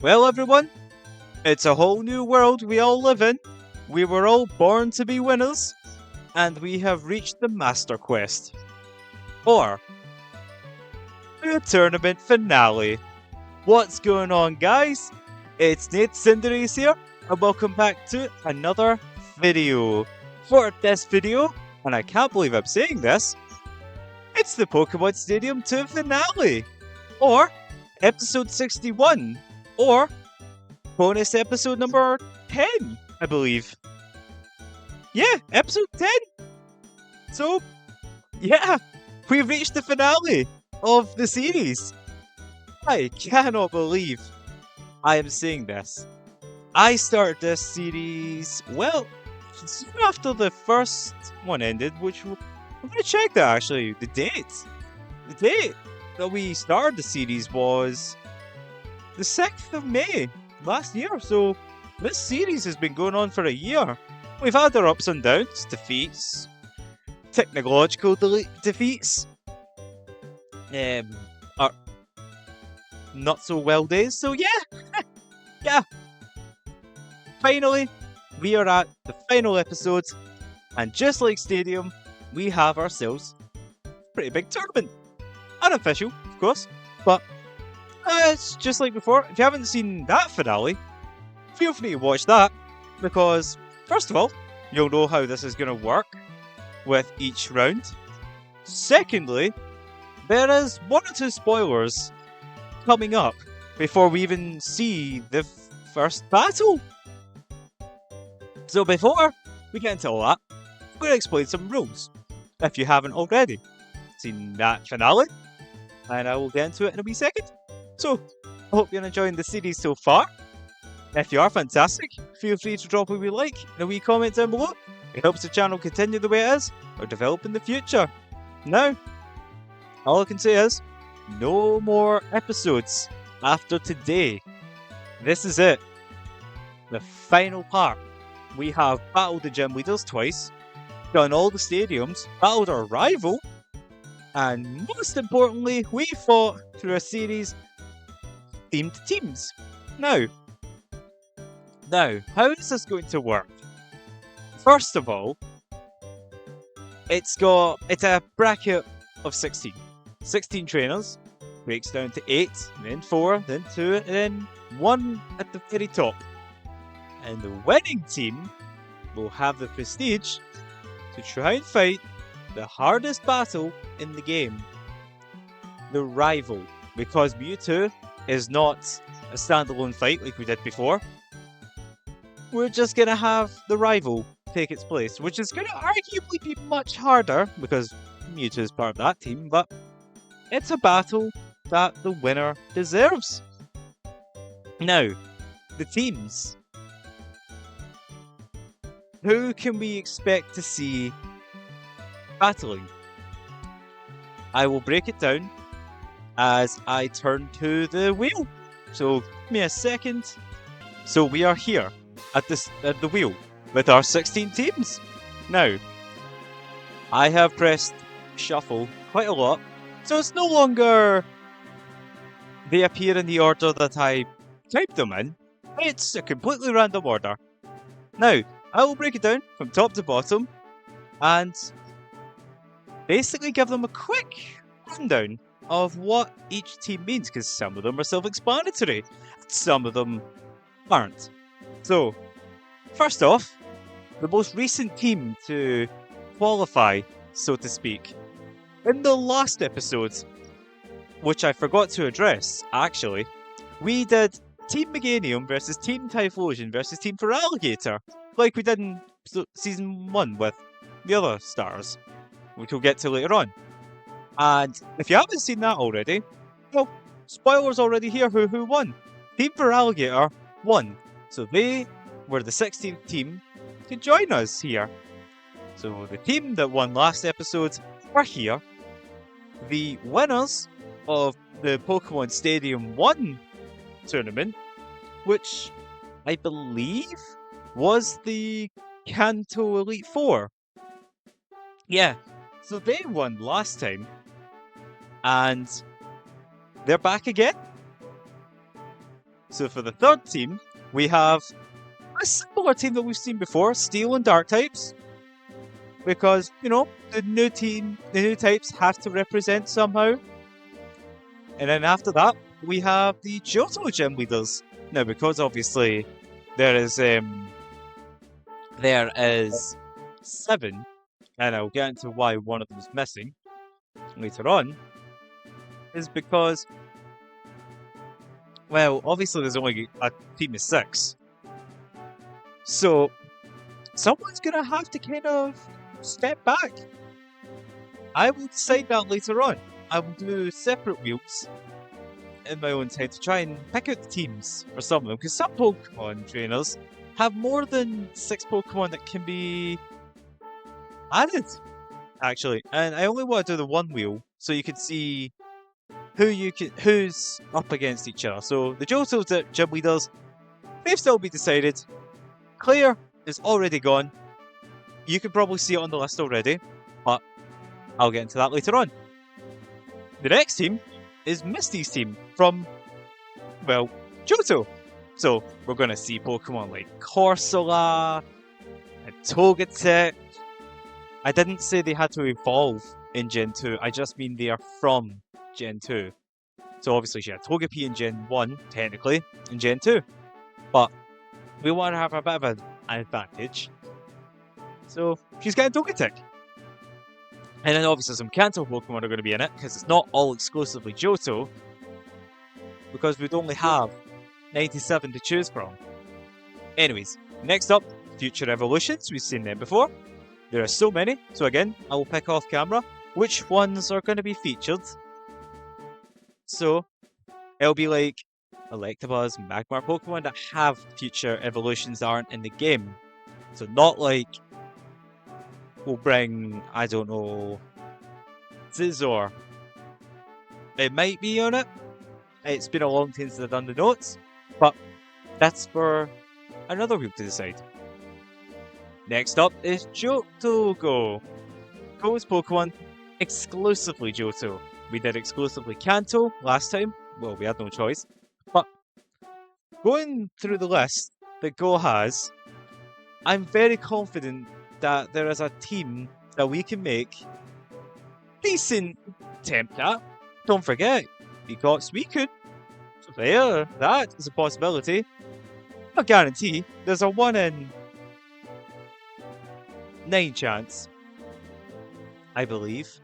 Well, everyone, it's a whole new world we all live in. We were all born to be winners, and we have reached the Master Quest. Or, the tournament finale. What's going on, guys? It's Nate Cinderace here, and welcome back to another video. For this video, and I can't believe I'm saying this, it's the Pokemon Stadium 2 finale, or episode 61, or bonus episode number 10, I believe. Yeah, episode 10. So, yeah, we've reached the finale of the series. I cannot believe I am saying this. I started this series, well, soon after the first one ended, which I'm going to check that actually, the date. The date that we started the series was the 6th of May last year, so this series has been going on for a year. We've had our ups and downs, defeats, technological defeats, our not so well days, so yeah, yeah. Finally, we are at the final episode, and just like Stadium, we have ourselves a pretty big tournament. Unofficial, of course, but it's just like before. If you haven't seen that finale, feel free to watch that, because first of all, you'll know how this is going to work with each round. Secondly, there is one or two spoilers coming up before we even see the first battle. So before we get into all that, I'm going to explain some rules, if you haven't already seen that finale, and I will get into it in a wee second. So, I hope you're enjoying the series so far. If you are, fantastic. Feel free to drop a wee like and a wee comment down below. It helps the channel continue the way it is, or develop in the future. Now, all I can say is, no more episodes after today. This is it. The final part. We have battled the gym leaders twice, done all the stadiums, battled our rival, and most importantly, we fought through a series themed teams. Now, how is this going to work? First of all, it's a bracket of 16. 16 trainers, breaks down to 8, then 4, then 2, and then 1 at the very top. And the winning team will have the prestige to try and fight the hardest battle in the game. The rival, because Mewtwo is not a standalone fight like we did before. We're just going to have the rival take its place, which is going to arguably be much harder because Mewtwo is part of that team, but it's a battle that the winner deserves. Now, the teams. Who can we expect to see battling? I will break it down as I turn to the wheel. So, give me a second. So we are here at the wheel with our 16 teams. Now, I have pressed shuffle quite a lot, so it's no longer they appear in the order that I typed them in. It's a completely random order. Now, I will break it down from top to bottom and basically give them a quick rundown of what each team means, because some of them are self-explanatory, some of them aren't. So, first off, the most recent team to qualify, so to speak. In the last episode, which I forgot to address, actually, we did Team Meganium versus Team Typhlosion versus Team Feraligatr, like we did in Season 1 with the other stars, which we'll get to later on. And if you haven't seen that already, well, spoilers already here who won. Team Feraligatr won. So they were the 16th team can join us here. So the team that won last episode are here. The winners of the Pokemon Stadium 1 tournament, which I believe was the Kanto Elite Four. Yeah, so they won last time, and they're back again. So for the third team, we have a similar team that we've seen before, Steel and Dark types. Because, the new types have to represent somehow. And then after that, we have the Johto gym leaders. Now, because obviously there is 7, and I'll get into why one of them is missing later on, is because, well, obviously there's only a team of 6. So, someone's gonna have to kind of step back. I will decide that later on. I will do separate wheels in my own time to try and pick out the teams for some of them, because some Pokemon trainers have more than 6 Pokemon that can be added, actually. And I only want to do the one wheel so you can see who's up against each other. So the Johto gym leaders, they've still been decided. Claire is already gone. You can probably see it on the list already, but I'll get into that later on. The next team is Misty's team from, well, Johto. So we're going to see Pokemon like Corsola and Togetic. I didn't say they had to evolve in Gen 2, I just mean they are from Gen 2. So obviously she had Togepi in Gen 1, technically, in Gen 2. But we want to have a bit of an advantage. So she's getting Togetic. And then obviously some Kanto Pokemon are going to be in it, because it's not all exclusively Johto, because we'd only have 97 to choose from. Anyways, next up, future evolutions. We've seen them before. There are so many, so again, I will pick off camera which ones are going to be featured. So, it'll be like Electabuzz, Magmar Pokemon that have future evolutions that aren't in the game. So not like we'll bring, I don't know, Scizor. It might be on it. It's been a long time since I've done the notes, but that's for another week to decide. Next up is Johto Go. Go's Pokemon exclusively Johto. We did exclusively Kanto last time. Well, we had no choice. But going through the list that Go has, I'm very confident that there is a team that we can make decent attempt at. Don't forget, we got Suicune. So there, that is a possibility. Not guarantee. There's a 1 in 9 chance, I believe.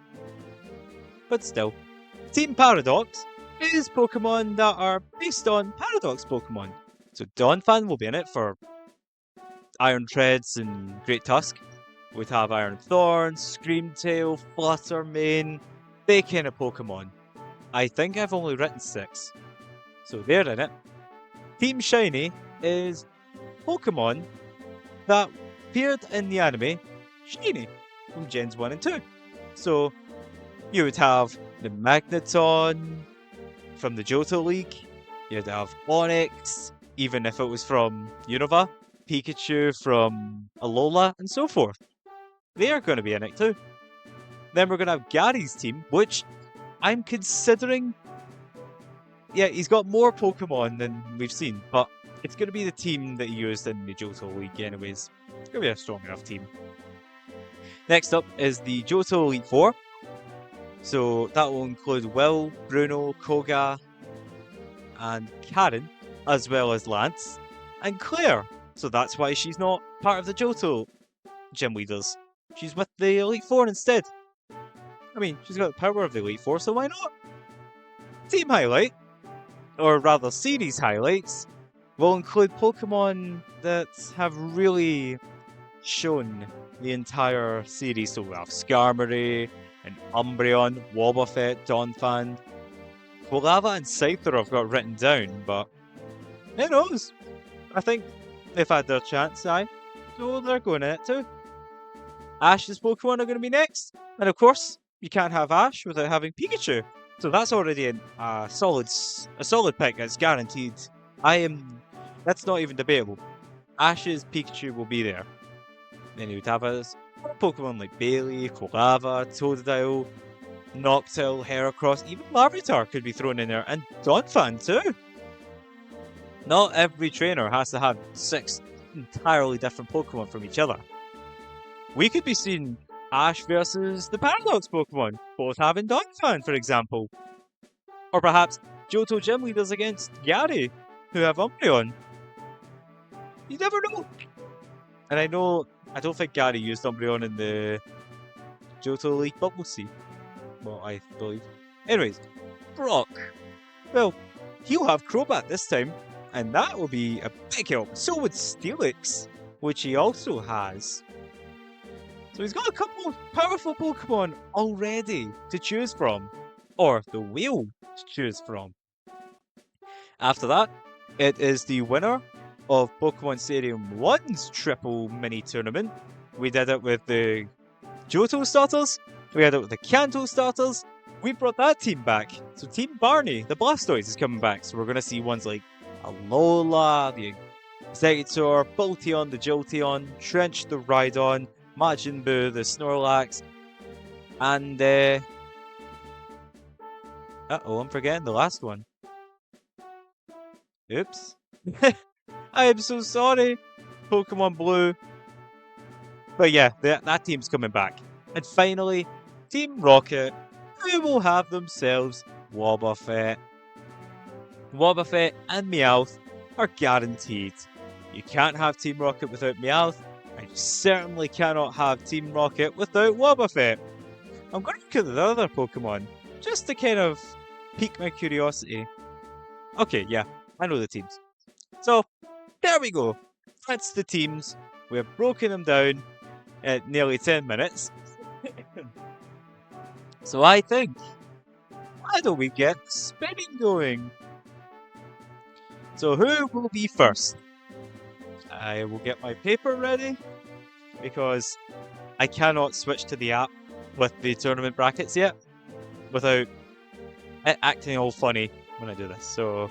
But still, Team Paradox is Pokemon that are based on Paradox Pokemon. So Donphan will be in it for Iron Treads and Great Tusk. We'd have Iron Thorn, Screamtail, Fluttermane, they kind of Pokemon. I think I've only written 6. So they're in it. Team Shiny is Pokemon that appeared in the anime Shiny from Gens 1 and 2. So you would have the Magneton from the Johto League, you'd have Onix, even if it was from Unova, Pikachu from Alola, and so forth. They are going to be in it too. Then we're going to have Gary's team, which I'm considering. Yeah, he's got more Pokemon than we've seen, but it's going to be the team that he used in the Johto League anyways. It's going to be a strong enough team. Next up is the Johto Elite Four. So that will include Will, Bruno, Koga, and Karen, as well as Lance, and Claire. So that's why she's not part of the Johto gym leaders. She's with the Elite Four instead. I mean, she's got the power of the Elite Four, so why not? Team highlight, or rather series highlights, will include Pokemon that have really shown the entire series. So we have Skarmory, and Umbreon, Wobbuffet, Donphan, Quilava, and Scyther I've got written down, but who knows? I think they've had their chance, aye. So they're going in it too. Ash's Pokemon are going to be next. And of course, you can't have Ash without having Pikachu. So that's already a solid pick. It's guaranteed. I am. That's not even debatable. Ash's Pikachu will be there. Then you would have us Pokemon like Bailey, Kolava, Totodile, Noctowl, Heracross, even Larvitar could be thrown in there, and Donphan too. Not every trainer has to have 6 entirely different Pokemon from each other. We could be seeing Ash versus the Paradox Pokemon, both having Donphan, for example. Or perhaps Johto Gym Leaders against Gary, who have Umbreon. You never know. And I don't think Gary used Umbreon in the Johto League, but we'll see. Well, I believe. Anyways, Brock. Well, he'll have Crobat this time, and that will be a big help. So would Steelix, which he also has. So he's got a couple of powerful Pokemon already to choose from, or the wheel to choose from. After that, it is the winner of Pokemon Stadium 1's triple mini tournament. We did it with the Johto starters, we had it with the Kanto starters. We brought that team back. So Team Barney, the Blastoise, is coming back. So we're going to see ones like Alola, the Exeggutor, Bolteon, the Jolteon, Trench, the Rhydon, Majin Buu, the Snorlax, and uh-oh, I'm forgetting the last one. Oops. I am so sorry, Pokemon Blue. But yeah, that team's coming back. And finally, Team Rocket, who will have themselves Wobbuffet. Wobbuffet and Meowth are guaranteed. You can't have Team Rocket without Meowth, and you certainly cannot have Team Rocket without Wobbuffet. I'm going to look at the other Pokemon, just to kind of pique my curiosity. Okay, yeah, I know the teams. So, there we go. That's the teams. We have broken them down at nearly 10 minutes. So I think, why don't we get spinning going? So who will be first? I will get my paper ready, because I cannot switch to the app with the tournament brackets yet, without it acting all funny when I do this. So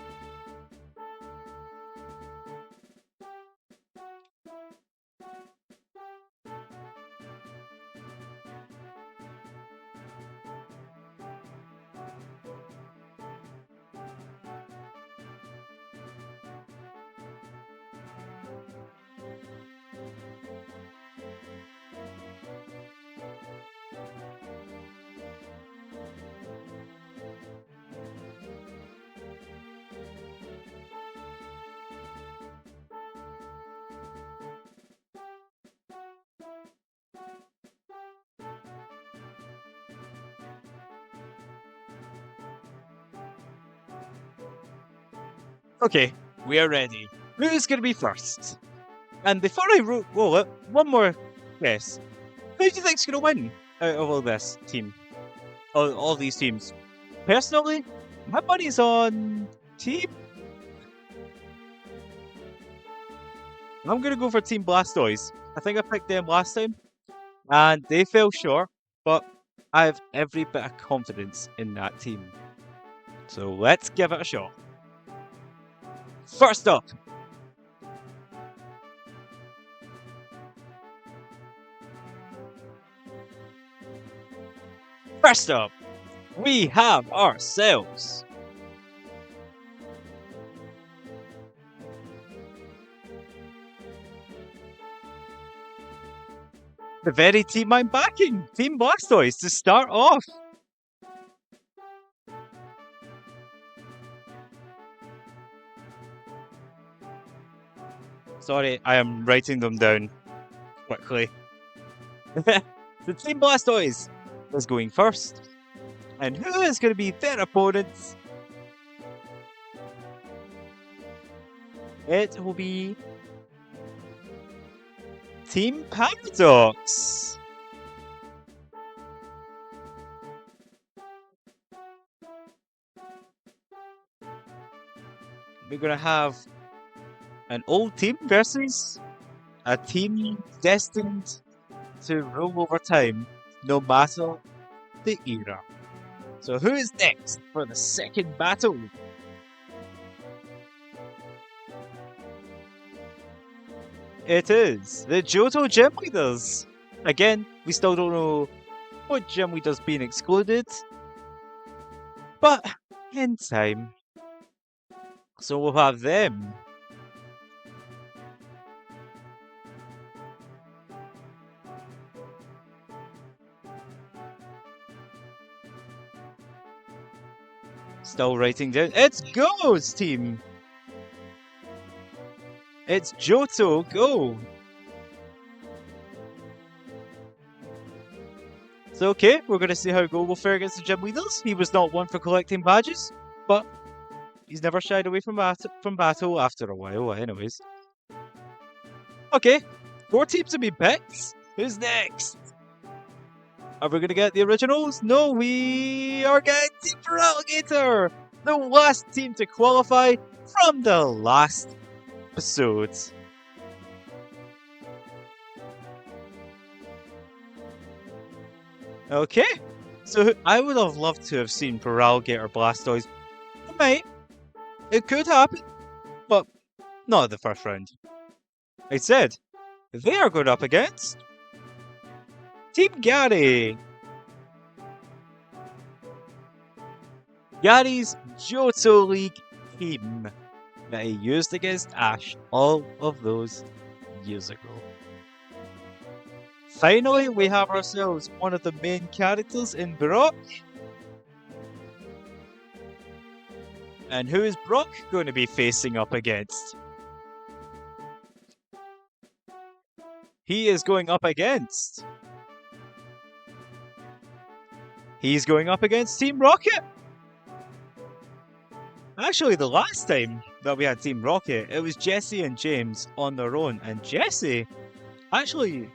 okay, we are ready. Who's gonna be first? And before I roll it, one more guess. Who do you think's gonna win out of all this team? All these teams? Personally, my money's on Team. I'm gonna go for Team Blastoise. I think I picked them last time, and they fell short, but I have every bit of confidence in that team. So let's give it a shot. First up, we have ourselves the very team I'm backing, Team Blastoise, to start off. Sorry, I am writing them down quickly. The Team Blastoise is going first. And who is going to be their opponent? It will be Team Paradox. We're going to have an old team versus A team destined to rule over time, no matter the era. So who is next for the second battle? It is the Johto Gym Leaders. Again, we still don't know what gym leader's been excluded, but in time. So we'll have them. Still writing down. It's Go's team. It's Johto Go. So okay, we're gonna see how Go will fare against the gym leaders. He was not one for collecting badges, but he's never shied away from battle after a while, anyways. Okay, 4 teams to be picked. Who's next? Are we gonna get the originals? No, we are getting Team for Alligator, the last team to qualify from the last episode. Okay, so I would have loved to have seen Peralgate or Blastoise. It might, it could happen, but not the first round. I said, they are going up against Team Gary. Gary's Johto League team that he used against Ash all of those years ago. Finally, we have ourselves one of the main characters in Brock. And who is Brock going to be facing up against? He is going up against. He's going up against Team Rocket. Actually, the last time that we had Team Rocket, it was Jesse and James on their own, and Jesse actually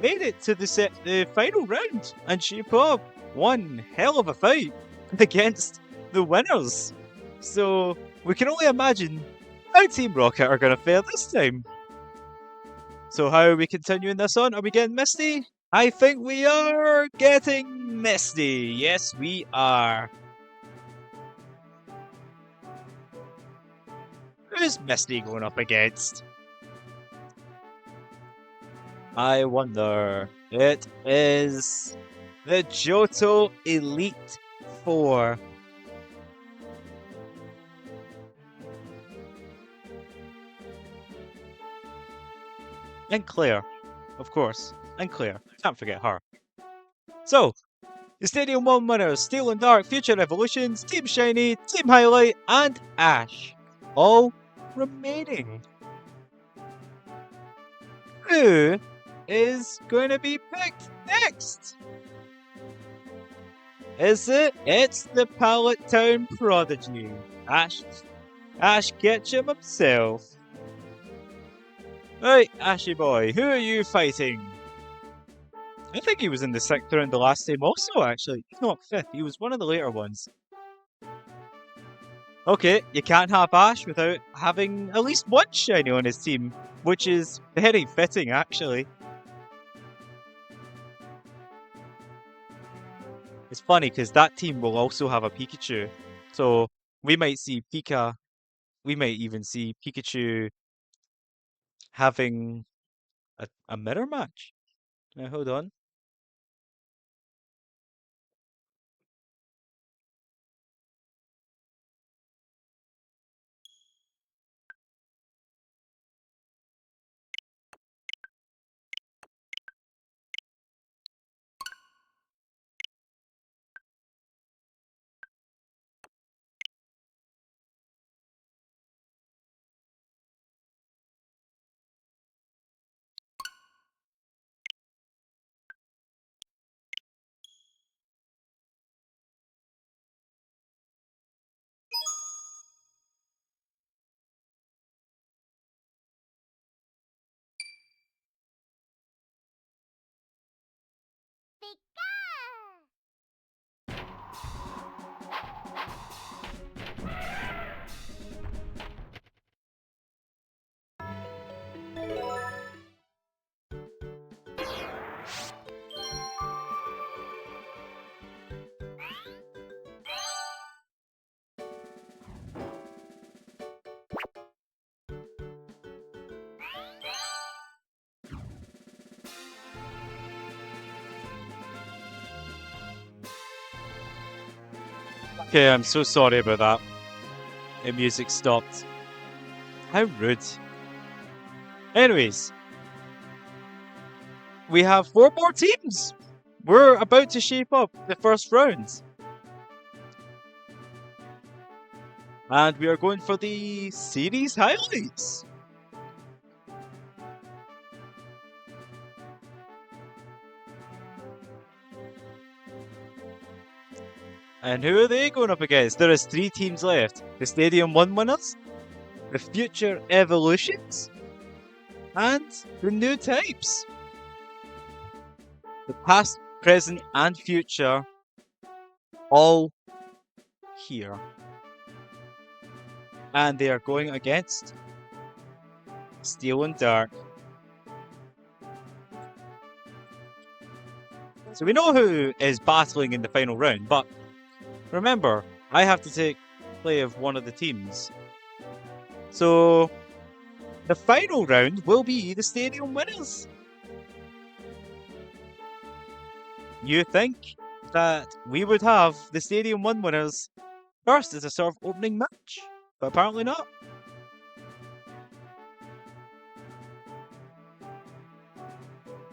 made it to the final round, and she put up one hell of a fight against the winners. So we can only imagine how Team Rocket are going to fare this time. So how are we continuing this on? Are we getting Misty? I think we are getting Misty. Yes, we are. Who's Misty going up against? I wonder. It is the Johto Elite Four. And Claire, of course. And Claire. Can't forget her. So, the Stadium 1 winners, Steel and Dark, Future Evolutions, Team Shiny, Team Highlight, and Ash. All remaining. Who is going to be picked next? Is it? It's the Pallet Town Prodigy. Ash Ketchum himself. Right, Ashy boy, who are you fighting? I think he was in the sector round the last time also, actually. Not 5th, he was one of the later ones. Okay, you can't have Ash without having at least one shiny on his team, which is very fitting, actually. It's funny, because that team will also have a Pikachu. So, we might see we might even see Pikachu having a mirror match. Now, hold on. Okay, I'm so sorry about that. The music stopped. How rude. Anyways, we have 4 more teams. We're about to shape up the first round. And we are going for the series highlights. And who are they going up against? There is 3 teams left. The Stadium 1 winners, the Future Evolutions, and the new types. The past, present, and future all here. And they are going against Steel and Dark. So we know who is battling in the final round, but remember, I have to take play of one of the teams. So the final round will be the Stadium winners. You think that we would have the Stadium 1 winners first as a sort of opening match, but apparently not.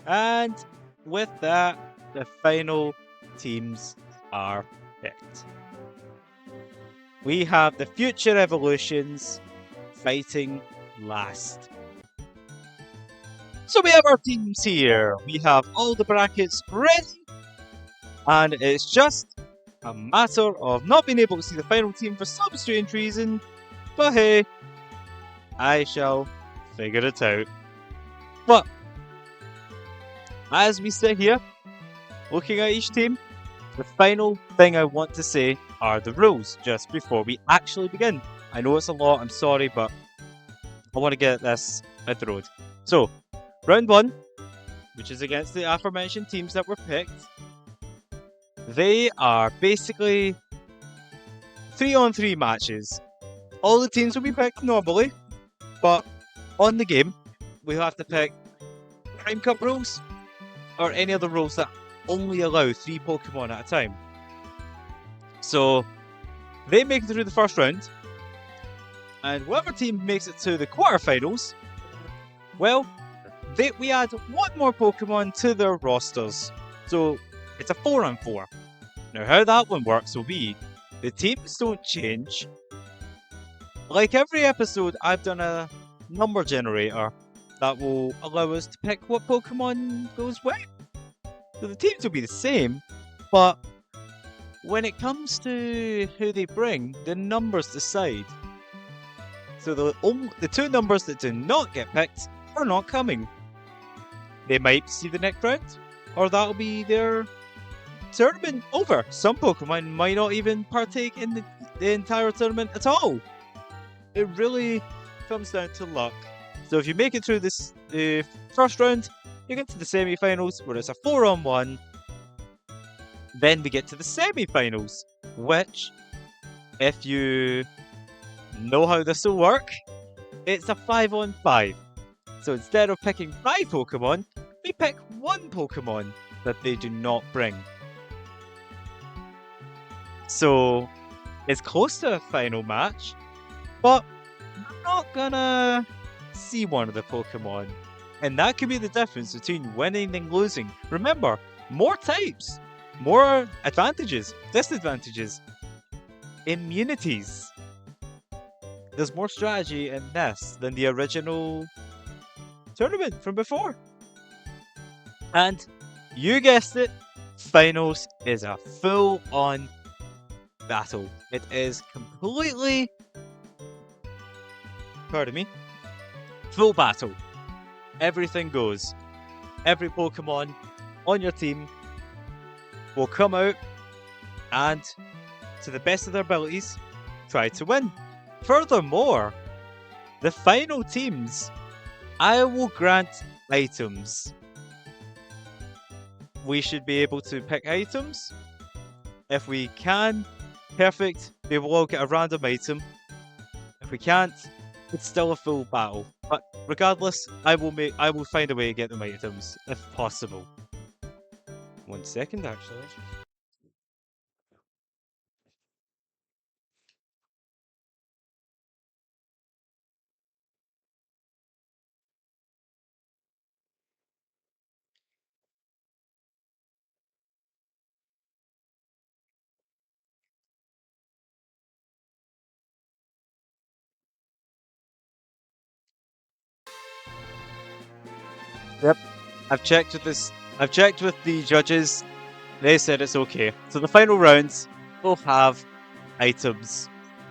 And with that, the final teams are picked. We have the Future Evolutions fighting last. So we have our teams here. We have all the brackets ready. And it's just a matter of not being able to see the final team for some strange reason. But hey, I shall figure it out. But as we sit here, looking at each team, the final thing I want to say are the rules just before we actually begin. I know it's a lot, I'm sorry, but I want to get this out the road. So, round 1, which is against the aforementioned teams that were picked, they are basically 3-on-3 matches. All the teams will be picked normally, but on the game, we have to pick Prime Cup rules or any other rules that only allow 3 Pokemon at a time. So they make it through the first round, and whoever team makes it to the quarterfinals, well, we add 1 more Pokemon to their rosters. So it's a 4-on-4. Now how that one works will be, the teams don't change. Like every episode, I've done a number generator that will allow us to pick what Pokemon goes where. So the teams will be the same, but when it comes to who they bring, the numbers decide. So the 2 numbers that do not get picked are not coming. They might see the next round, or that'll be their tournament over. Some Pokemon might not even partake in the entire tournament at all. It really comes down to luck. So if you make it through the first round, you get to the semi-finals where it's a 4-on-1. Then we get to the semi-finals, which, if you know how this will work, it's a 5-on-5. So instead of picking 5 Pokemon, we pick 1 Pokemon that they do not bring. So it's close to a final match, but we're not gonna see one of the Pokemon. And that could be the difference between winning and losing. Remember, more types, more advantages, disadvantages, immunities. There's more strategy in this than the original tournament from before. And you guessed it, finals is a full-on battle. It is completely, pardon me, full battle. Everything goes. Every Pokemon on your team will come out and, to the best of their abilities, try to win. Furthermore, the final teams, I will grant items. We should be able to pick items. If we can, perfect. We will all get a random item. If we can't, it's still a full battle. But regardless, I will find a way to get them items if possible. 1 second, actually. Yep. I've checked with this. I've checked with the judges. They said it's okay. So the final rounds both have items.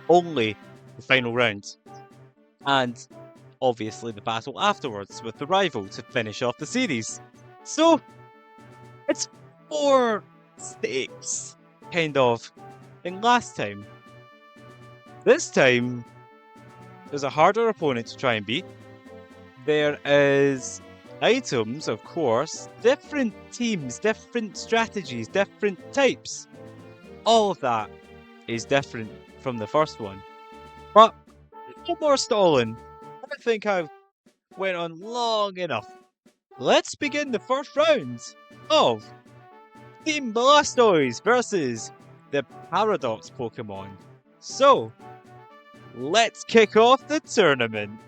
Only the final round. And obviously the battle afterwards with the rival to finish off the series. So it's 4 stakes, kind of, in last time. This time, there's a harder opponent to try and beat. There is items, of course, different teams, different strategies, different types. All of that is different from the first one. But no more stalling. I think I've went on long enough. Let's begin the first round of Team Blastoise versus the Paradox Pokemon. So, let's kick off the tournament.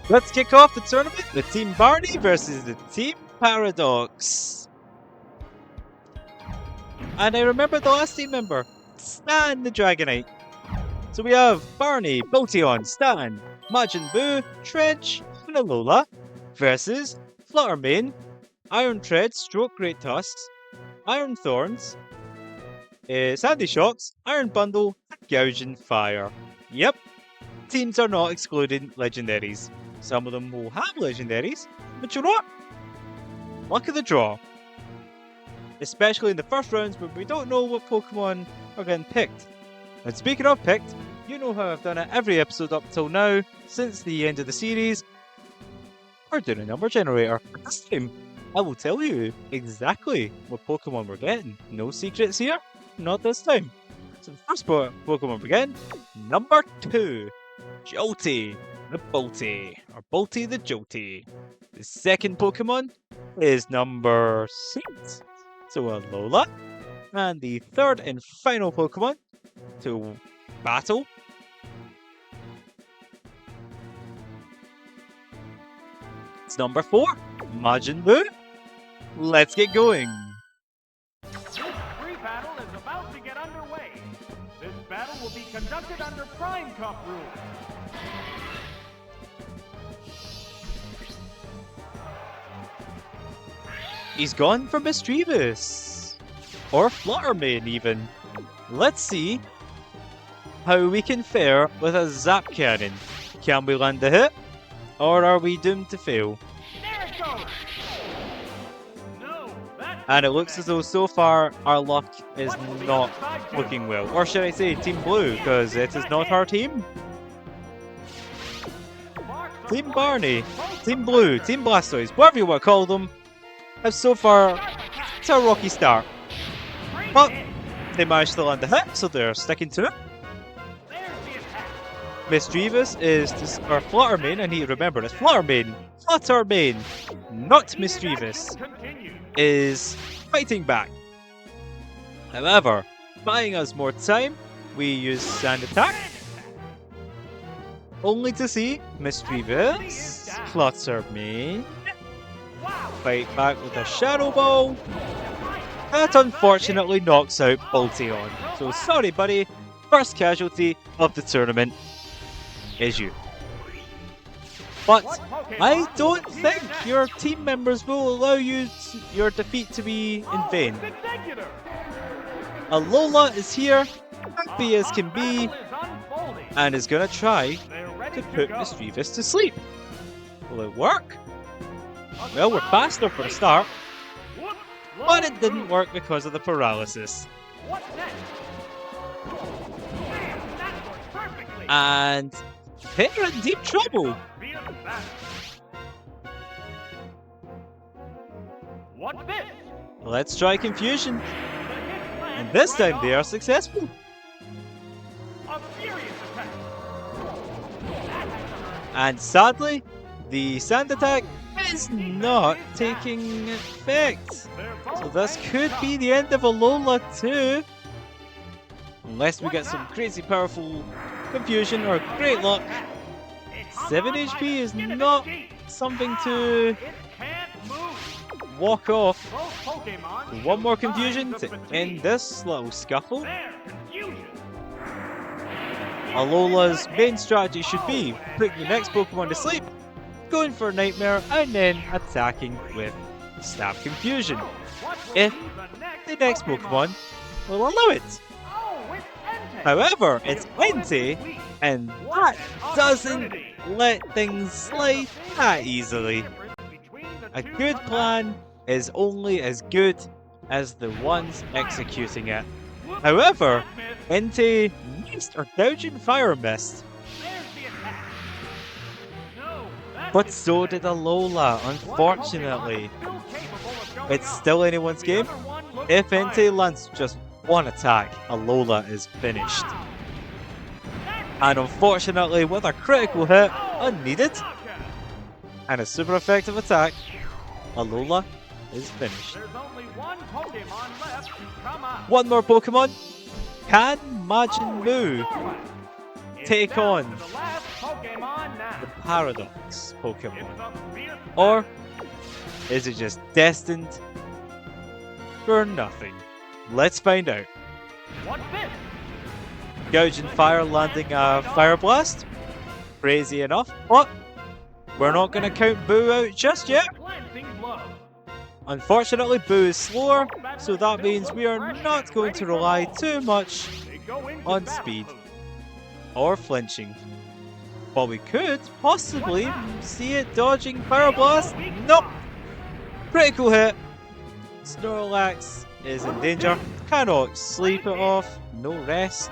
Let's kick off the tournament with Team Barney versus the Team Paradox. And I remember the last team member, Stan the Dragonite. So we have Barney, Bolteon, Stan, Majin Buu, Trench, and Alola versus Fluttermane, Iron Tread, Stroke Great Tusks, Iron Thorns, Sandy Shocks, Iron Bundle, and Gouging Fire. Yep, teams are not excluding legendaries. Some of them will have legendaries, but you know what? Luck of the draw. Especially in the first rounds where we don't know what Pokemon are getting picked. And speaking of picked, you know how I've done it every episode up till now, since the end of the series. We're doing a number generator. This time, I will tell you exactly what Pokemon we're getting. No secrets here, not this time. So the first Pokemon we're getting, number 2, Jolty the Bolty, or Bolty the Jolty. The second Pokemon is number 6, so Alola. And the third and final Pokemon to battle it's number 4, Majin Buu. Let's get going. This free battle is about to get underway. This battle will be conducted under Prime Cup rules. He's gone for Mischievous. Or Fluttermane even. Let's see how we can fare with a Zap Cannon. Can we land the hit? Or are we doomed to fail? There it goes. No, And it looks as though so far our luck is not looking well. Or should I say Team Blue, because it is not our team. Team Barney, Team Blue, Team Blastoise, whatever you want to call them, have so far, it's a rocky start. But they managed to land the hit, so they're sticking to it. Mischievous is our Fluttermane, and he remember it's Fluttermane, not Mischievous, is fighting back. However, buying us more time, we use Sand Attack, only to see Mischievous, Fluttermane, fight back with a Shadow Ball. That unfortunately knocks out Bolteon. So sorry buddy, first casualty of the tournament is you. But I don't think your team members will allow your defeat to be in vain. Alola is here, happy as can be, and is gonna try to put Mischievous to sleep. Will it work? Well, we're faster for a start, but it didn't work because of the paralysis. And they're in deep trouble. Let's try Confusion. And this time they are successful. And sadly, the Sand Attack is not taking effect. So this could be the end of Alola too. Unless we get some crazy powerful Confusion or great luck. 7 HP is not something to walk off. One more Confusion to end this little scuffle. Alola's main strategy should be putting the next Pokemon to sleep going for a Nightmare, and then attacking with Stab Confusion, if the next Pokemon will allow it. However, it's Entei, and that doesn't let things slide that easily. A good plan is only as good as the ones executing it. However, Entei missed or Gouging Fire missed. But so did Alola, unfortunately. It's still anyone's game. If Entei lands just one attack, Alola is finished. And unfortunately, with a critical hit, unneeded, and a super effective attack, Alola is finished. One more Pokemon. Can Majin Buu take on the Paradox Pokemon? Or is it just destined for nothing? Let's find out. Gouging Fire landing a Fire Blast. Crazy enough, but we're not going to count Boo out just yet. Unfortunately, Boo is slower, so that means we are not going to rely too much on speed or flinching. But we could possibly see it dodging Fire Blast. Nope! Critical hit. Snorlax is in danger. Cannot sleep it off. No rest.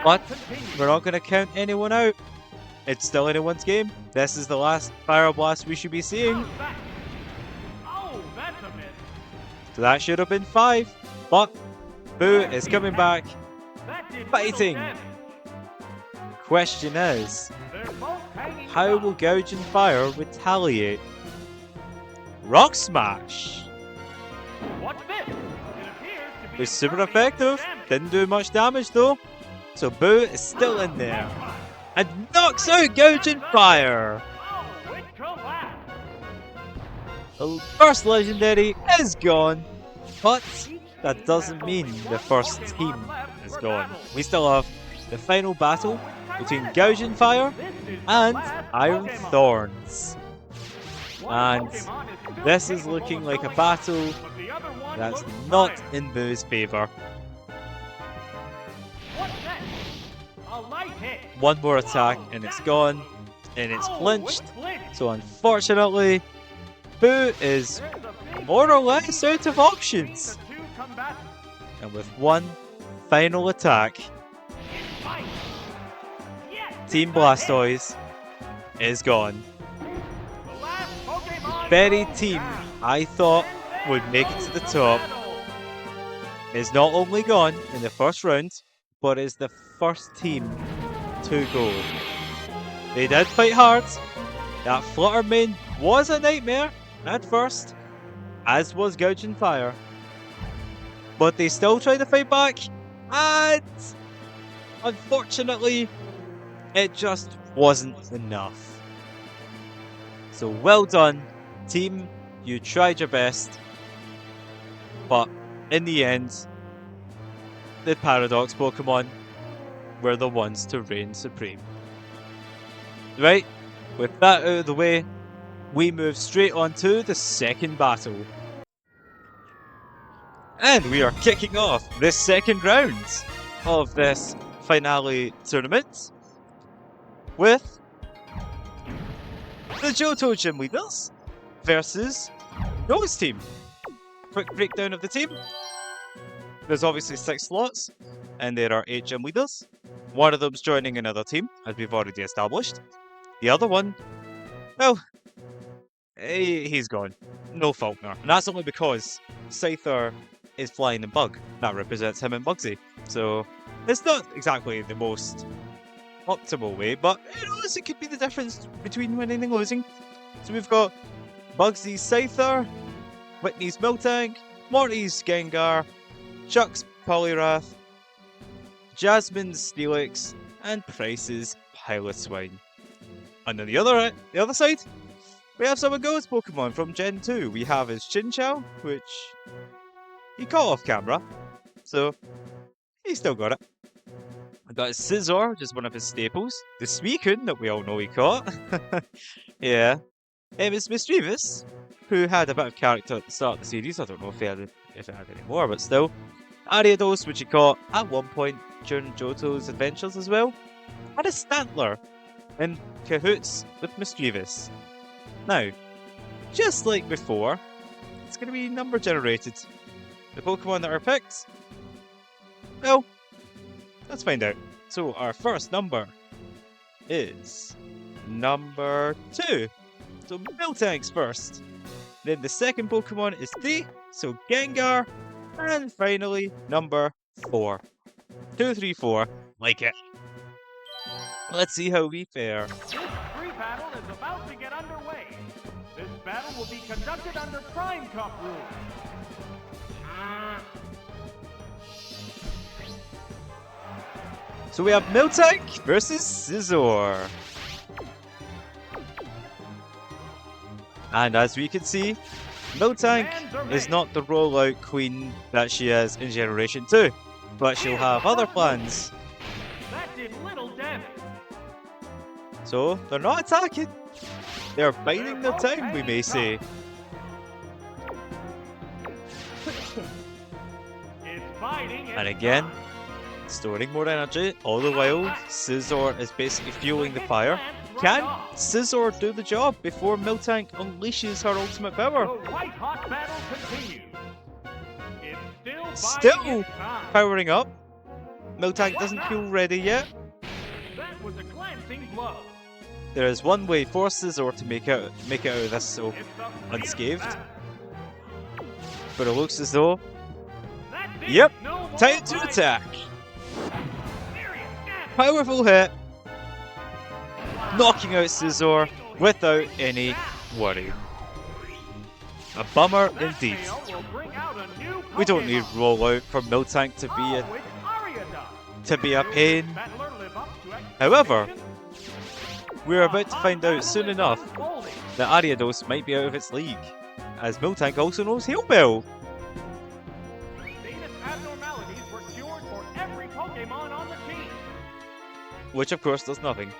But we're not going to count anyone out. It's still anyone's game. This is the last Fire Blast we should be seeing. So that should have been 5. But Boo is coming back. Fighting. Question is, how will Gouging Fire retaliate? Rock Smash! It's super effective. Didn't do much damage though. So Boo is still in there. And knocks out Gouging Fire! The first legendary is gone. But that doesn't mean the first team is gone. We still have the final battle between Gouging Fire and Iron Thorns. And this is looking like a battle that's not in Boo's favour. One more attack and it's gone, and it's flinched. So unfortunately, Boo is more or less out of options. And with one final attack, Team Blastoise is gone. The very team I thought would make it to the top is not only gone in the first round, but is the first team to go. They did fight hard. That Flutter Mane was a nightmare at first, as was Gouging Fire. But they still tried to fight back, and unfortunately, it just wasn't enough. So well done, team. You tried your best. But in the end, the Paradox Pokemon were the ones to reign supreme. Right, with that out of the way, we move straight on to the second battle. And we are kicking off this second round of this finale tournament with the Johto Gym Leaders versus Noah's team. Quick breakdown of the team. There's obviously 6 slots, and there are 8 gym leaders. One of them's joining another team, as we've already established. The other one, well, he's gone. No Faulkner. And that's only because Scyther is flying in Bug. That represents him and Bugsy. So, it's not exactly the most optimal way, but it could be the difference between winning and losing. So we've got Bugsy's Scyther, Whitney's Miltank, Morty's Gengar, Chuck's Poliwrath, Jasmine's Steelix, and Price's Piloswine. And on the other side, we have some of Go's Pokemon from Gen 2. We have his Chinchou, which he caught off camera, so he still got it. got Scizor, which is one of his staples. The Suicune that we all know he caught. Yeah. It was Mischievous, who had a bit of character at the start of the series. I don't know if it had any more, but still. Ariados, which he caught at one point during Johto's adventures as well. And a Stantler in cahoots with Mischievous. Now, just like before, it's going to be number generated. The Pokemon that are picked, well, let's find out. So our first number is number 2. So Miltank's first. Then the second Pokemon is 3, so Gengar. And finally, number 4. 2, 3, 4. Like it. Let's see how we fare. This free battle is about to get underway. This battle will be conducted under Prime Cup rules. So we have Miltank versus Scizor. And as we can see, Miltank is not the rollout queen that she is in Generation 2, but she'll have other plans. That did little damage. So they're not attacking, they're biding their time, we may say. It's biting And again, storing more energy, all the while Scizor is basically fueling the fire. Can Scizor do the job before Miltank unleashes her ultimate power? The white-hot battle continues. It's Still powering up. Miltank doesn't feel ready yet. That was a glancing blow. There is one way for Scizor to make it out of this so unscathed. But it looks as though, yep, time to attack. Powerful hit, knocking out Scizor without any worry. A bummer indeed. We don't need rollout for Miltank to be a pain. However, we're about to find out soon enough that Ariados might be out of its league, as Miltank also knows Hail Bell. Abnormalities were cured for every Pokemon on the team. Which of course does nothing.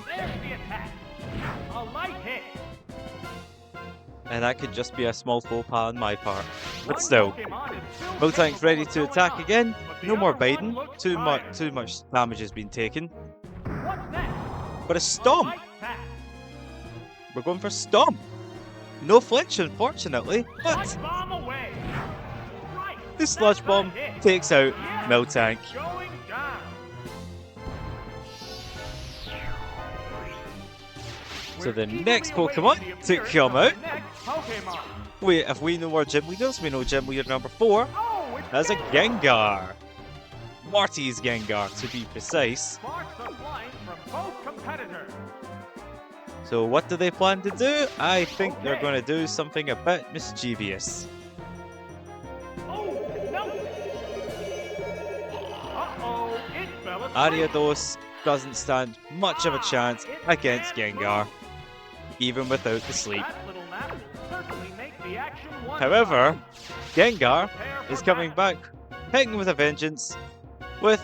There's the attack. A light hit. And that could just be a small faux pas on my part. But still, Miltank's ready to attack again. No more biding. Too much damage has been taken. But a Stomp! We're going for Stomp! No flinch, unfortunately, but the Sludge Bomb takes out Miltank. So the next Pokemon to come out. Wait, if we know our gym leaders, we know gym leader number 4 as a Gengar. Morty's Gengar, to be precise. So what do they plan to do? I think they're going to do something a bit mischievous. Ariados doesn't stand much of a chance against Gengar, even without the sleep. However, Gengar is coming back, hitting with a vengeance, with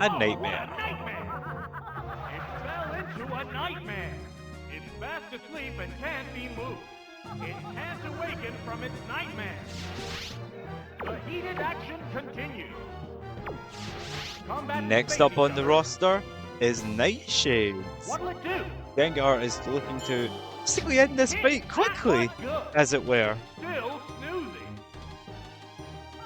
a Nightmare. It fell into a nightmare. It's fast asleep and can't be moved. It can't awaken from its nightmare. The heated action continues. Next up on the roster is Nightshade. What'll it do? Gengar is looking to basically end this fight quickly, as it were. Still snoozing.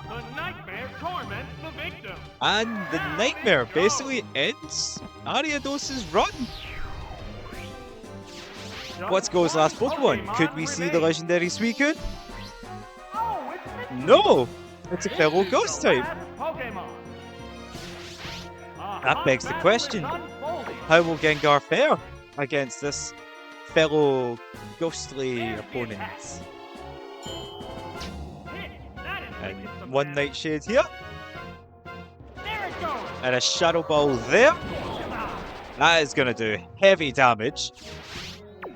The nightmare torments the victim. And the Nightmare basically ends Ariados' run. What's Go's last Pokemon? Could we see the legendary Suicune? No! It's a fellow Ghost type. That begs the question, how will Gengar fare against this fellow ghostly opponent? And one Nightshade here. And a Shadow Ball there. That is going to do heavy damage.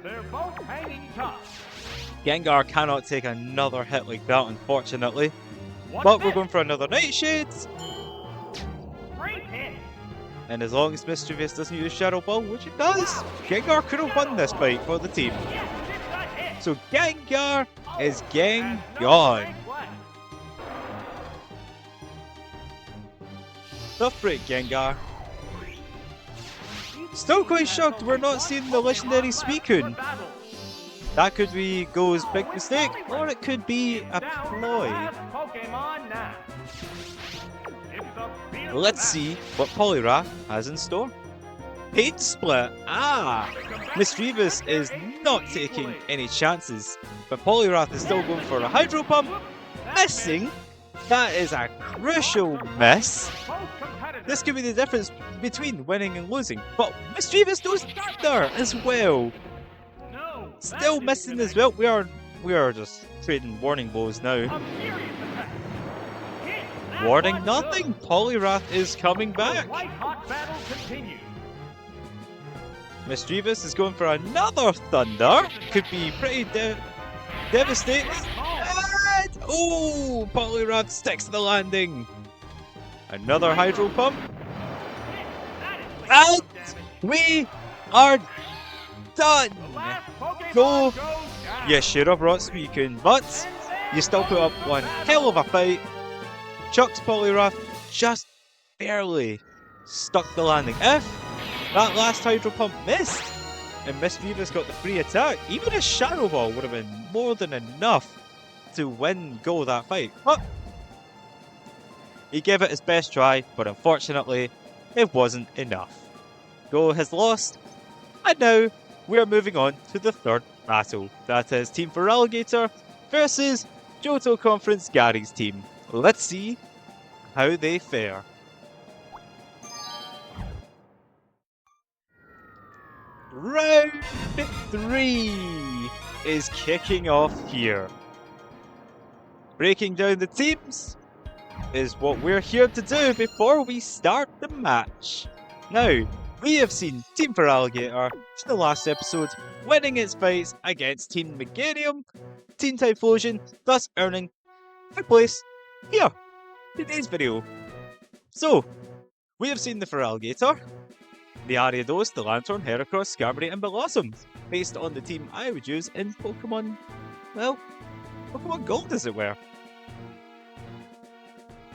They're both hanging tough. Gengar cannot take another hit like that, unfortunately. But we're going for another Nightshade. Great hit. And as long as Mischievous doesn't use Shadow Ball, which it does, Gengar could have won this fight for the team. So Gengar is gang gone. Tough break, Gengar. Still quite shocked we're not seeing the legendary Suicune. That could be Go's big mistake, or it could be a ploy. Let's see what Poliwrath has in store. Pain Split! Ah! Mischievous is not taking any chances, but Poliwrath is still going for a Hydro Pump. Missing! That is a crucial miss. This could be the difference between winning and losing, but Mischievous knows Thunder as well. Still missing as well. We are just trading warning blows now. Warning nothing. Poliwrath is coming back. Mischievous is going for another Thunder. Could be pretty devastating. And, oh, Poliwrath sticks to the landing. Another Hydro Pump. And we are done. Go. You should have brought Suicune, but you still put up one hell of a fight. Chucks Poliwrath just barely stuck the landing. If that last Hydro Pump missed and Mischievous got the free attack, even a Shadow Ball would have been more than enough to win Go that fight. But he gave it his best try, but unfortunately it wasn't enough. Go has lost, and now we are moving on to the third battle. That is Team Feraligatr versus Johto Conference Gary's team. Let's see how they fare. Round 3 is kicking off here. Breaking down the teams is what we're here to do before we start the match. Now, we have seen Team Feraligatr in the last episode winning its fights against Team Meganium, Team Typhlosion, thus earning third place here in today's video. So, we have seen the Feraligatr, the Ariados, the Lanturn, Heracross, Skarmory, and Bellossom, based on the team I would use in Pokemon, well, Pokemon Gold as it were.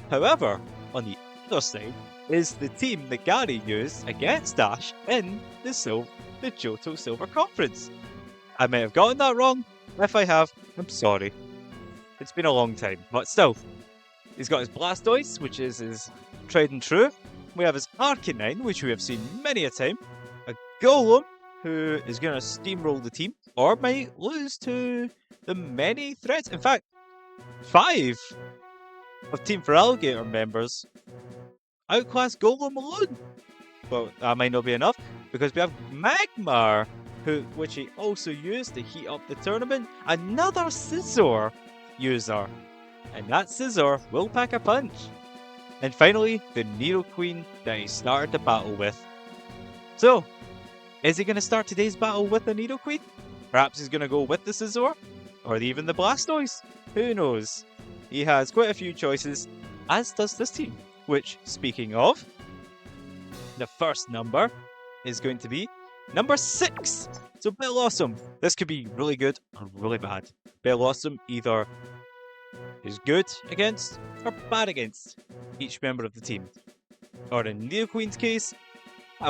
However, on the other side is the team that Gary used against Ash in the Johto Silver Conference. I may have gotten that wrong. If I have, I'm sorry. It's been a long time, but still. He's got his Blastoise, which is his tried and true. We have his Arcanine, which we have seen many a time. A Golem, who is going to steamroll the team, or might lose to the many threats. In fact, 5 of Team Feraligatr members outclass Golem alone. Well, that might not be enough, because we have Magmar, which he also used to heat up the tournament. Another Scizor user. And that Scizor will pack a punch. And finally, the Nidoqueen that he started the battle with. So, is he going to start today's battle with the Nidoqueen? Perhaps he's going to go with the Scizor? Or even the Blastoise? Who knows? He has quite a few choices, as does this team. Which, speaking of, the first number is going to be number 6. So Bellossom. This could be really good or really bad. Bellossom either is good against or bad against each member of the team. Or in Nidoqueen's case,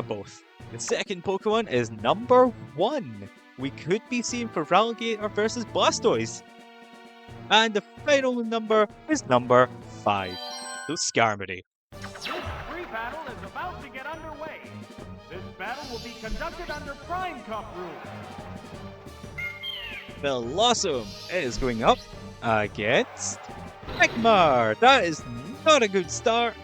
both. The second Pokemon is number 1. We could be seeing Feraligatr versus Blastoise. And the final number is number 5. So Skarmory. This free battle is about to get underway. This battle will be conducted under Prime Cup rules. Bellossom is going up against Magmar. That is not a good start,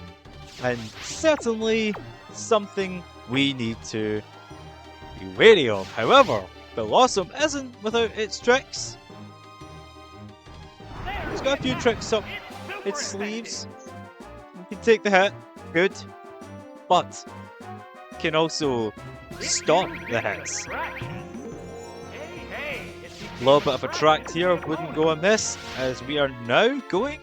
and certainly something we need to be wary of. However, Bellossom isn't without its tricks. It's got a few tricks up its sleeves. You can take the hit, good, but can also stop the hits. A little bit of a tract here wouldn't go amiss, as we are now going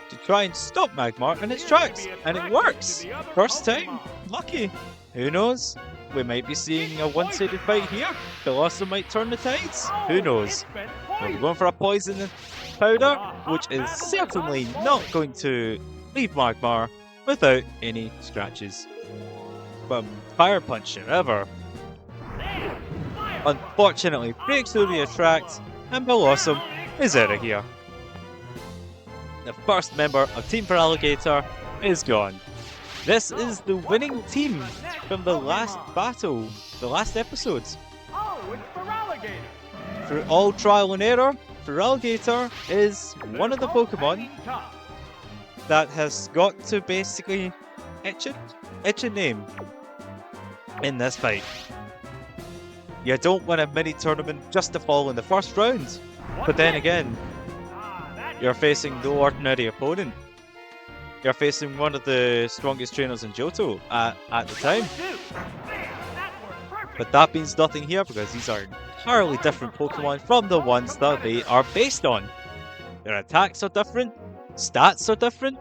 to try and stop Magmar in its tracks, and it works! First time, lucky. Who knows? We might be seeing a one-sided fight here. Colossal might turn the tides. Who knows? Well, we're going for a poison powder, which is certainly not going to leave Magmar without any scratches. But Fire Punch, however, unfortunately breaks through the attract, and Blossom is out of here. The first member of Team Feraligatr is gone. This is the winning team from the last battle, the last episode. Oh, it's Feraligatr. Through all trial and error, Feraligatr is one of the Pokemon that has got to basically etch a name in this fight. You don't win a mini tournament just to fall in the first round, but then again, you're facing no ordinary opponent. You're facing one of the strongest trainers in Johto at the time. But that means nothing here because these are entirely different Pokemon from the ones that they are based on. Their attacks are different, stats are different,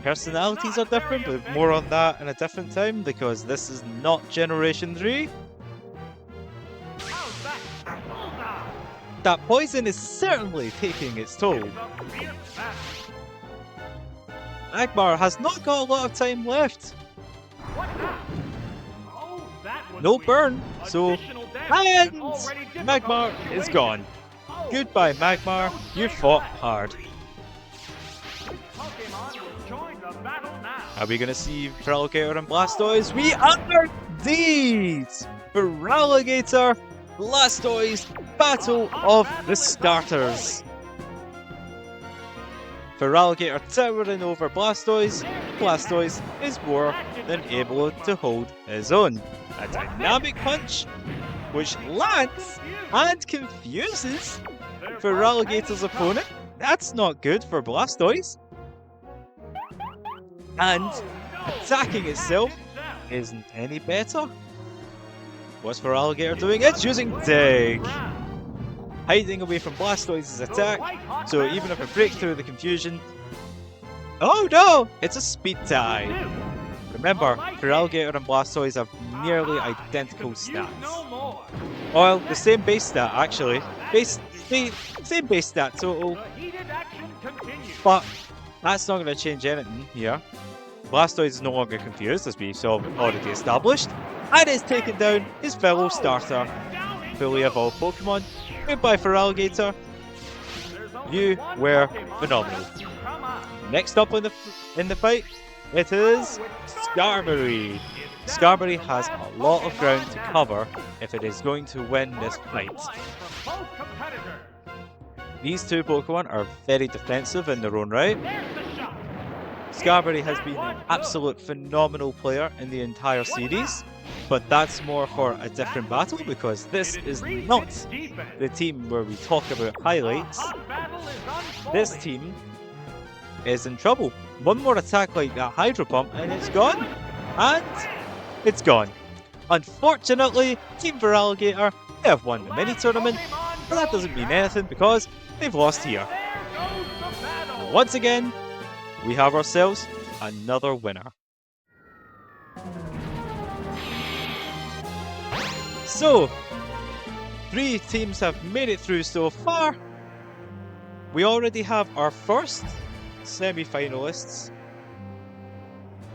personalities are different, but more on that in a different time because this is not Generation 3. That poison is certainly taking its toll. Magmar has not got a lot of time left. No burn, so and Magmar is gone. Goodbye Magmar, you fought hard. Are we gonna see Feraligatr and Blastoise? We are indeed! Feraligatr, Blastoise, Battle of the Starters. Feraligatr towering over Blastoise. Blastoise is more than able to hold his own. A dynamic punch, which lands and confuses Feraligatr's opponent. That's not good for Blastoise. And attacking itself isn't any better. What's Feraligatr doing? It's using Dig! Hiding away from Blastoise's attack, so even if it breaks through the confusion... Oh no! It's a speed tie! Remember, Feraligatr and Blastoise have nearly identical stats. Well, the same base stat actually. Same base stat total. But that's not going to change anything here. Blastoise is no longer confused, as we saw already established, and is taking down his fellow starter, fully evolved Pokemon. Goodbye Feraligatr. You were phenomenal. Next up in the fight, it is Skarmory. Skarmory has a lot of ground to cover if it is going to win this fight. These two Pokemon are very defensive in their own right. Skarmory has been an absolute phenomenal player in the entire series, but that's more for a different battle because this is not the team where we talk about highlights. This team is in trouble. One more attack like that Hydro Pump and it's gone. And it's gone. Unfortunately, Team Feraligatr, they have won the mini tournament, but that doesn't mean anything because they've lost here. And once again, we have ourselves another winner. So, 3 teams have made it through so far. We already have our first semi-finalists.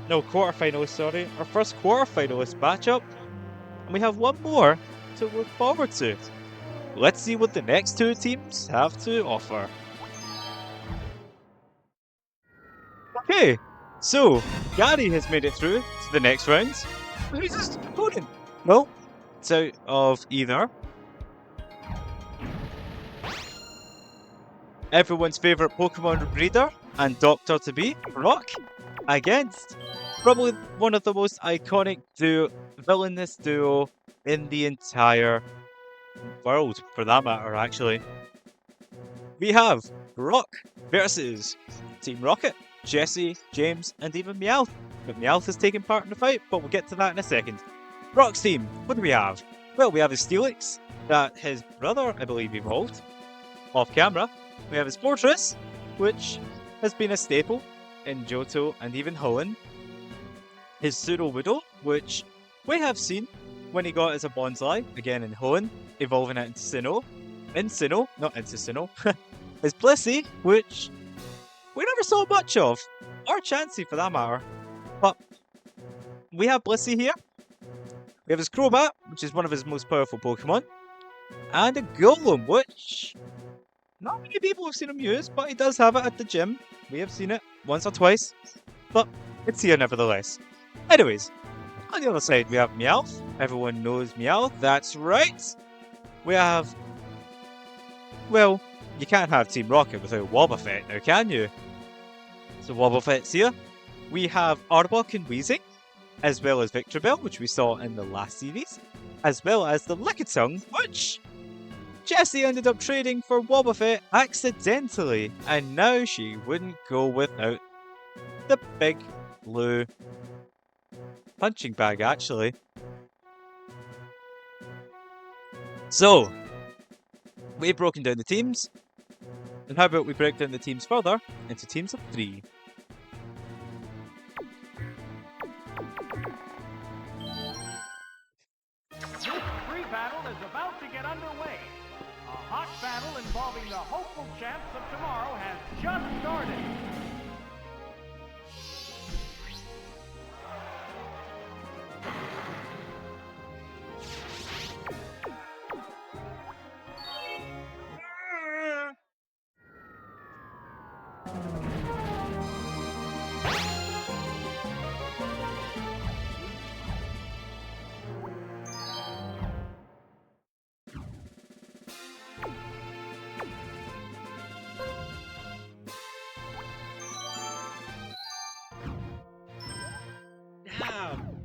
No, quarter-finalists, sorry. Our first quarter-finalist matchup. And we have one more to look forward to. Let's see what the next 2 teams have to offer. Okay, so Gary has made it through to the next round. Who's his opponent? Well, it's out of either everyone's favourite Pokemon breeder and Doctor to be, Brock, against probably one of the most iconic villainous duo in the entire world, for that matter, actually. We have Brock versus Team Rocket, Jesse, James, and even Meowth. But Meowth has taken part in the fight, but we'll get to that in a second. Brock's team, what do we have? Well, we have his Steelix, that his brother, I believe, evolved off camera. We have his Fortress, which has been a staple in Johto and even Hoenn. His Sudowoodo, which we have seen when he got as a Bonsai, again in Hoenn, evolving it into Sinnoh. In Sinnoh, not into Sinnoh. His Blissey, which we never saw much of, or Chansey for that matter. But we have Blissey here. We have his Crobat, which is one of his most powerful Pokemon. And a Golem, which not many people have seen him use, but he does have it at the gym. We have seen it once or twice, but it's here nevertheless. Anyways, on the other side we have Meowth. Everyone knows Meowth, that's right. We have... well, you can't have Team Rocket without Wobbuffet now, can you? So Wobbuffet's here. We have Arbok and Weezing, as well as Victreebel, which we saw in the last series, as well as the Lickitung, which Jessie ended up trading for Wobbuffet accidentally, and now she wouldn't go without the big blue punching bag, actually. So, we've broken down the teams, and how about we break down the teams further into teams of 3? This free battle is about to get underway. A hot battle involving the hopeful champs of tomorrow has just started. Damn!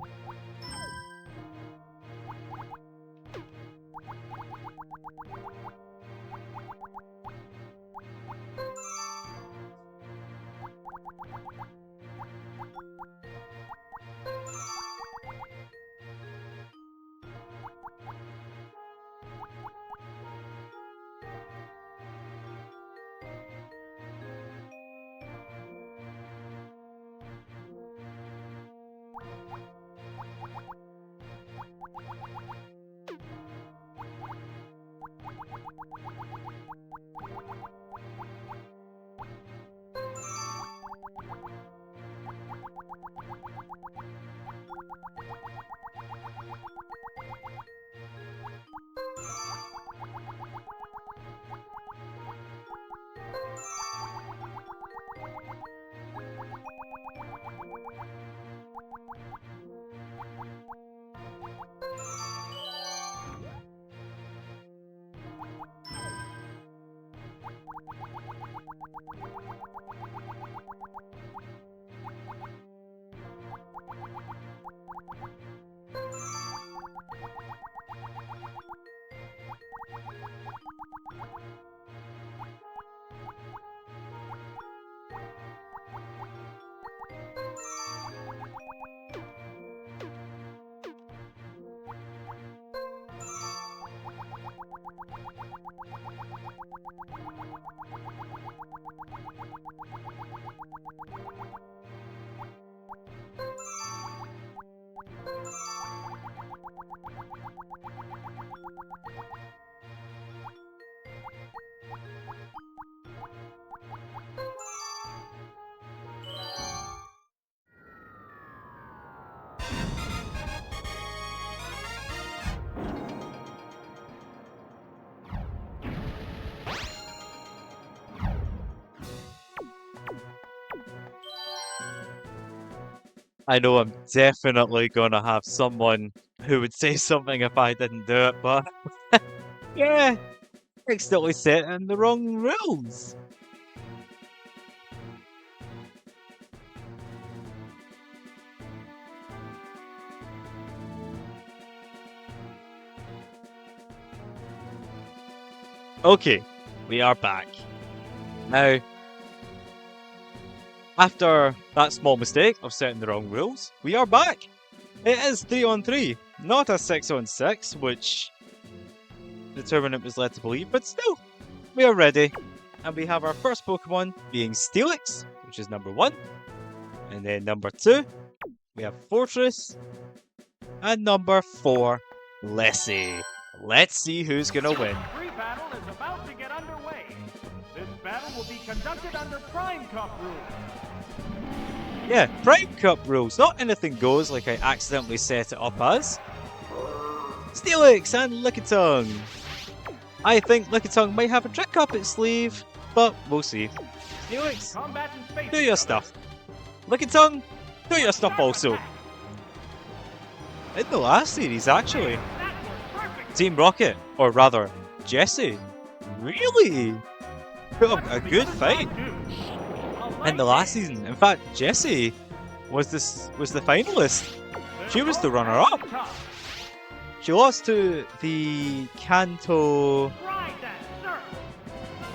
I know I'm definitely gonna have someone who would say something if I didn't do it, but yeah, accidentally set in the wrong rules. Okay, we are back. Now, after that small mistake of setting the wrong rules, we are back. It is 3-on-3, not a 6-on-6, which the tournament was led to believe, but still, we are ready. And we have our first Pokemon being Steelix, which is number 1. And then number 2, we have Fortress. And number 4, Lessie. Let's see who's gonna win. The free battle is about to get underway. This battle will be conducted under Prime Cup rules. Yeah, Prime Cup rules. Not anything goes like I accidentally set it up as. Steelix and Lickitung. I think Lickitung might have a trick up its sleeve, but we'll see. Steelix, do your stuff. Lickitung, do your stuff also. In the last series, actually. Team Rocket, or rather, Jessie, really put up a good fight in the last season. In fact, Jessie was the finalist. She was the runner-up. She lost to the Kanto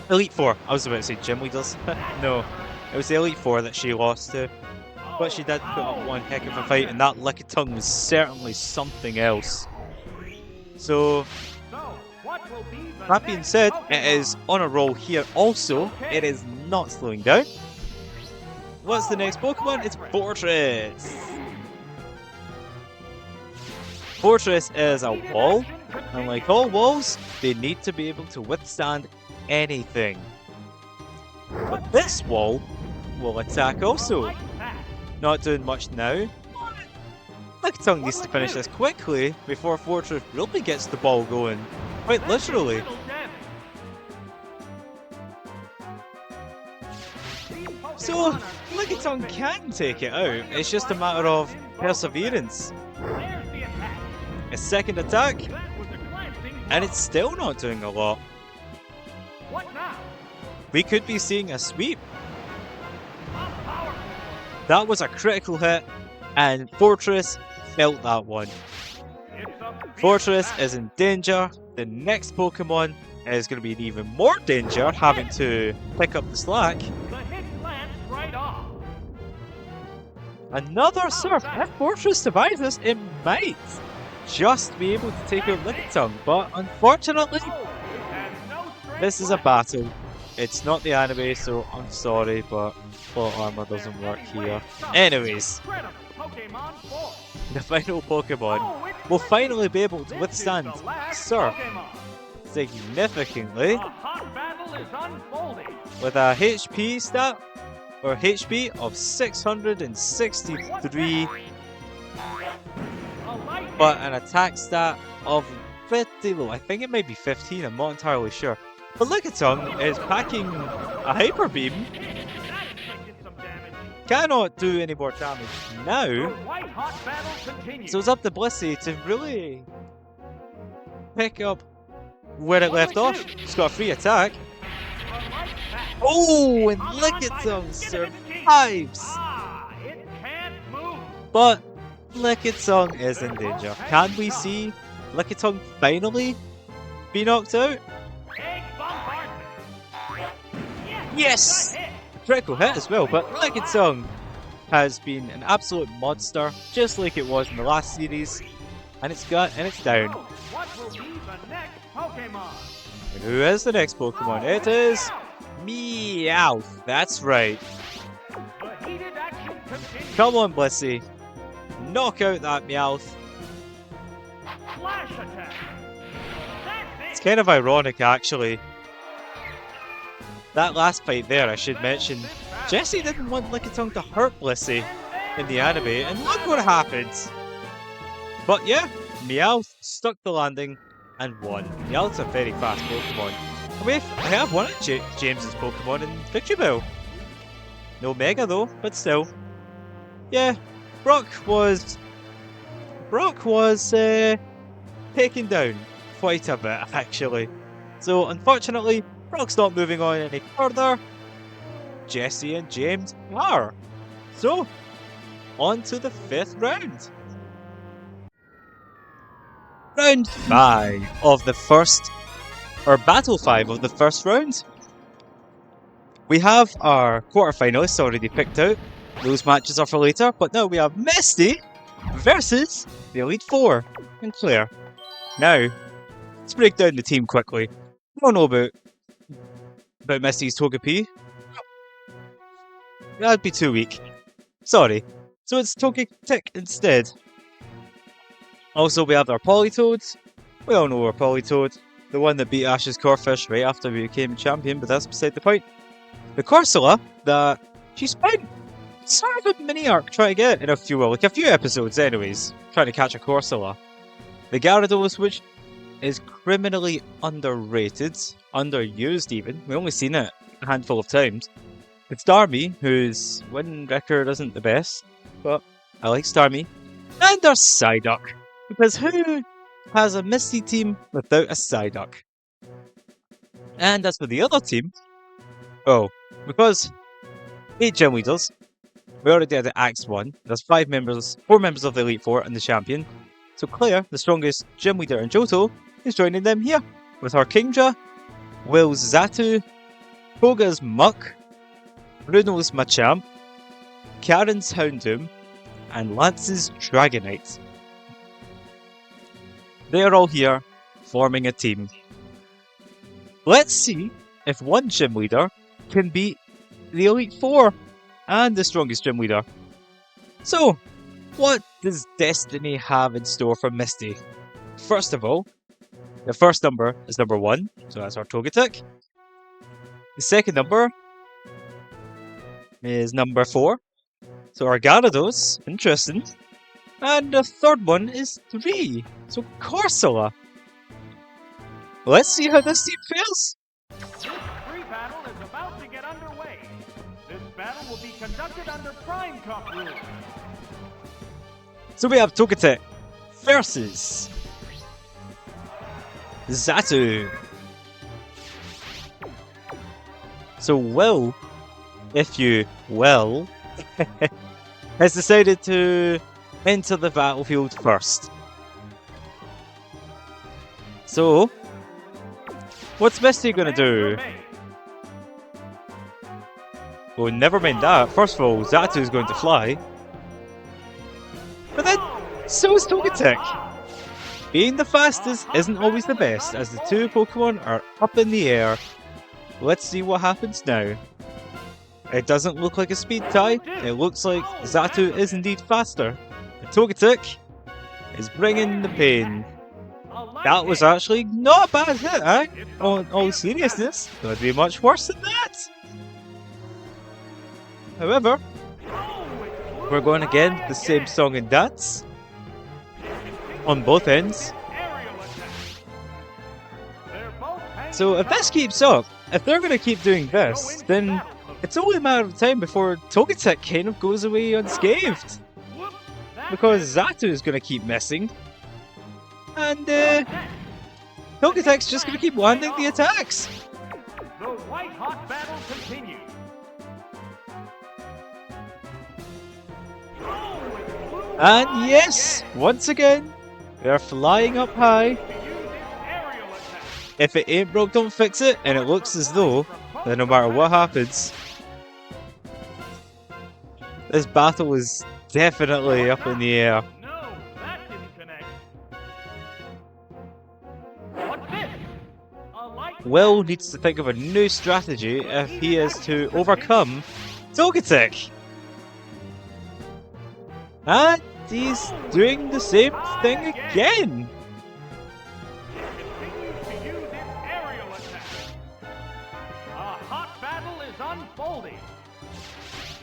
Elite Four. I was about to say gym leaders. No, it was the Elite Four that she lost to. But she did put up one heck of a fight, and that Lickitung was certainly something else. So, that being said, it is on a roll here also. It is not slowing down. What's the next Pokemon? It's Fortress. Fortress is a wall, and like all walls, they need to be able to withstand anything. But this wall will attack also. Not doing much now. Lickitung needs to finish this quickly before Fortress really gets the ball going. Quite literally. So, Lickitung can take it out. It's just a matter of perseverance. A second attack, and it's still not doing a lot. We could be seeing a sweep. That was a critical hit, and Fortress felt that one. Fortress is in danger. The next Pokemon is going to be in even more danger, having to pick up the slack. Another Surf. If Fortress survives this, it might just be able to take out Lickitung, but unfortunately, this is a battle. It's not the anime, so I'm sorry, but plot armor doesn't work here. Anyways, the final Pokemon will finally be able to withstand Surf significantly with a HP stat, or HP, of 663, but an attack stat of 50 low. I think it might be 15, I'm not entirely sure. But Lickitung is packing a Hyper Beam. Cannot do any more damage now. So it's up to Blissey to really pick up where it left off. It's got a free attack. Oh, and Lickitung survives. But Lickitung is in danger. Can we see Lickitung finally be knocked out? Yes! Critical hit as well, but Lickitung has been an absolute monster, just like it was in the last series, and it's down. And who is the next Pokemon? It is Meowth. That's right. Come on, Blissey. Knock out that Meowth. It's kind of ironic, actually. That last fight there, I should mention, Jessie didn't want Lickitung to hurt Blissey in the anime, and look what happened. But yeah, Meowth stuck the landing and won. Meowth's a very fast Pokemon. I have one of James's Pokemon in Victory Bell. No Mega though, but still. Yeah, Brock was taken down quite a bit, actually. So unfortunately, Brock's not moving on any further. Jessie and James are. So, on to the 5th round. Round 5 of the first, or Battle 5 of the first round. We have our quarterfinalists already picked out. Those matches are for later, but now we have Misty versus the Elite Four and Claire. Now, let's break down the team quickly. I don't know about about Misty's Togepi. That'd be too weak. Sorry. So it's Togetic instead. Also, we have our Politoed. We all know our Politoed. The one that beat Ash's Corphish right after we became champion, but that's beside the point. The Corsola, that she spent sort of a mini arc trying to get in a few episodes anyways, trying to catch a Corsola. The Gyarados, which is criminally underrated, underused even. We've only seen it a handful of times. It's Starmie, whose win record isn't the best, but I like Starmie. And our Psyduck, because who has a Misty team without a Psyduck? And as for the other team, because 8 gym leaders, we already had the Axe 1, there's 4 members of the Elite Four and the champion. So Claire, the strongest gym leader in Johto, is joining them here, with her Kingdra, Will's Xatu, Koga's Muck, Bruno's Machamp, Karen's Houndoom, and Lance's Dragonite. They are all here, forming a team. Let's see if one gym leader can beat the Elite Four and the strongest gym leader. So, what does Destiny have in store for Misty? First of all, the first number is number 1, so that's our Togetic. The second number is number 4, so our Gyarados, interesting. And the third one is 3, so Corsola. Let's see how this team fails. This free battle is about to get underway. This battle will be conducted under Prime Cup rules. So we have Togetic versus Xatu. So Will, if you will, has decided to enter the battlefield first. So, what's Misty gonna do? Well, never mind that. First of all, Xatu's going to fly. But then, so is Togetic. Being the fastest isn't always the best, as the two Pokemon are up in the air. Let's see what happens now. It doesn't look like a speed tie. It looks like Xatu is indeed faster. The Togetic is bringing the pain. That was actually not a bad hit, eh? On all seriousness, it would be much worse than that. However, we're going again the same song and dance on both ends. So if this keeps up, if they're going to keep doing this, then it's only a matter of time before Togetic kind of goes away unscathed. Because Xatu is going to keep missing. And Togetic's just going to keep landing the attacks. The white hot battle continues. And yes, once again, they're flying up high. If it ain't broke, don't fix it, and it looks as though that no matter what happens, this battle is definitely up in the air. No, that didn't connect. What's this? A light Will needs to think of a new strategy if he is to overcome Togetic. And he's doing the same thing again. continues to use its aerial attack. A hot battle is unfolding.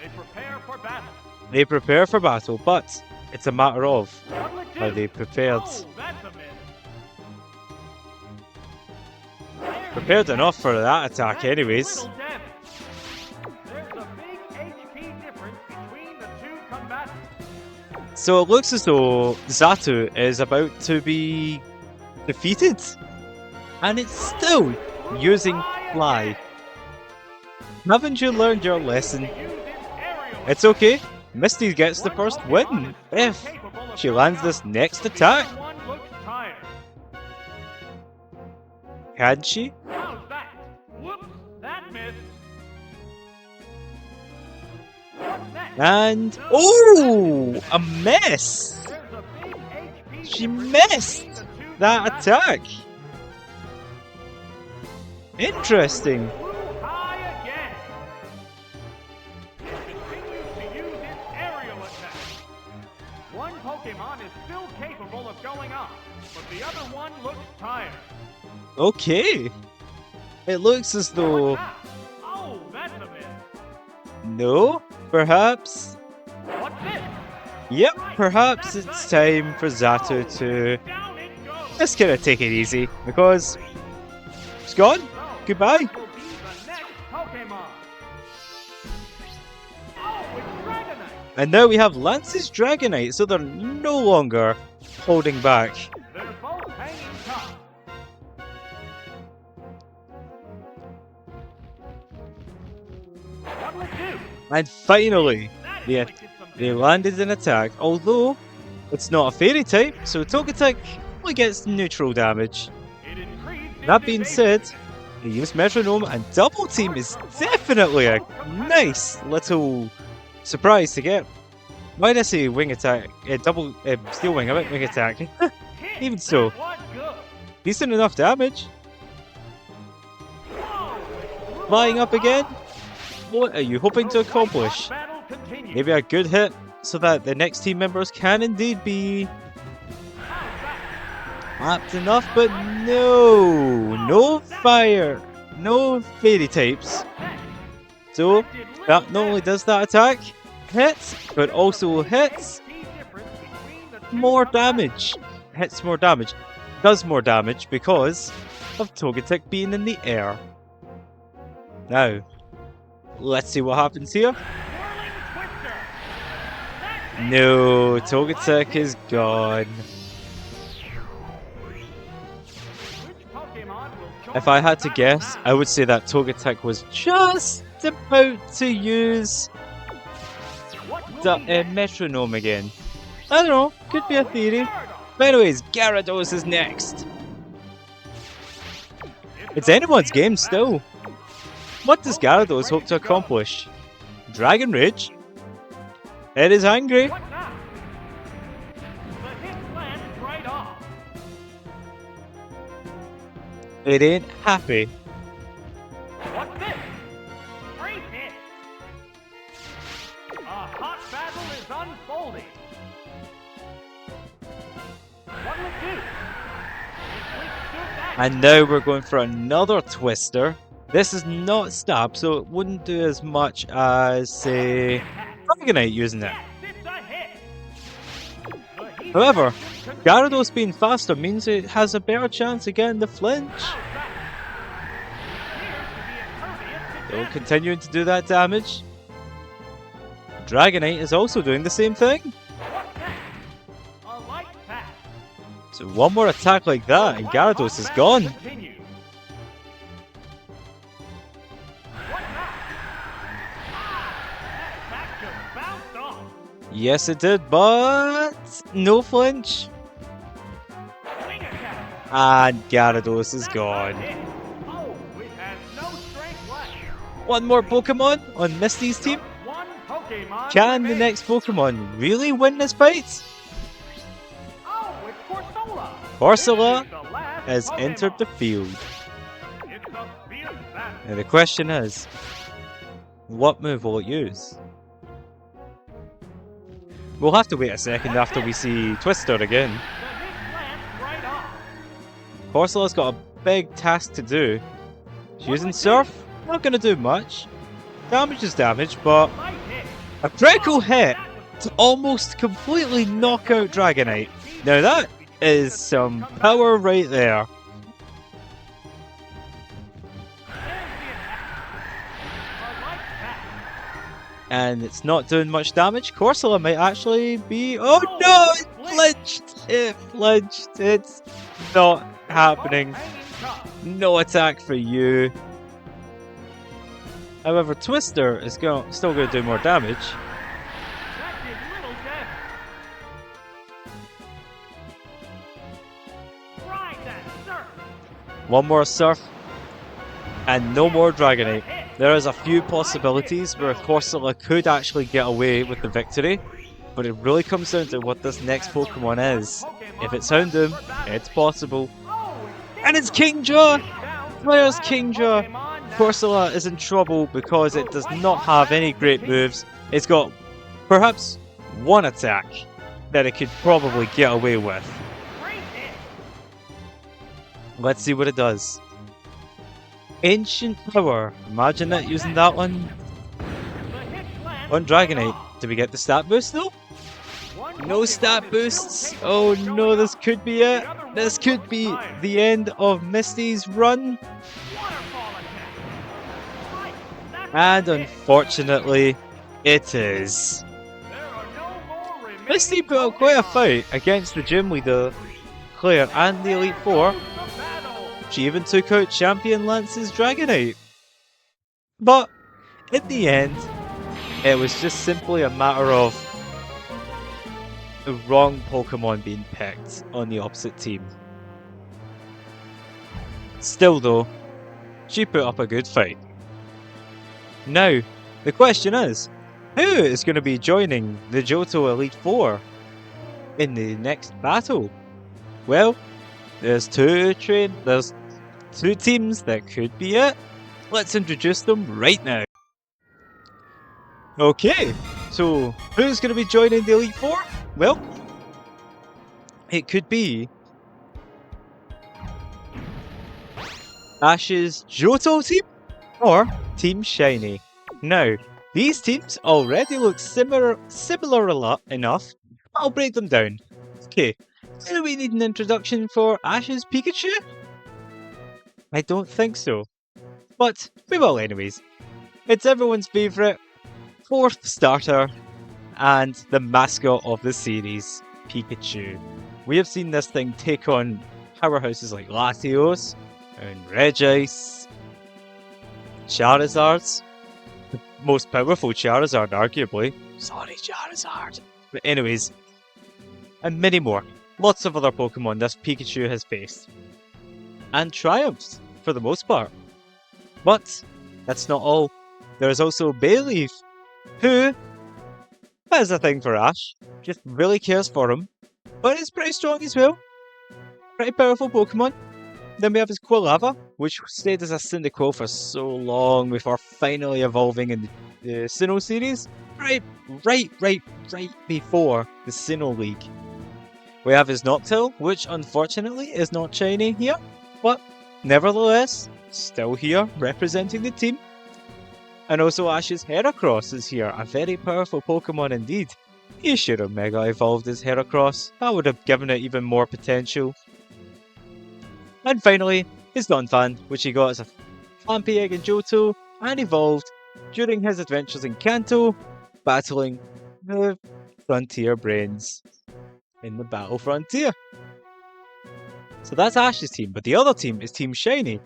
They prepare for battle. They prepare for battle, but it's a matter of What'll it do? are they prepared. Oh, that's a miss. Prepared enough for that attack That's anyways. little damage. There's a big HP difference between the two combatants. So it looks as though Xatu is about to be defeated. And it's still using Fly. Haven't you learned your lesson? Use its aerial It's okay. Misty gets the first win if she lands this next attack. One looks tired. Can she? How's that? Whoops, that missed. What's next? And oh, a miss! There's a big HP She difference missed between the two that combatants. attack. Interesting. Blue high going on, but the other one looks tired. Okay. It looks as though... What's that? Oh, that's a miss. No? Perhaps? What's this? Yep, perhaps it's time for Zato to Down it goes. just kind of take it easy, because it's gone. So, Goodbye. what will be the next Pokemon? Oh, it's Dragonite. And now we have Lance's Dragonite, so they're no longer holding back. They're both hanging tough. What'll it do? And finally, That they, inflicted some they damage. landed an attack, although it's not a fairy type, so Togetic only gets neutral damage. It increased That its being evasion. said, the use Metronome and Double Team is definitely a nice little surprise to get. Why did I say wing attack? Steel wing, I meant wing attack. Hit. Even so. That was good. Decent enough damage. Whoa, it Flying up blew again? up. What are you hoping to The white-hot accomplish? battle continues. Maybe a good hit, so that the next team members can indeed be apt enough, but no fire, no fairy types. So that not only does that attack hits, but also hits more damage. Hits more damage. Does more damage because of Togetic being in the air. Now, let's see what happens here. No, Togetic is gone. If I had to guess, I would say that Togetic was just about to use the Metronome again. I don't know, could be a theory. But anyways, Gyarados is next. It's anyone's game still. What does Gyarados hope to accomplish? Dragon Rage? It is angry. What now? The hit lands right off. It ain't happy. What's this? Great hit. A hot battle is unfolding. What'll it do? It withstood that. And now we're going for another Twister. This is not stab, so it wouldn't do as much as, say, Dragonite using it. Yes, it's a hit. The heat However, action continues. Gyarados being faster means it has a better chance of getting the flinch. How's that? It appears to be impervious to So damage. continuing to do that damage. Dragonite is also doing the same thing. What's that? A light pack. So one more attack like that and Gyarados is gone. Continue. What now? Ah, that attack just bounced off. Yes it did, but no flinch. Wing attack. And Gyarados is That's a gone. hit. Oh, it has no strength left. One more Pokemon on Misty's team. One Pokemon Can the remains. next Pokemon really win this fight? Oh, it's Corsola. Corsola This is the last has Pokemon. entered the field. It's a fierce battle. Now the question is, what move will it use? We'll have to wait a second after we see Twister again. The hit lands right off. Corsola's got a big task to do. She's using Surf, not gonna do much. Damage is damage, but Light hit. a critical hit to almost completely knock out Dragonite. Now that is some power right there. And it's not doing much damage. Corsola might actually be... Oh no! It flinched! It flinched! It's not happening. No attack for you. However, Twister is still going to do more damage. One more Surf. And no more Dragonite. There is a few possibilities where Corsola could actually get away with the victory, but it really comes down to what this next Pokemon is. If it's Houndoom, it's possible. And it's Kingdra! Where's Kingdra? Corsola is in trouble because it does not have any great moves. It's got perhaps one attack that it could probably get away with. Let's see what it does. Ancient Power. Imagine that using that on Dragonite. Did we get the stat boost though? No stat boosts. Oh no, this could be it. This could be the end of Misty's run. And unfortunately, it is. Misty put up quite a fight against the gym leader, Claire, and the Elite Four. She even took out Champion Lance's Dragonite. But in the end, it was just simply a matter of the wrong Pokemon being picked on the opposite team. Still though, she put up a good fight. Now, the question is, who is going to be joining the Johto Elite Four in the next battle? Well, there's two teams that could be it. Let's introduce them right now. Okay, so who's going to be joining the Elite Four? Well, it could be Ash's Johto team or Team Shiny. Now, these teams already look similar enough. I'll break them down. Okay, do we need an introduction for Ash's Pikachu? I don't think so, but we will anyways. It's everyone's favourite 4th starter and the mascot of the series, Pikachu. We have seen this thing take on powerhouses like Latios and Regice, Charizards, the most powerful Charizard arguably. Sorry Charizard. But anyways, and many more. Lots of other Pokemon this Pikachu has faced. And triumphed, for the most part. But that's not all. There is also Bayleaf, who has a thing for Ash, just really cares for him, but is pretty strong as well. Pretty powerful Pokemon. Then we have his Quilava, which stayed as a Cyndaquil for so long before finally evolving in the Sinnoh series, right before the Sinnoh League. We have his Noctowl, which unfortunately is not shiny here, but nevertheless, still here representing the team. And also Ash's Heracross is here, a very powerful Pokemon indeed. He should have Mega Evolved his Heracross, that would have given it even more potential. And finally, his Donphan, which he got as a Flampy Egg in Johto, and evolved during his adventures in Kanto, battling the Frontier Brains in the Battle Frontier. So that's Ash's team, but the other team is Team Shiny.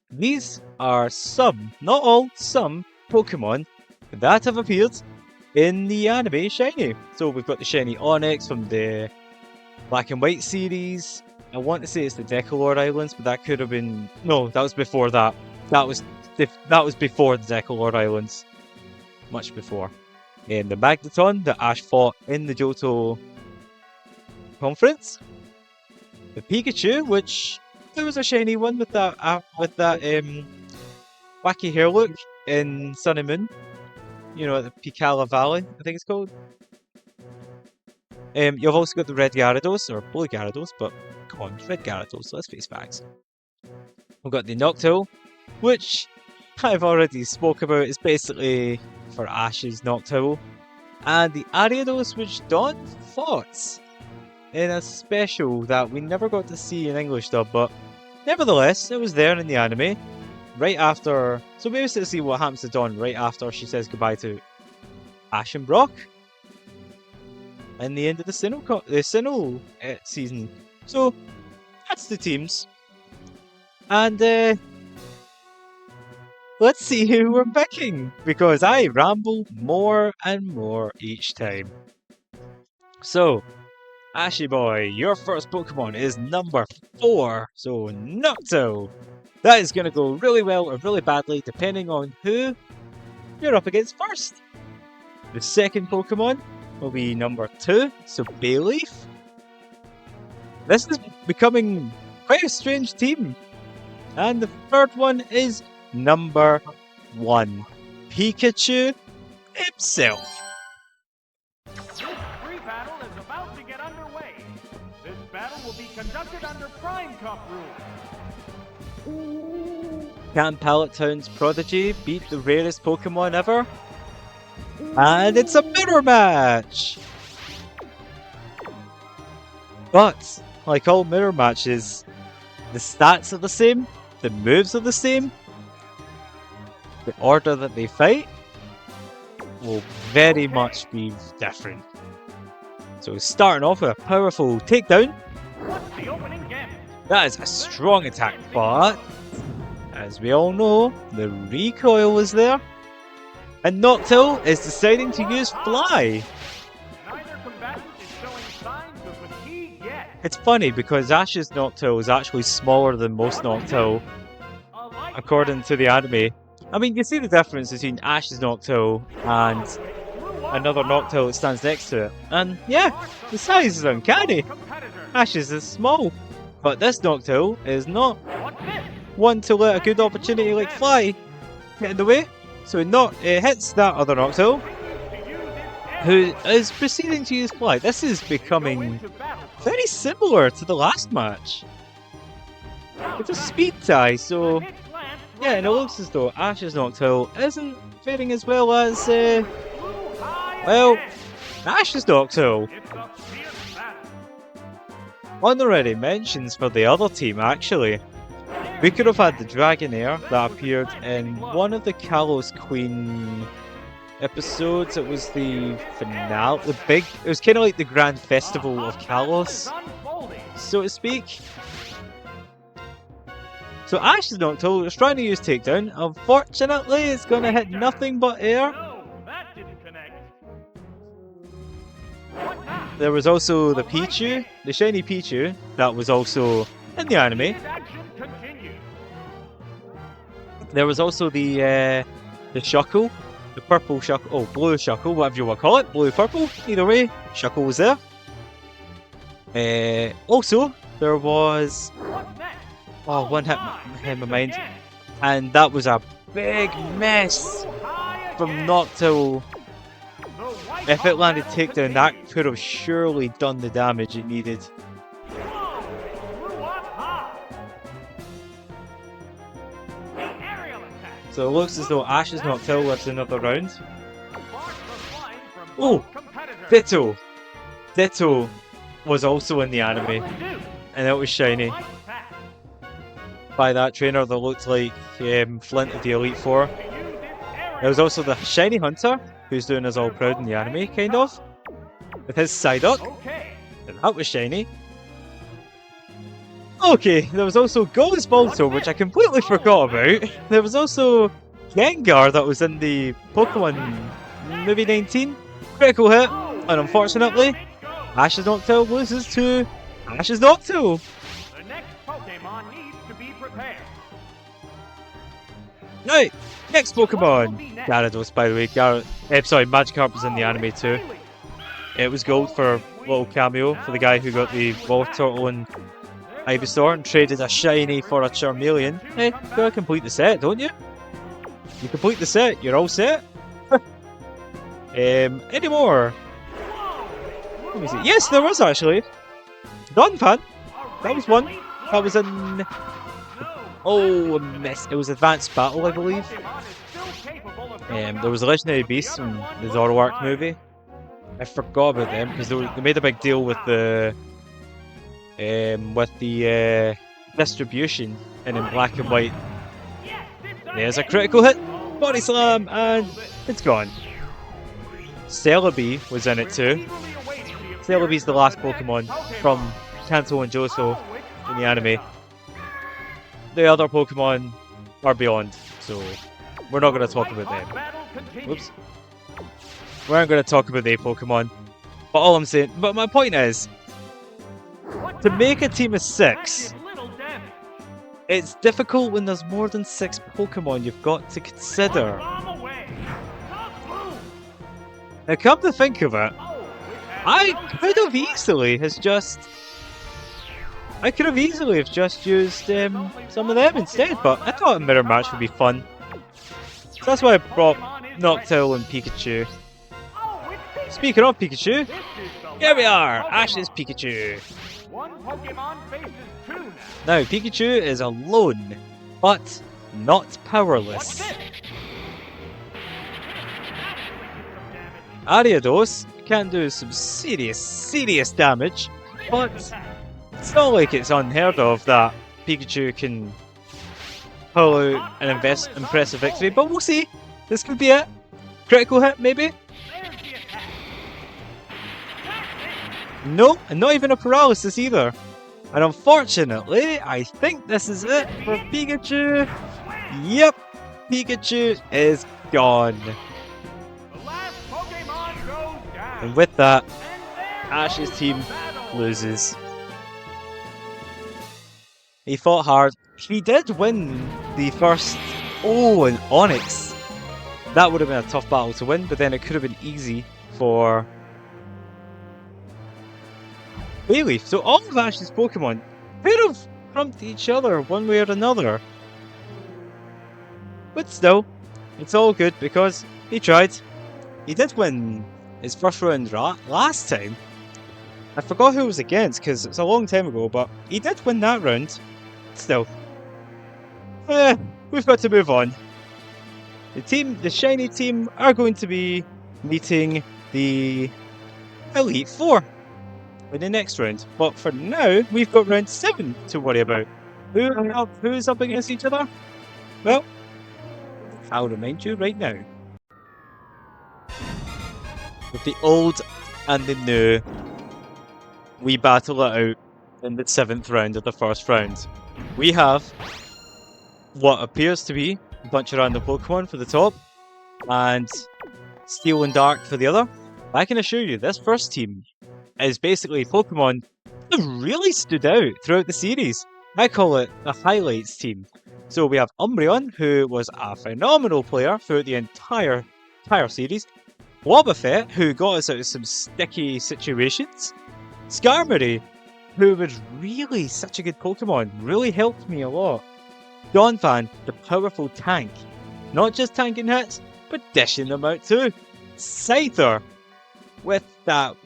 These are some, not all, some Pokemon that have appeared in the anime Shiny. So we've got the Shiny Onyx from the Black and White series. I want to say it's the Decalord Islands, but that could have been... No, that was before that. That was before the Decalord Islands. Much before. And the Magneton that Ash fought in the Johto conference. The Pikachu, which there was a shiny one with that wacky hair look in Sun and Moon. You know, the Picala Valley, I think it's called. You've also got the Red Gyarados, or Blue Gyarados, but come on, Red Gyarados, let's face facts. We've got the Noctowl, which I've already spoke about. It's basically for Ash's Noctowl. And the Ariados, which Dawn fought in a special that we never got to see in English dub, but nevertheless, it was there in the anime. Right after... So we used to see what happens to Dawn right after she says goodbye to Ash and Brock. And the end of the Sinnoh season. So, that's the teams. And, let's see who we're picking, because I ramble more and more each time. So, Ashy Boy, your first Pokemon is number 4, so Noctowl. That is going to go really well or really badly depending on who you're up against first. The second Pokemon will be number 2, so Bayleaf. This is becoming quite a strange team. And the third one is number 1, Pikachu himself. This free battle is about to get underway. This battle will be conducted under Prime Cup rules. Can Pallet Town's Prodigy beat the rarest Pokemon ever? And it's a mirror match! But, like all mirror matches, the stats are the same, the moves are the same, the order that they fight will very much be different. So starting off with a powerful takedown. What's the opening gambit? That is a strong attack, but as we all know, the recoil is there. And Noctowl is deciding to use Fly. Neither combatant is showing signs of fatigue yet. It's funny because Ash's Noctowl is actually smaller than most Noctowl, A light according to the anime. I mean, you see the difference between Ash's Noctowl and another Noctowl that stands next to it. And yeah, the size is uncanny. competitor. Ash's is small. But this Noctowl is not What's this? one to let a good opportunity like Fly get in the way. So it hits that other Noctowl, To use its who is proceeding to use Fly. This is becoming into battle. very similar to the last match. It's a speed tie, so Its glance yeah, and it looks as though Ash's Noctowl isn't faring as well as, flew high well, ahead. Ash's Noctowl. It's a fierce battle. Honorary mentions for the other team, actually. We could have had the Dragonair that appeared in one of the Kalos Queen episodes. It was the finale, it was kind of like the Grand Festival of Kalos, Unfolding. so to speak. So Ash's Noctowl is trying to use Takedown. Unfortunately, it's going to hit nothing but air. No, that didn't connect. What now? There was also the Pichu, the shiny Pichu, that was also in the anime. Heated action continues. There was also the Shuckle, the purple Shuckle, oh, blue Shuckle, whatever you want to call it, blue, purple, either way, Shuckle was there. Also, there was, What's next? oh, one hit in my mind, Again. and that was a big miss Flew high from again. Noctowl. The white If it hot landed battle takedown, that continues. could have surely done the damage it needed. Whoa, it flew up high. The aerial attack. So it looks as though Ash's Noctowl lives another round. Sparks are flying from Oh, both competitors. Ditto! Ditto was also in the anime, Reduced. and it was shiny. Light attack. By that trainer that looked like Flint of the Elite Four. To use its aerial There was also the shiny Hunter, who's doing us all proud in the anime, kind of, with his Psyduck, Okay. and that was shiny. Okay, there was also Ghost Balto, which I completely forgot about. There was also Gengar that was in the Pokemon movie 19. Critical hit, and unfortunately, Down it goes. Ash's Noctowl loses to Ash's Noctowl. The next Pokemon needs to be prepared. Right, next Pokemon. Gyarados, by the way. Magikarp was in the anime too. It was gold for a little cameo for the guy who got the Ball Turtle and Ivysaur and traded a shiny for a Charmeleon. Hey, you gotta complete the set, don't you? You complete the set, you're all set. Any more? Let me see. Yes, there was actually. Donphan. That was one. That was in. Oh, miss. It was Advanced Battle, I believe. There was a Legendary Beast from the Zoroark movie. I forgot about them because they made a big deal with the distribution and in black and white. There's a critical hit, body slam, and it's gone. Celebi was in it too. Celebi's the last Pokemon from Kanto and Johto in the anime. The other Pokemon are beyond, so we're not going to talk about them. Whoops. We aren't going to talk about the Pokemon. But all I'm saying, but my point is, to make a team of 6, it's difficult when there's more than 6 Pokemon you've got to consider. Now come to think of it, I could have easily just used some of them instead, but I thought a mirror match would be fun. So that's why I brought Noctowl and Pikachu. Speaking of Pikachu, here we are, Ash's Pikachu. One Pokemon faces now. Now, Pikachu is alone, but not What's powerless. this? Ariados can do some serious damage, but it's not like it's unheard of that Pikachu can pull out an impressive victory, but we'll see. This could be it. Critical hit, maybe? There's the attack. No, and not even a paralysis either. And unfortunately, I think this is it for Pikachu. Yep, Pikachu is gone. The last Pokemon goes down. And with that, And there Ash's goes team the battle. loses. He fought hard. He did win the first. Oh, and Onyx. That would have been a tough battle to win, but then it could have been easy for Bayleaf. So all of Ash's Pokemon could have trumped each other one way or another. But still, it's all good because he tried. He did win his first round last time. I forgot who it was against because it's a long time ago, but he did win that round. Still. We've got to move on. The shiny team are going to be meeting the Elite Four in the next round. But for now, we've got round 7 to worry about. Who's up against each other? Well, I'll remind you right now. With the old and the new, we battle it out in the 7th round of the first round. We have what appears to be a bunch of random Pokemon for the top, and Steel and Dark for the other. I can assure you, this first team is basically Pokemon that really stood out throughout the series. I call it the highlights team. So we have Umbreon, who was a phenomenal player throughout the entire series. Wobbuffet, who got us out of some sticky situations. Skarmory, who was really such a good Pokemon, really helped me a lot. Donphan, the powerful tank. Not just tanking hits, but dishing them out too. Scyther, with that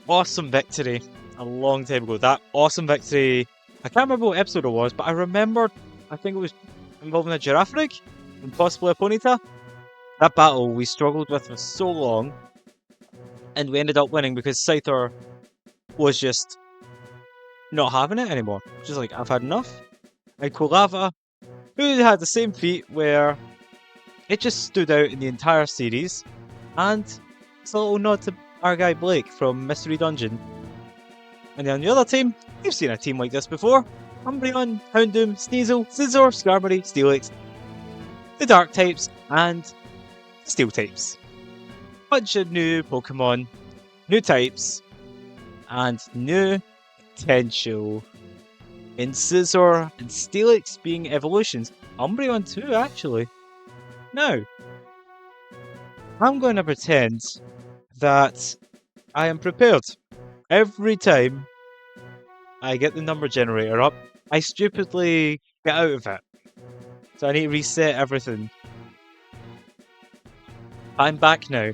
awesome victory a long time ago. That awesome victory, I can't remember what episode it was, but I remember, I think it was involving a Girafarig and possibly a Ponyta. That battle we struggled with for so long, and we ended up winning because Scyther was just not having it anymore. Just like, I've had enough. And Quilava, who had the same feat where it just stood out in the entire series, and it's a little nod to our guy Blake from Mystery Dungeon. And then on the other team, you've seen a team like this before. Umbreon, Houndoom, Sneasel, Scizor, Skarmory, Steelix, the Dark types, and Steel types. Bunch of new Pokemon, new types, and new potential. In Scizor and Steelix being evolutions. Umbreon too, actually. Now, I'm going to pretend that I am prepared. Every time I get the number generator up, I stupidly get out of it. So I need to reset everything. I'm back now.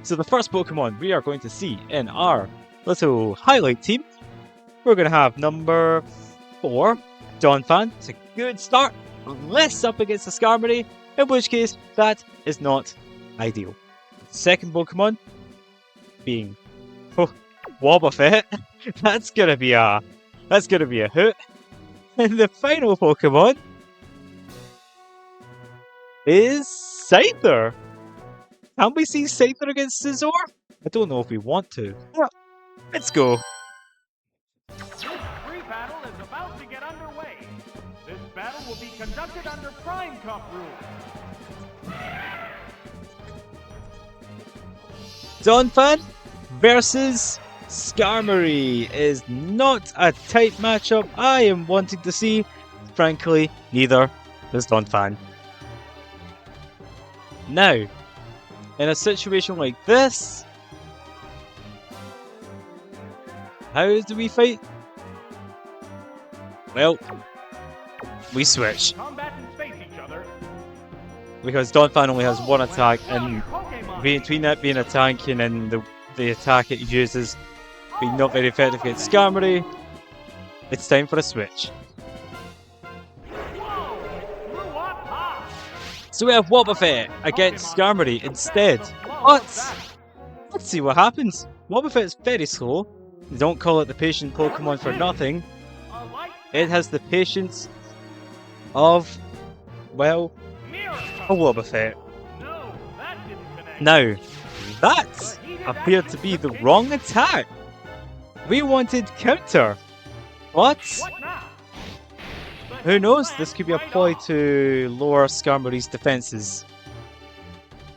So the first Pokemon we are going to see in our little highlight team, we're going to have number 4, Donphan. It's a good start, unless up against the Skarmory, in which case that is not ideal. Second Pokemon being Wobbuffet. That's gonna be a hoot. And the final Pokemon is Scyther. Can we see Scyther against Scizor? I don't know if we want to. Well, let's go. This free battle is about to get underway. This battle will be conducted under Prime Cup rules. Donphan versus Skarmory is not a tight matchup I am wanting to see. Frankly, neither does Donphan. Now, in a situation like this, how do we fight? Well, we switch. Combatants face each other. Because Donphan only has one attack, and Pokemon. between that being a tank and then the attack it uses being not very effective against Skarmory, It's time for a switch. Whoa! It blew up high. So we have Wobbuffet against Skarmory instead. But let's see what happens. Wobbuffet's very slow. They don't call it the patient Pokemon for nothing. A light It has the patience of, well, miracle. a Wobbuffet. No, that didn't connect. Now, that appeared to be the wrong attack. We wanted counter. But What now? who knows? This could be a ploy to lower Skarmory's defenses.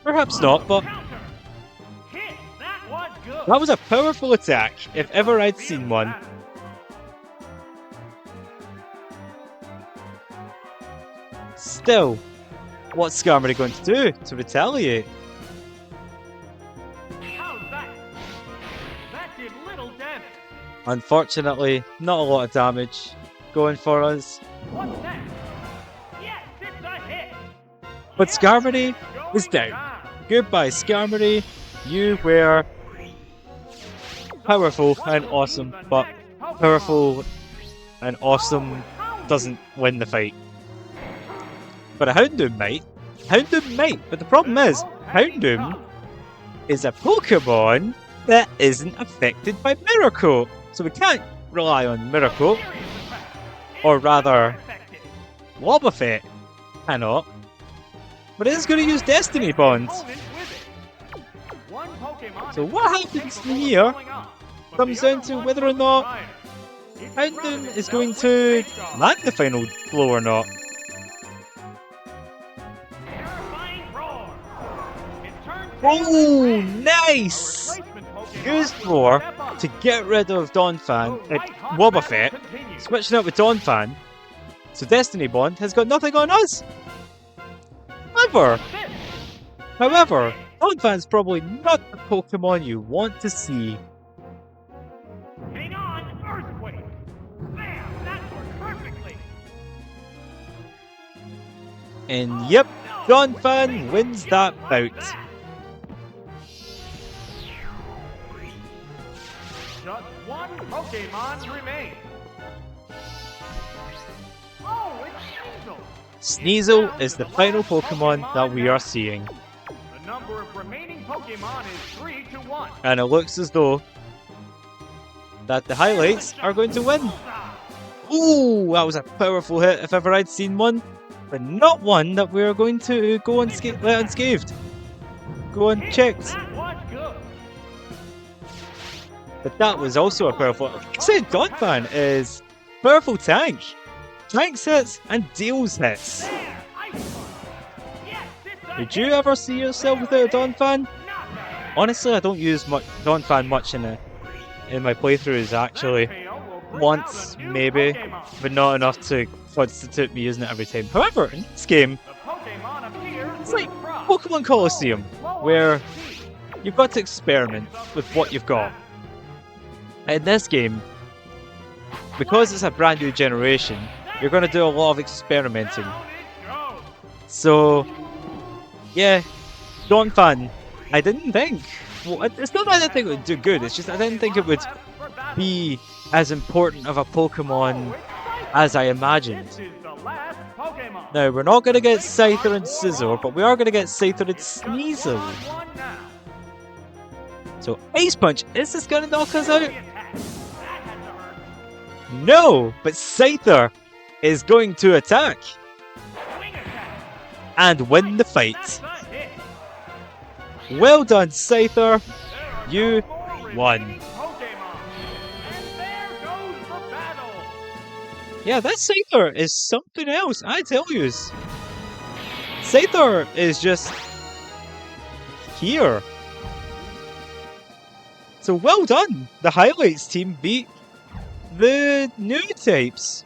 Perhaps not, but Counter. Hit. That was good. that was a powerful attack, if ever I'd seen one. Still, what's Skarmory going to do to retaliate? How's that? That did little damage. Unfortunately, not a lot of damage going for us. What's that? Yes, it's a hit. But Skarmory is Going down. Goodbye, Skarmory. You were powerful and awesome, but powerful and awesome doesn't win the fight. But a Houndoom might. Houndoom might, but the problem is, Houndoom is a Pokemon that isn't affected by Miracle. So we can't rely on Miracle, or rather, Wobbuffet cannot. But it is going to use Destiny Bond. So what happens here comes down to whether or not Houndoom is going to land the final blow or not. Oh, nice! Use Roar to get rid of Wobbuffet, switching out with Donphan. So Destiny Bond has got nothing on us. However, Donphan's probably not the Pokemon you want to see. Hang on, Earthquake! Bam! That worked perfectly! And yep, Donphan wins that bout. Just one Pokemon remains. Oh, it's Sneasel! Sneasel is the final Pokemon that we are seeing. The number of remaining Pokemon is 3 to 1. And it looks as though that the highlights are going to win. Ooh, that was a powerful hit if ever I'd seen one. But not one that we're going to go let unscathed. Go unchecked. That was good. But that was also a powerful... Like I said, Donphan is powerful tank. Tanks hits and deals hits. There! Ice Punch! Yes, it's a Did hit. you ever see yourself without a Donphan? Not bad. Honestly, I don't use Donphan much in my playthroughs actually. Tail will bring Once, out a new maybe, Pokemon. but not enough to constitute me using it every time. However, in this game, The Pokemon appears it's like with a Pokemon Colosseum, Lower where speed. you've got to experiment with what you've got. In this game, because it's a brand new generation, you're going to do a lot of experimenting. Down it goes. So, yeah, Donphan, I didn't think. Well, it's not that I didn't think it would do good, it's just I didn't think it would be as important of a Pokemon as I imagined. This is the last Pokemon. Now, we're not going to get Scyther and Scizor, but we are going to get Scyther and Sneasel. One now. So, Ice Punch, is this going to knock us out? The attack. That had to hurt. No, but Scyther is going to attack Wing attack. and win the fight. That's a hit. Well done, Scyther. There are You no more won. remaining Pokemon. And there goes the battle. Yeah, that Scyther is something else, I tell you. Scyther is just here. So well done. The highlights team beat the new types.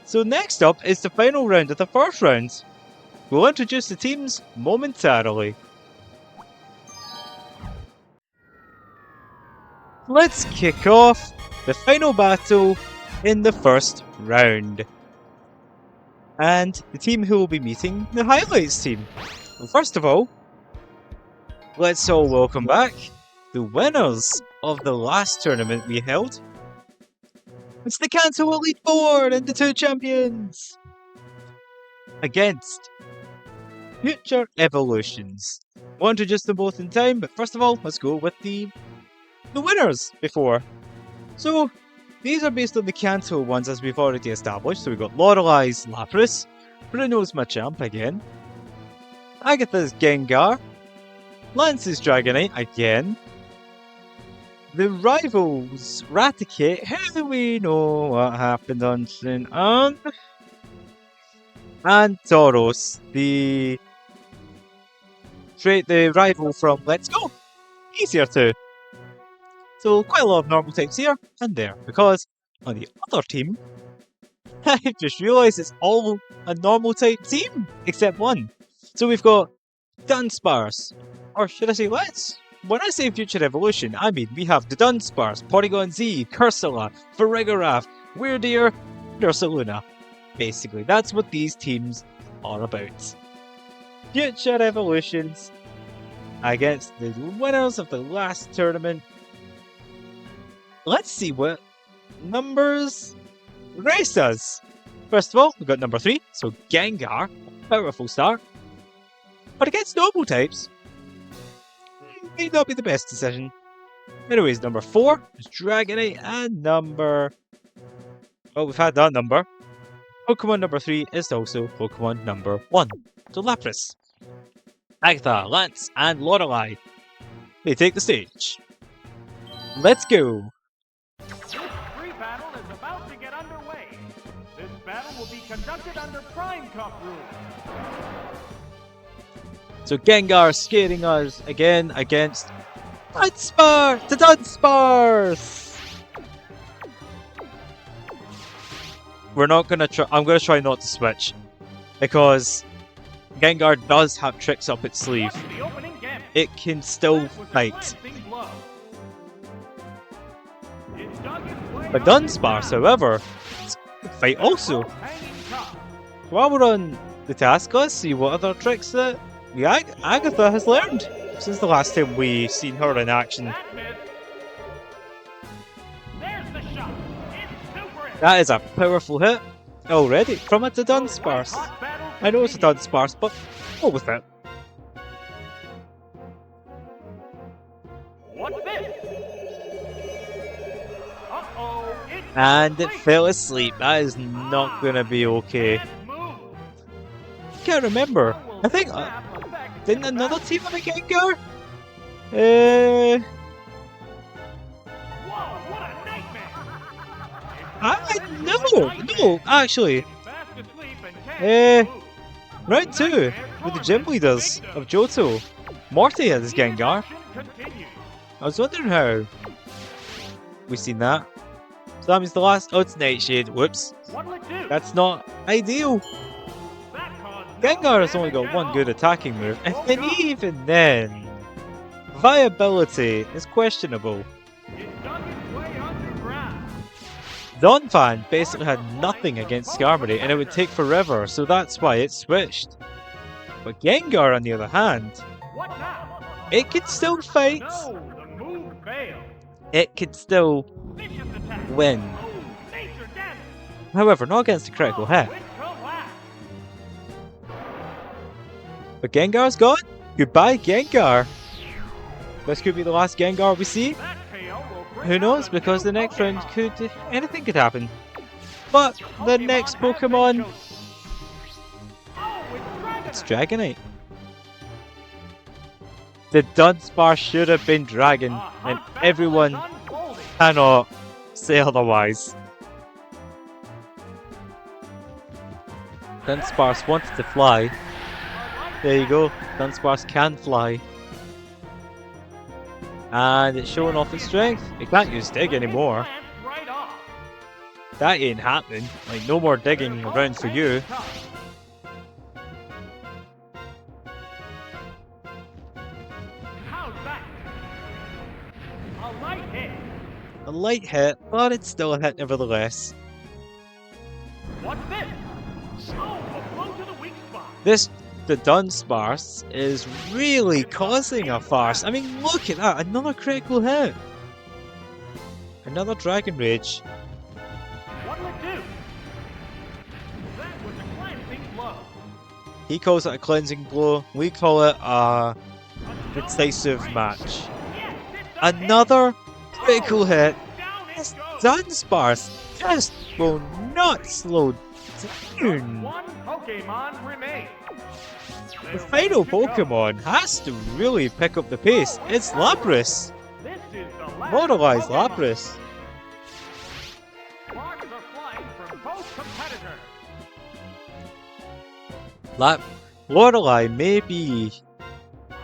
So next up is the final round of the first round. We'll introduce the teams momentarily. Let's kick off the final battle in the first round. And the team who will be meeting the highlights team. Well, first of all, let's all welcome back the winners of the last tournament we held. It's the Kanto Elite Four and the two champions against Future Evolutions. We'll introduce them both in time, but first of all, let's go with the winners before. So, these are based on the Kanto ones as we've already established. So we've got Lorelei's Lapras, Bruno's Machamp again, Agatha's Gengar, Lance's Dragonite again, the rivals Raticate, how we know what happened on Sin On, and Tauros, the rival from Let's Go. Easier to. So quite a lot of normal types here and there, because on the other team, I've just realised it's all a normal type team, except one. So we've got Dunsparce, or should I say let's? When I say Future Evolution, I mean we have the Dunsparce, Porygon Z, Cursula, Farigiraf, Weirdeer, Ursaluna. Basically, that's what these teams are about. Future Evolutions against the winners of the last tournament. Let's see what numbers race us. First of all, we've got number 3, so Gengar, powerful start. But against normal types, may not be the best decision. Anyways, number 4 is Dragonite, and we've had that number. Pokemon number 3 is also Pokemon number 1. So Lapras, Agatha, Lance, and Lorelei, they take the stage. Let's go! This free battle is about to get underway. This battle will be conducted under Prime Cup rules. So Gengar scaring us again against Dunsparce! The Dunsparce! We're not gonna try. I'm gonna try not to switch, because Gengar does have tricks up its sleeve. It can still fight. But Dunsparce, however, can fight also. While we're on the task, let's see what other tricks that Agatha has learned since the last time we seen her in action. That is a powerful hit already from a Dunsparce. I know it's a Dunsparce, but go with it. What's this? And it fell asleep. That is not gonna be okay. Can't remember. I think didn't another team have a Gengar? No, actually. Round 2 with the gym leaders of Johto. Morty had his Gengar. I was wondering how we seen that. So that means the last. Oh, it's Nightshade. Whoops. That's not ideal. Gengar has only got one good attacking move, and even then, viability is questionable. Donphan basically had nothing against Skarmory, and it would take forever, so that's why it switched. But Gengar, on the other hand, it could still fight. It could still win. However, not against a critical hit. But Gengar's gone. Goodbye, Gengar. This could be the last Gengar we see. Who knows, because the next round anything could happen. But the next Pokemon, it's Dragonite. The Dunsparce should have been Dragon, and everyone cannot say otherwise. Dunsparce wanted to fly. There you go, Dunsparce can fly. And it's showing off its strength. It can't use dig anymore. That ain't happening. Like, no more digging around for you. A light hit, but it's still a hit nevertheless. What's this? Oh, a blow to the weak spot. The Dunsparce is really causing a farce. I mean, look at that, another critical hit. Another Dragon Rage. it too. That was a cleansing blow. He calls it a cleansing blow. We call it a A decisive straight. match. Yes, it's a hit. Another critical hit. Down it This goes. Dunsparce just will not slow down. One Pokemon remains. The final Pokemon has to really pick up the pace. It's Lapras. This is the last Mortalized Pokemon. Lapras. Sparks are flying from both competitors. Lorelei may be,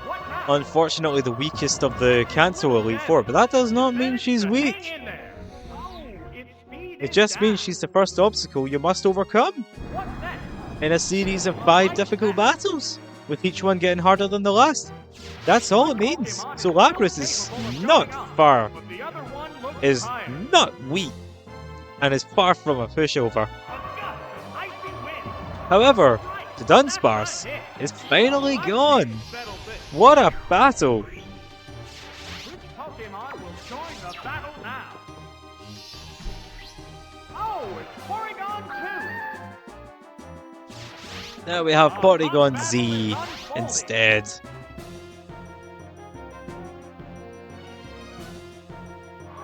What now? unfortunately, the weakest of the Kanto Elite Four, but that does not mean she's weak. Hang in there. Oh, its speed It is just down. means she's the first obstacle you must overcome What's next? in a series of 5 difficult battles, with each one getting harder than the last. That's all it means. So Lapras is not far, But the other one looks is tired. not weak, and is far from a pushover. A gust of icy wind. However, Right. the Dunsparce That's a hit. is finally gone. Settles it. What a battle! Which Pokemon will join the battle now? Oh, it's Porygon 2. Now we have Porygon Z instead.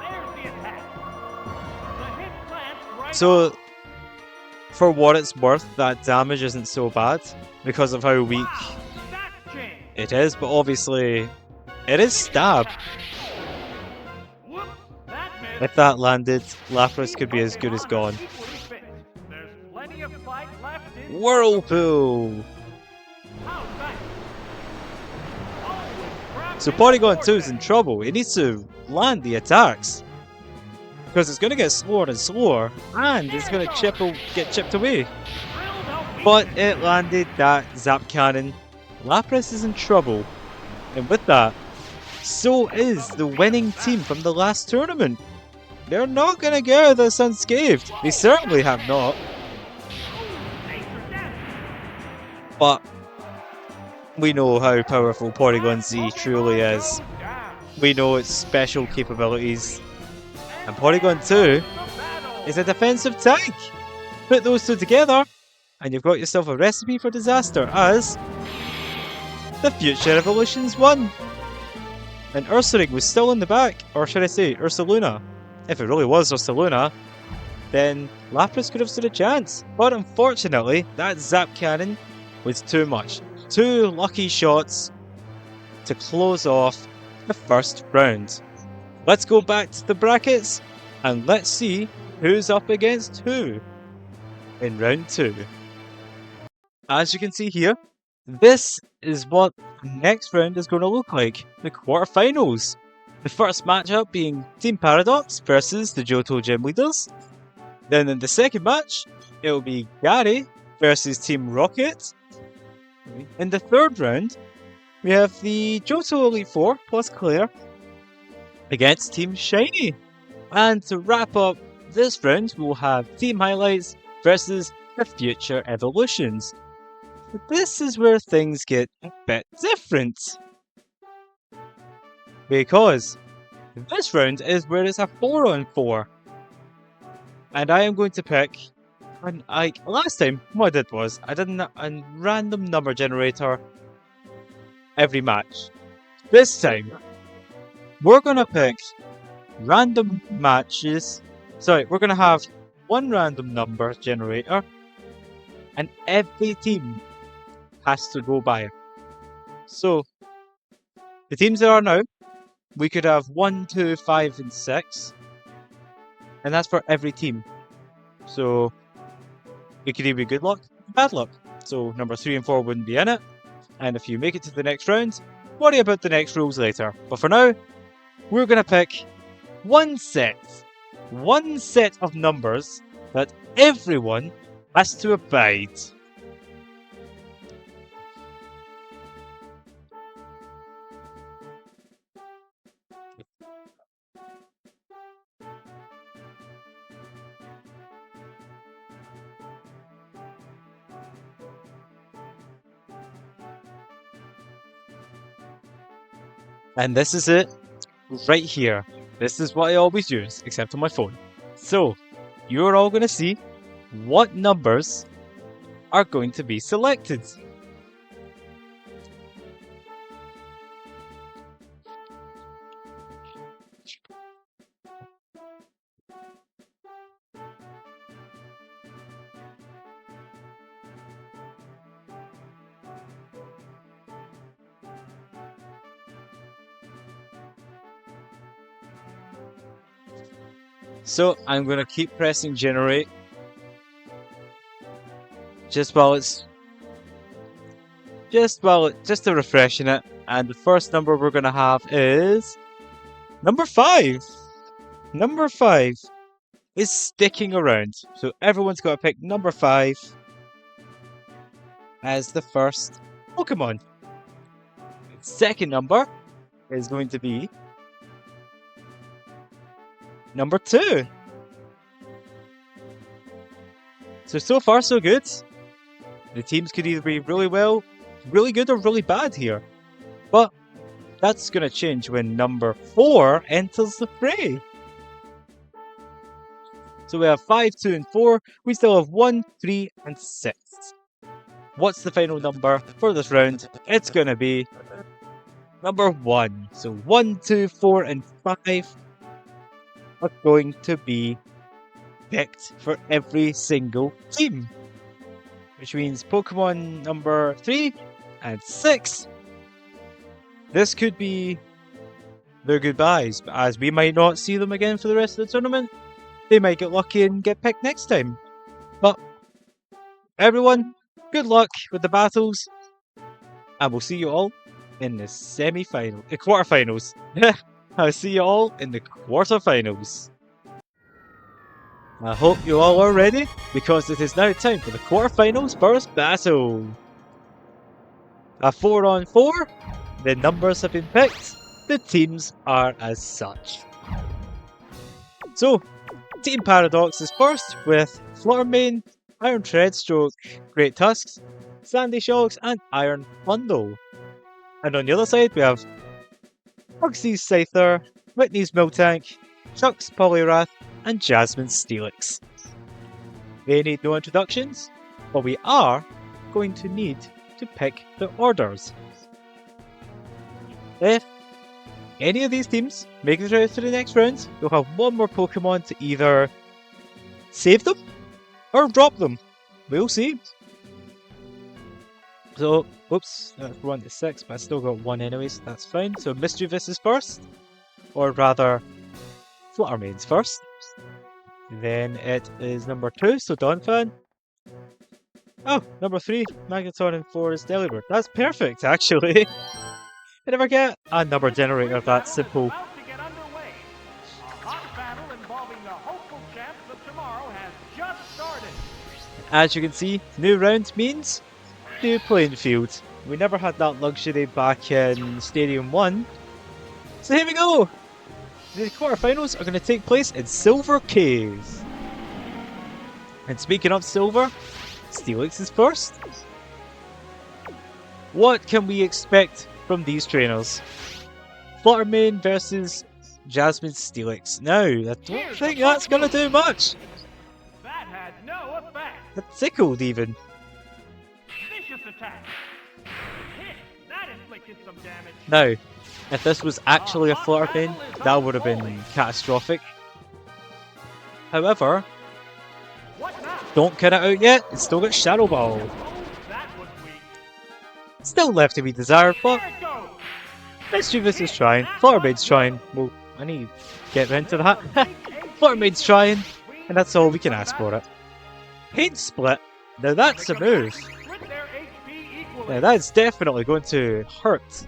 There's the attack. The hit glanced right So, off. for what it's worth, that damage isn't so bad because of how weak Wow, that change. it is, but obviously it is stab. Whoops, that missed. If that landed, Lapras could be as good as gone. Equally fit. There's plenty of fight left in Whirlpool! How's that? Oh, it's grabbed So in the Porygon 2 is in vortex. trouble. He needs to land the attacks. Because it's going to get slower and slower, and it's going to get chipped away. Drilled out But weakness. it landed that Zap Cannon. Lapras is in trouble. And with that, so is the winning team from the last tournament. They're not going to get out of this unscathed. They certainly have not. Nature death. But we know how powerful Porygon Z truly is. Goes down. We know its special capabilities. And Porygon 2 is a defensive tank. Put those two together, and you've got yourself a recipe for disaster as the Future Evolutions won. And Ursaring was still in the back, or should I say Ursaluna. If it really was Ursaluna, then Lapras could have stood a chance. But unfortunately, that Zap Cannon was too much. 2 lucky shots to close off the first round. Let's go back to the brackets and let's see who's up against who in round 2. As you can see here, this is what the next round is going to look like, the quarterfinals. The first matchup being Team Paradox versus the Johto Gym Leaders. Then in the second match, it will be Gary versus Team Rocket. In the third round, we have the Johto Elite Four plus Claire against Team Shiny. And to wrap up this round, we'll have Team Highlights versus the Future Evolutions. But this is where things get a bit different. Because this round is where it's a 4-on-4. And I am going to pick, and last time, what I did was, I did a random number generator every match. This time, we're going to pick random matches. Sorry, we're going to have one random number generator, and every team has to go by it. So, the teams that are now, we could have 1, 2, 5, and 6, and that's for every team. So, it could either be good luck or bad luck. So, number 3 and 4 wouldn't be in it, and if you make it to the next round, worry about the next rules later. But for now, we're going to pick one set of numbers that everyone has to abide. And this is it right here. This is what I always use, except on my phone. So, you're all going to see what numbers are going to be selected. So I'm going to keep pressing generate just to refreshing it. And the first number we're going to have is number 5. Number 5 is sticking around. So everyone's got to pick number 5 as the first Pokemon. The second number is going to be number 2. So far so good. The teams could either be really good or really bad here. But that's going to change when number 4 enters the fray. So we have 5, 2, and 4. We still have 1, 3, and 6. What's the final number for this round? It's going to be number 1. So 1, 2, 4, and 5 are going to be picked for every single team. Which means Pokemon number 3 and 6. This could be their goodbyes, but as we might not see them again for the rest of the tournament, they might get lucky and get picked next time. But everyone, good luck with the battles, and we'll see you all in the quarterfinals. I'll see you all in the quarterfinals. I hope you all are ready, because it is now time for the quarterfinals first battle. A 4-on-4, the numbers have been picked, the teams are as such. So, Team Paradox is first with Fluttermane, Iron Treadstroke, Great Tusks, Sandy Shocks, and Iron Bundle. And on the other side, we have Bugsy's Scyther, Whitney's Miltank, Chuck's Poliwrath, and Jasmine's Steelix. They need no introductions, but we are going to need to pick the orders. If any of these teams make it through to the next round, you'll have one more Pokemon to either save them or drop them. We'll see. So, oops, that's 1 to 6, but I still got 1 anyways, that's fine. So Mischievous is first, or rather, Fluttermane's first. Then it is number 2, so Donphan. Oh, number 3, Magneton, and 4 is Delibird. That's perfect, actually. I never get a number generator that simple. As you can see, new round means new playing field. We never had that luxury back in Stadium 1. So here we go! The quarterfinals are going to take place in Silver Cave. And speaking of Silver, Steelix is first. What can we expect from these trainers? Fluttermane versus Jasmine Steelix. Now, I don't think that's going to do much. That had no effect. It tickled even. Vicious attack. Hit. That inflicted some damage. Now, if this was actually a Fluttermane, that would have been catastrophic. However, don't cut it out yet, it's still got Shadow Ball. Still left to be desired, but Mischievous is trying, Fluttermane's trying. Well, I need to get into that. Fluttermane's trying, and that's all we can ask for it. Paint Split, now that's a move. Now that's definitely going to hurt.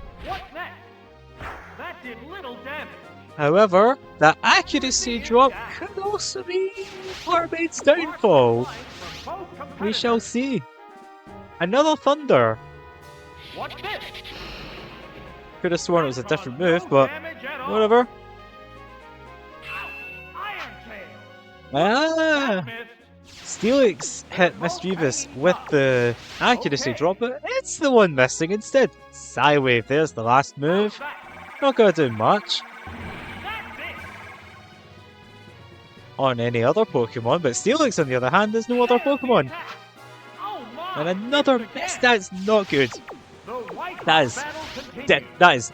However, that accuracy drop could also be Fluttermane's downfall. We shall see. Another Thunder. Could have sworn it was a different move, but whatever. Ah! Steelix hit Mischievous with the accuracy drop, but it's the one missing instead. Psywave, there's the last move. Not gonna do much. on any other Pokemon, but Steelix, on the other hand, there's no other Pokemon. And another miss. That's not good. That is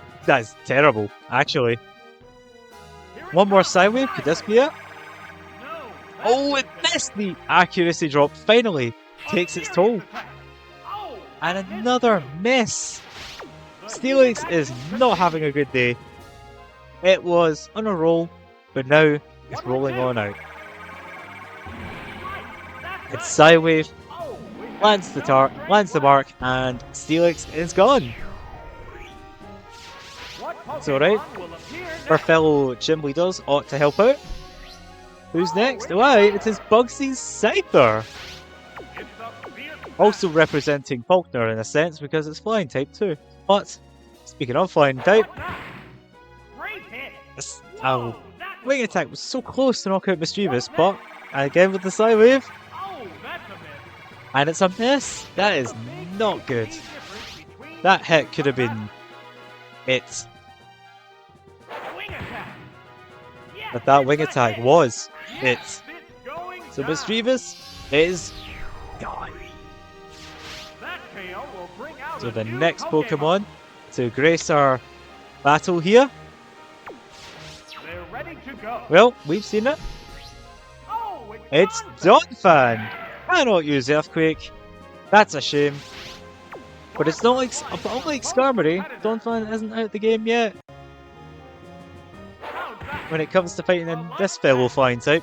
terrible, actually. One more Sidewave. Could this be it? Oh, it missed! The accuracy drop finally takes its toll. And another miss. Steelix is not having a good day. It was on a roll, but now it's rolling on out. It's Sidewave, lands the mark, and Steelix is gone. It's alright. Our fellow gym leaders ought to help out. Who's next? Why, it is Bugsy's Scyther. Also representing Faulkner in a sense because it's flying type too. But, speaking of flying type, Wing Attack was so close to knock out Mischievous, but again with the Psywave, and it's a miss. That is not good. That hit could have been it. But that Wing Attack was it. So Mischievous is gone. So the next Pokemon to grace our battle here. Well, we've seen it. It's Donphan. Cannot use Earthquake. That's a shame. But it's not like, unlike Skarmory, Donphan isn't out the game yet. When it comes to fighting in this fellow flying type,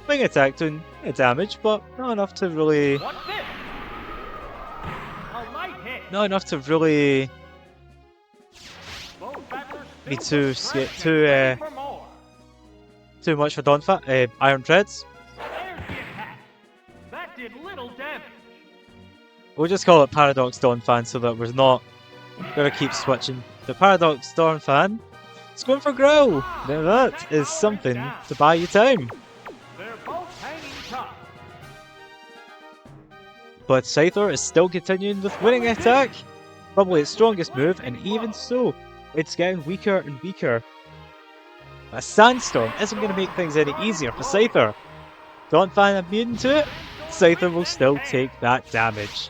Wing Attack doing damage, but not enough to really be too much for Donphan. Iron Treads. We'll just call it Paradox Donphan so that we're not gonna keep switching. The Paradox Donphan is going for Growl. Now that is something to buy you time. But Scyther is still continuing with Winning Attack. Probably its strongest move, and even so, it's getting weaker and weaker. A Sandstorm isn't going to make things any easier for Scyther. Donphan immune to it, Scyther will still take that damage.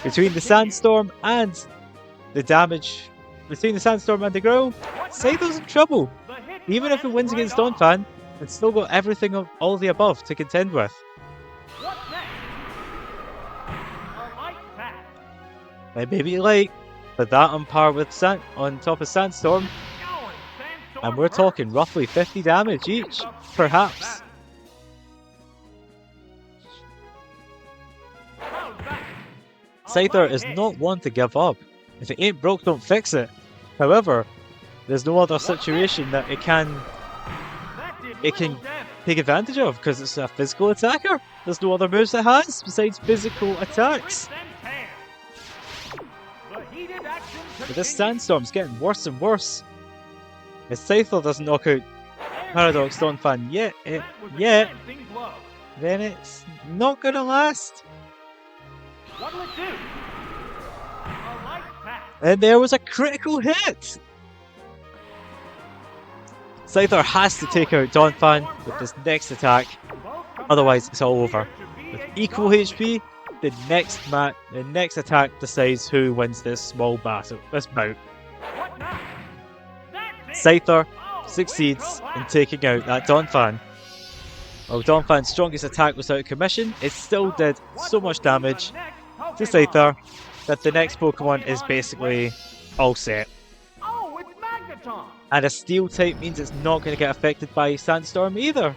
Between the Sandstorm and the damage, between the Sandstorm and the Growl, Scyther's in trouble. Even if it wins against Donphan, it's still got everything of all the above to contend with. It may be light, but that on par with on top of Sandstorm, and we're talking roughly 50 damage each, perhaps. Scyther is not one to give up. If it ain't broke, don't fix it. However, there's no other situation that it can take advantage of because it's a physical attacker. There's no other moves it has besides physical attacks. But this Sandstorm's getting worse and worse. If Scyther doesn't knock out Paradox Donphan yet, then it's not gonna last. And there was a critical hit! Scyther has to take out Donphan with this next attack, otherwise it's all over. With equal HP, the next attack decides who wins this bout. Scyther succeeds in taking out that Donphan. While Donphan's strongest attack was out of commission, it still did so much damage to Scyther that the next Pokemon is basically all set. And a Steel type means it's not going to get affected by Sandstorm either.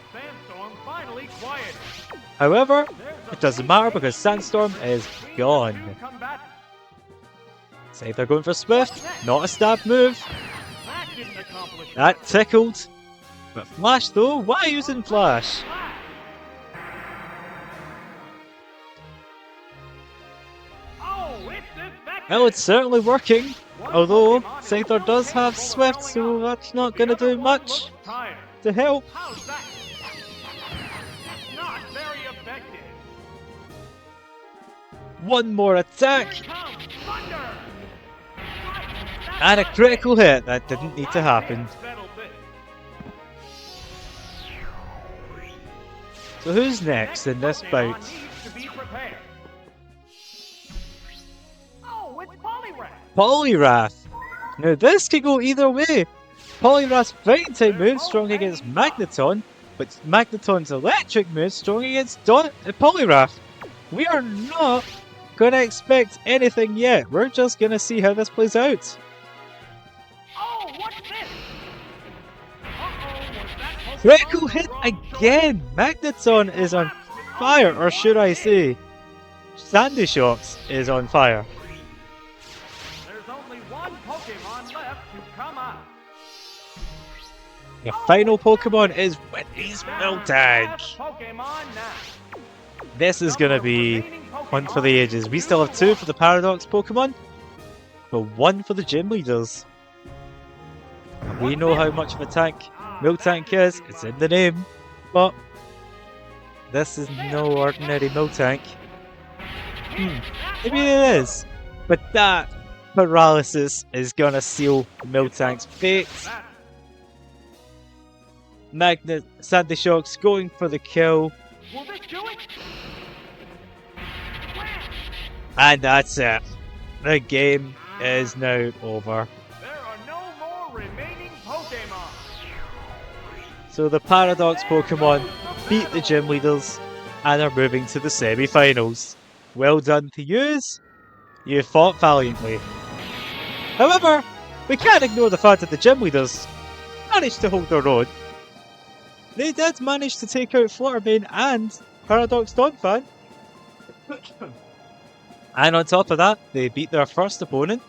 However, it doesn't matter because Sandstorm is gone. Scyther going for Swift, not a stab move. That tickled. But Flash though, why using Flash? Well, it's certainly working. Although, Scyther does have Swift, so that's not going to do much to help. One more attack! And a critical hit that didn't need to happen. So who's next in this Pokemon bout? needs to be prepared. Oh, it's Poliwrath. Poliwrath. Now this could go either way. Poliwrath's fighting type move strong against Magneton, but Magneton's electric move strong against Poliwrath. We are not gonna expect anything yet. We're just gonna see how this plays out. Oh, what's this? Uh-oh, was that Pokemon Critical the hit wrong again! Magneton is on fire, or should I say, Sandy Shocks is on fire. choice? There's only one Pokemon left to come out. The final Pokemon is Wendy's Miltank. Last Pokemon now. This is gonna be one for the ages. We still have 2 for the Paradox Pokemon, but 1 for the gym leaders. We know how much of a tank Miltank is, it's in the name, but this is no ordinary Miltank. Maybe it is, but that paralysis is gonna seal Miltank's fate. Sandy Shocks going for the kill, Will this do it? and that's it. The game is now over. There are no more remaining Pokemon. So the Paradox Pokemon beat the gym leaders and are moving to the semi-finals. Well done to yous. You fought valiantly. However, we can't ignore the fact that the gym leaders managed to hold their own. They did manage to take out Fluttermane and Paradox Donphan. And on top of that, they beat their first opponent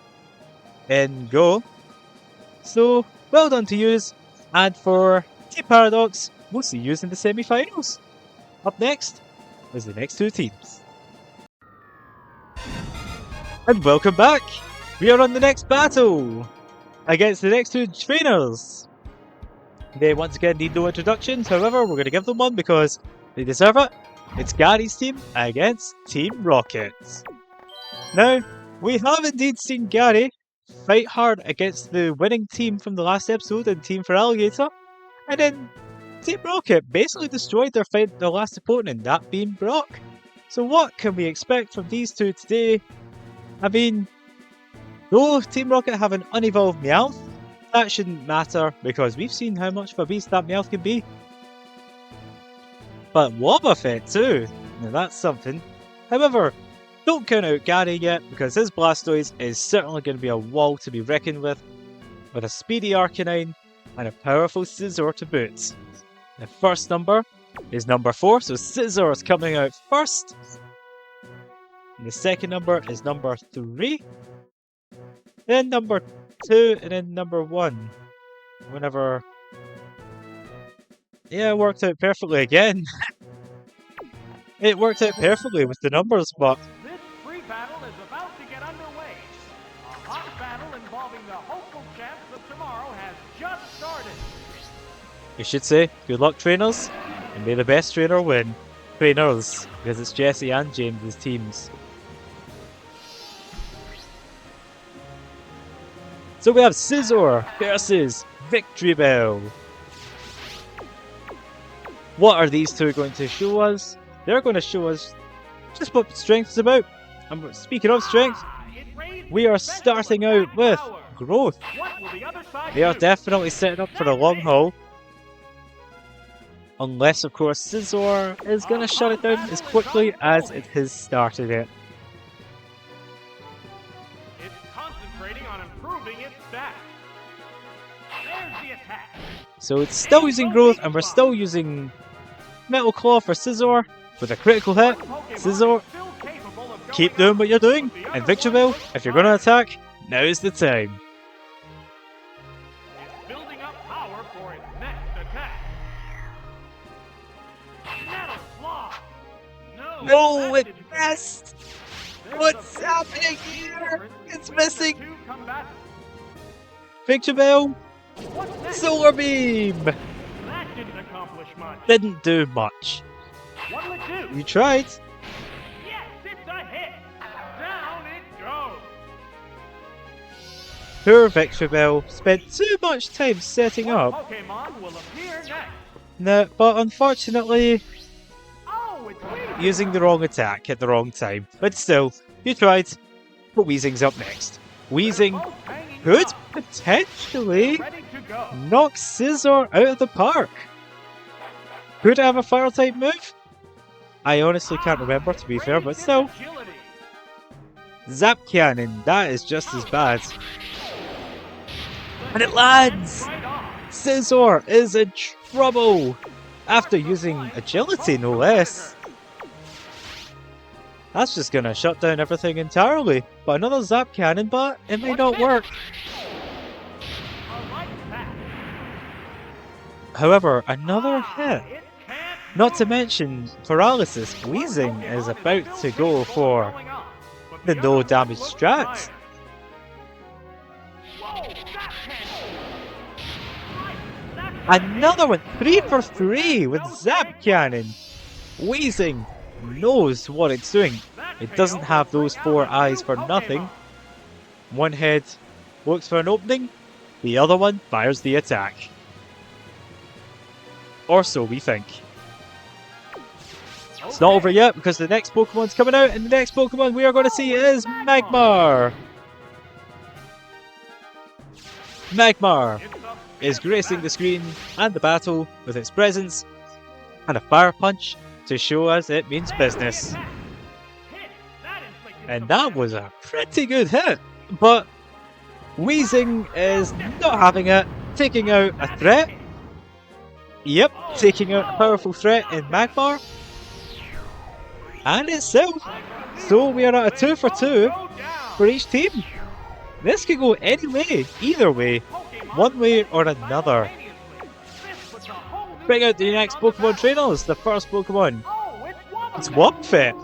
in Go. So, well done to yous. And for Team Paradox, we'll see yous in the semi-finals. Up next is the next 2 teams. And welcome back! We are on the next battle! Against the next 2 trainers! They once again need no introductions, however we're going to give them one because they deserve it. It's Gary's team against Team Rocket. Now, we have indeed seen Gary fight hard against the winning team from the last episode in Team for Alligator, and then Team Rocket basically destroyed their last opponent, that being Brock. So what can we expect from these 2 today? I mean, though Team Rocket have an unevolved Meowth, that shouldn't matter because we've seen how much of a beast that Meowth can be. But Wobbuffet too, now that's something. However, don't count out Gary yet because his Blastoise is certainly going to be a wall to be reckoned with a speedy Arcanine and a powerful Scizor to boot. The first number is number 4, so Scizor is coming out first. And the second number is number 3. Then number 2, and then number 1. Whenever... Yeah, it worked out perfectly again. It worked out perfectly with the numbers, but... This free battle is about to get underway. A hot battle involving the hopeful champs of tomorrow has just started. You should say, good luck trainers, and may the best trainer win. Trainers, because it's Jesse and James' teams. So we have Scizor versus Victory Bell. What are these 2 going to show us? They're going to show us just what strength is about. And speaking of strength, we are starting out with growth. They are definitely setting up for the long haul. Unless, of course, Scizor is going to shut it down as quickly as it has started it. It's concentrating on improving its stats. There's the attack. So it's still using growth, and we're still using Metal Claw for Scizor with a critical hit. Scizor, keep doing what you're doing. And Victreebel, if you're going to attack, now is the time. It's building up power for its next attack. Metal Claw. No, that it didn't- missed! There's What's a big happening difference here? It's between the missing! 2 combatants. Victreebel, What's that? Solar Beam! That didn't accomplish much. Didn't do much. What'll it do? You tried. Yes, it's a hit. Down it goes. Poor Victreebel spent too much time setting What up. Pokemon will appear next? No, but unfortunately, using the wrong attack at the wrong time. But still, you tried. But Weezing's up next. Weezing could potentially knock Scizor out of the park. Could it have a fire type move? I honestly can't remember, to be fair, but still. Zap Cannon, that is just as bad. And it lands! Scizor is in trouble! After using agility, no less. That's just gonna shut down everything entirely. But another Zap Cannon, but it may not work. However, another hit. Not to mention paralysis. Weezing is about to go for the no damage strat. Another one, 3 for 3 with Zap Cannon. Weezing knows what it's doing. It doesn't have those 4 eyes for nothing. One head looks for an opening, the other one fires the attack. Or so we think. It's not over yet because the next Pokemon's coming out, and the next Pokemon we are going to see is Magmar. Magmar is gracing the screen and the battle with its presence and a fire punch to show us it means business. And that was a pretty good hit, but Weezing is not having it, taking out a threat. Yep, taking out a powerful threat in Magmar. And itself. So we are at a 2 for 2 for each team. This could go any way, either way, one way or another. Bring out the next Pokemon trainers. The first Pokemon. It's Wobbuffet.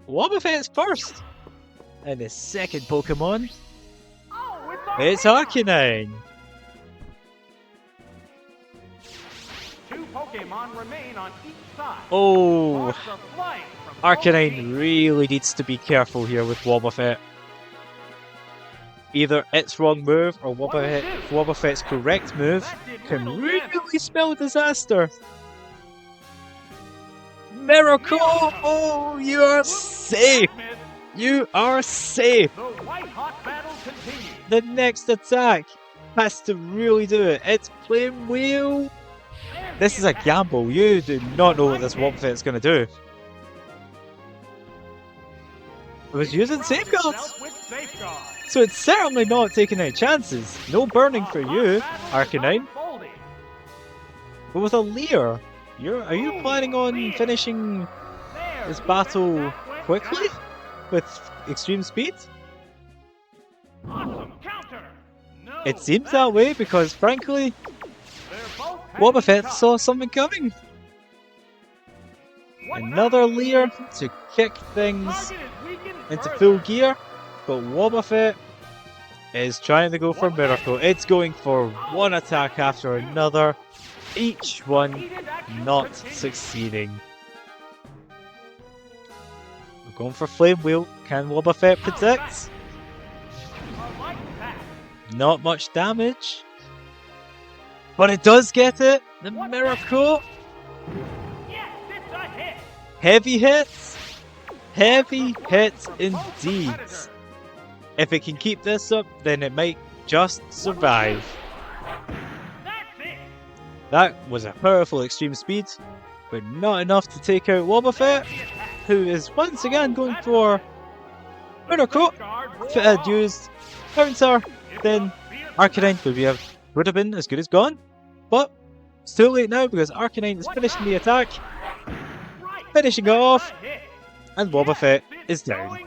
Wobbuffet's first. And the second Pokemon. It's Arcanine. Pokemon remain on each side. Oh, Arcanine really needs to be careful here with Wobbuffet. Either its wrong move or Wobbuffet's correct move can really spell disaster. Miracle! Oh, you are safe! You are safe! The next attack has to really do it. It's Flame Wheel! This is a gamble. You do not know what this Wobbuffet is going to do. It was using safeguards. So it's certainly not taking any chances. No burning for you, Arcanine. But with a Leer, are you planning on finishing this battle quickly? With extreme speed? It seems that way because frankly, Wobbuffet saw something coming. Another Leer to kick things into full gear, but Wobbuffet is trying to go for Miracle. It's going for one attack after another, each one not succeeding. We're going for Flame Wheel. Can Wobbuffet predict? Not much damage. But it does get it! The Miracle! Heavy hits! Heavy hits indeed! If it can keep this up, then it might just survive. That was a powerful extreme speed, but not enough to take out Wobbuffet, who is once again going for Miracle. If it had used Counter, then Arcanine would have been as good as gone. But it's too late now because Arcanine is finishing the attack, finishing it off, and Wobbuffet is down.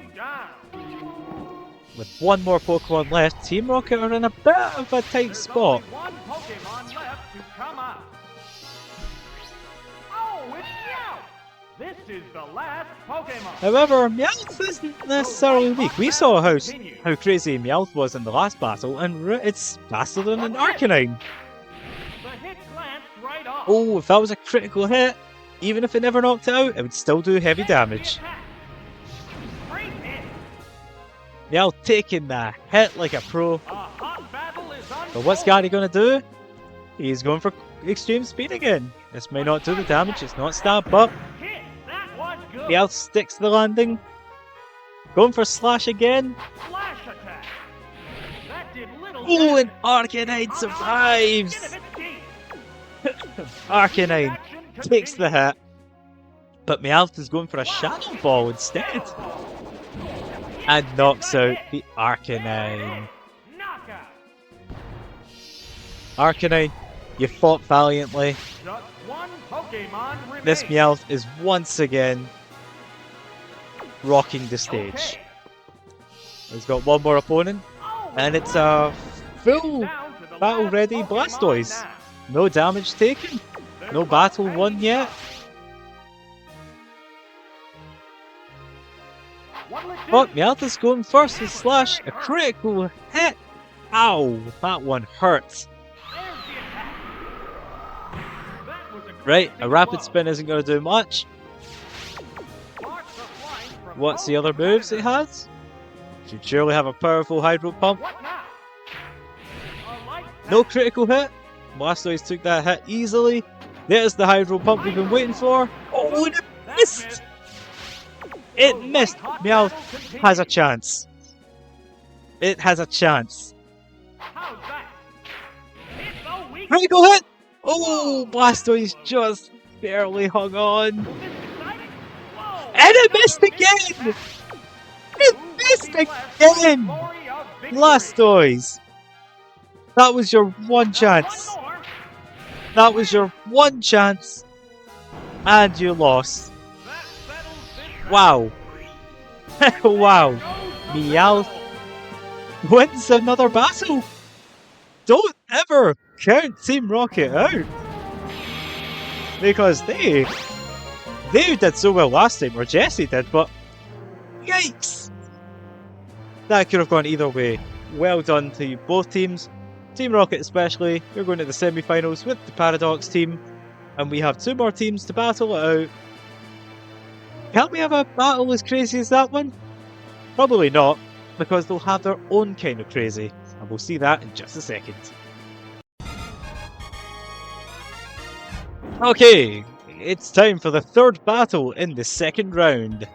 With one more Pokemon left, Team Rocket are in a bit of a tight spot. This is the last Pokemon. However, Meowth isn't necessarily weak. We saw how crazy Meowth was in the last battle, and it's faster than an Arcanine. Oh, if that was a critical hit, even if it never knocked it out, it would still do heavy damage. Meowth taking the hit like a pro. But what's Gary going to do? He's going for extreme speed again. This may not do the damage, it's not stab, but Meowth sticks the landing. Going for Slash again. Flash attack. That did little Oh, and damage. Arcanine Skin survives! of its teeth. Arcanine Action takes the continues. hit. But Meowth is going for a Shadow Ball instead. And knocks out the Arcanine. Knockout. Arcanine, you fought valiantly. Just one Pokemon remains. This Meowth is once again rocking the stage. Okay. He's got one more opponent, and it's a full Down to the battle last ready Pokemon Blastoise. now. No damage taken, no battle won yet. What'll it do? But Meowth is going first with Slash, a critical hit. Ow, that one hurts. There's the attack. That was a Right, a crazy rapid blow. spin isn't going to do much. Sparks are flying from What's the both other moves it competitors. has? Should surely have a powerful Hydro Pump. What now? A light No attack. critical hit. Blastoise took that hit easily. There's the Hydro Pump we've been waiting for. Oh, and it That missed! It missed! Meowth has a chance. It has a chance. How's that? It's a weak. Critical hit! Oh, Blastoise just barely hung on. This is exciting. Whoa. And it missed again! It missed again! Glory of victory. Blastoise! That was your one chance. One more. That was your one chance. And you lost. That settles this Wow. Wow. round. Meowth wins another battle. Don't ever count Team Rocket out. Because they did so well last time, or Jesse did, but yikes. That could have gone either way. Well done to you both teams. Team Rocket especially, you're going to the semi-finals with the Paradox team. And we have two more teams to battle it out. Can we have a battle as crazy as that one? Probably not, because they'll have their own kind of crazy. And we'll see that in just a second. Okay, it's time for the third battle in the second round.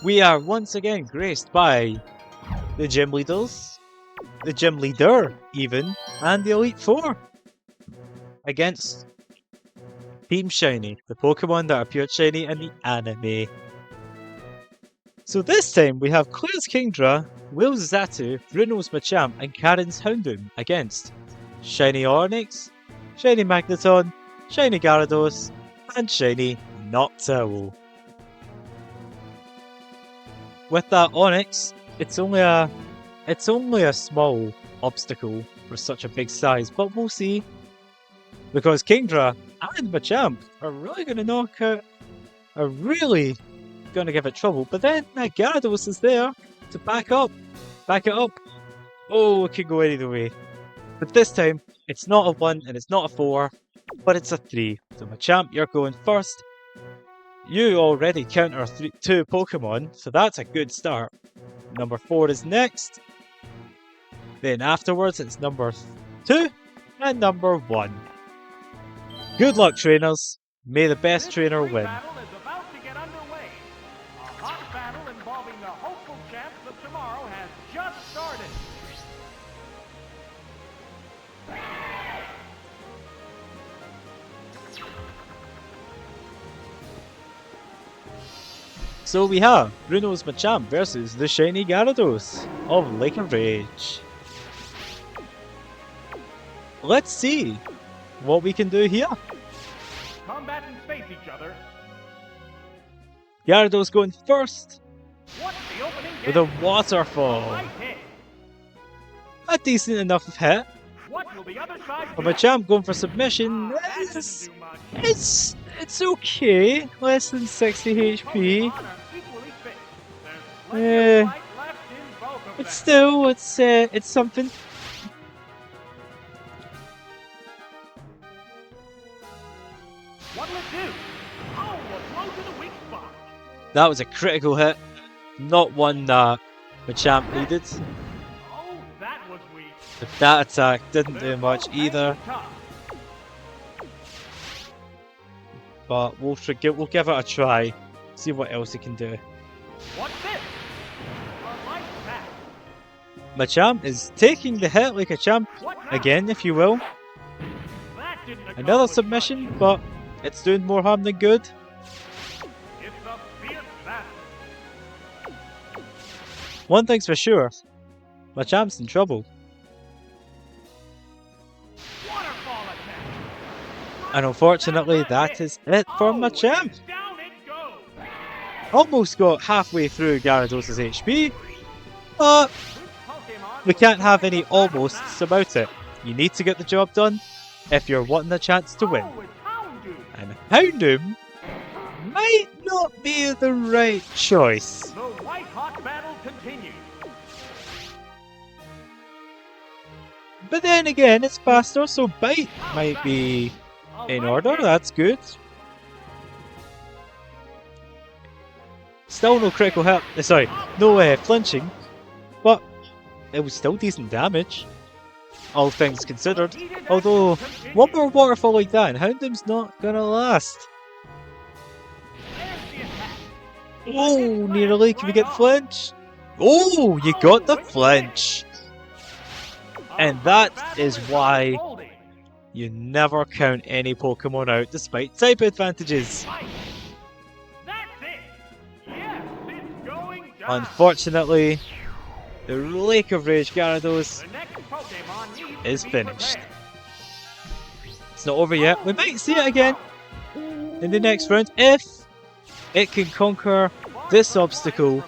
We are once again graced by the gym leaders, the gym leader even, and the Elite Four against Team Shiny, the Pokemon that appeared shiny in the anime. So this time we have Claire's Kingdra, Will's Zatu, Bruno's Machamp, and Karen's Houndoom against Shiny Onix, Shiny Magneton, Shiny Gyarados, and Shiny Noctowl. With that Onix, it's only a small obstacle for such a big size, but we'll see. Because Kingdra and Machamp are really going to knock out, are really going to give it trouble. But then that Gyarados is there to back it up. Oh, it could go either way. But this time, it's not a 1 and it's not a 4, but it's a 3. So Machamp, you're going first. You already counter 2 Pokemon, so that's a good start. Number 4 is next. Then afterwards, it's number 2 and number 1. Good luck, trainers. May the best This trainer great win. battle is about to get underway. A hot battle involving the hopeful champs of tomorrow has just started. So we have Bruno's Machamp versus the Shiny Gyarados of Lake of Rage. Let's see what we can do here. Combatants face each other. Gyarados going first What's the opening with a game? waterfall. Right hit. A decent enough hit. What will the other side A do? Machamp going for submission. That didn't It's, do much. it's okay. Less than 60 HP. Pokemon are equally fit. There's plenty Eh, of fight left in both of them. It's still, it's something. What'll it do? Oh, a blow to the weak spot. That was a critical hit. Not one that Machamp needed. Oh, that was weak. But that attack didn't do They're much both either. hanging tough. but we'll give it a try. See what else it can do. What's this? A light pack. Machamp is taking the hit like a champ What now? again, if you will. That didn't Another accomplish submission, much. but it's doing more harm than good. It's a fierce battle. One thing's for sure, Machamp's in trouble. Waterfall attack. And unfortunately, that is it for Oh, Machamp. and down it goes. Almost got halfway through Gyarados' HP, but Pokemon we can't have any almosts about it. You need to get the job done if you're wanting a chance to win. Oh, it's Houndoom. And Houndoom might not be the right choice. The white-hot battle continues. But then again, it's faster, so Bite might be in order. That's good. Still no critical hit. Sorry, no flinching, but it was still decent damage, all things considered. Although, one more waterfall like that, and Houndoom's not gonna last. Oh, nearly. Can we get the flinch? Oh, you got the flinch. And that is why you never count any Pokemon out despite type advantages. Unfortunately, the Lake of Rage Gyarados is finished. It's not over yet. We might see it again in the next round if it can conquer this obstacle,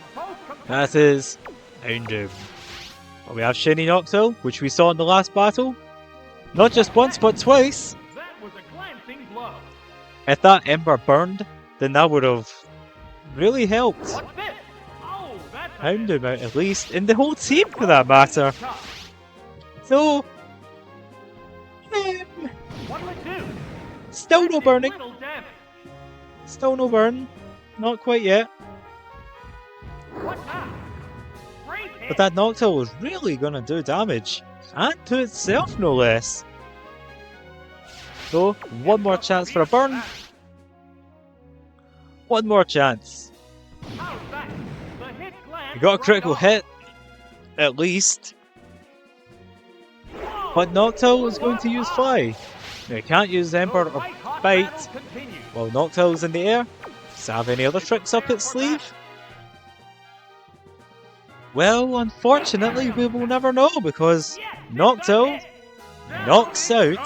that is Houndoom. Well, we have Shiny Noctowl, which we saw in the last battle. Not just once, but twice. If that Ember burned, then that would have really helped Houndoom out at least, and the whole team for that matter. So, still no burning. Still no burn. Not quite yet. But that Noctowl is really gonna do damage. And to itself, no less. So, one more chance for a burn. One more chance. We got a critical hit, at least. But Noctowl is going to use Fly. Now, you can't use Ember or Bite while Noctowl's in the air. Does it have any other tricks up its sleeve? Well, unfortunately, we will never know because Noctowl knocks out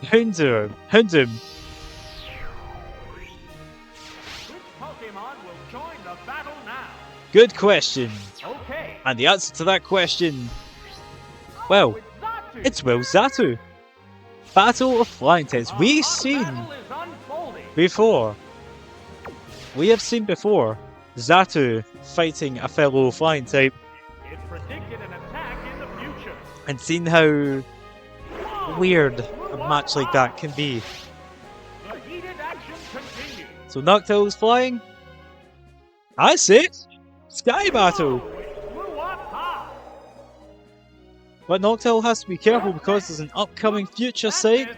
Houndoom. Good question. And the answer to that question, well, it's Will Xatu. Battle of Flying Types. We've seen before. We have seen before Xatu fighting a fellow Flying type. And seen how weird a match like that can be. So Noctowl's flying. I say Sky Battle. But Noctowl has to be careful because there's an upcoming future sight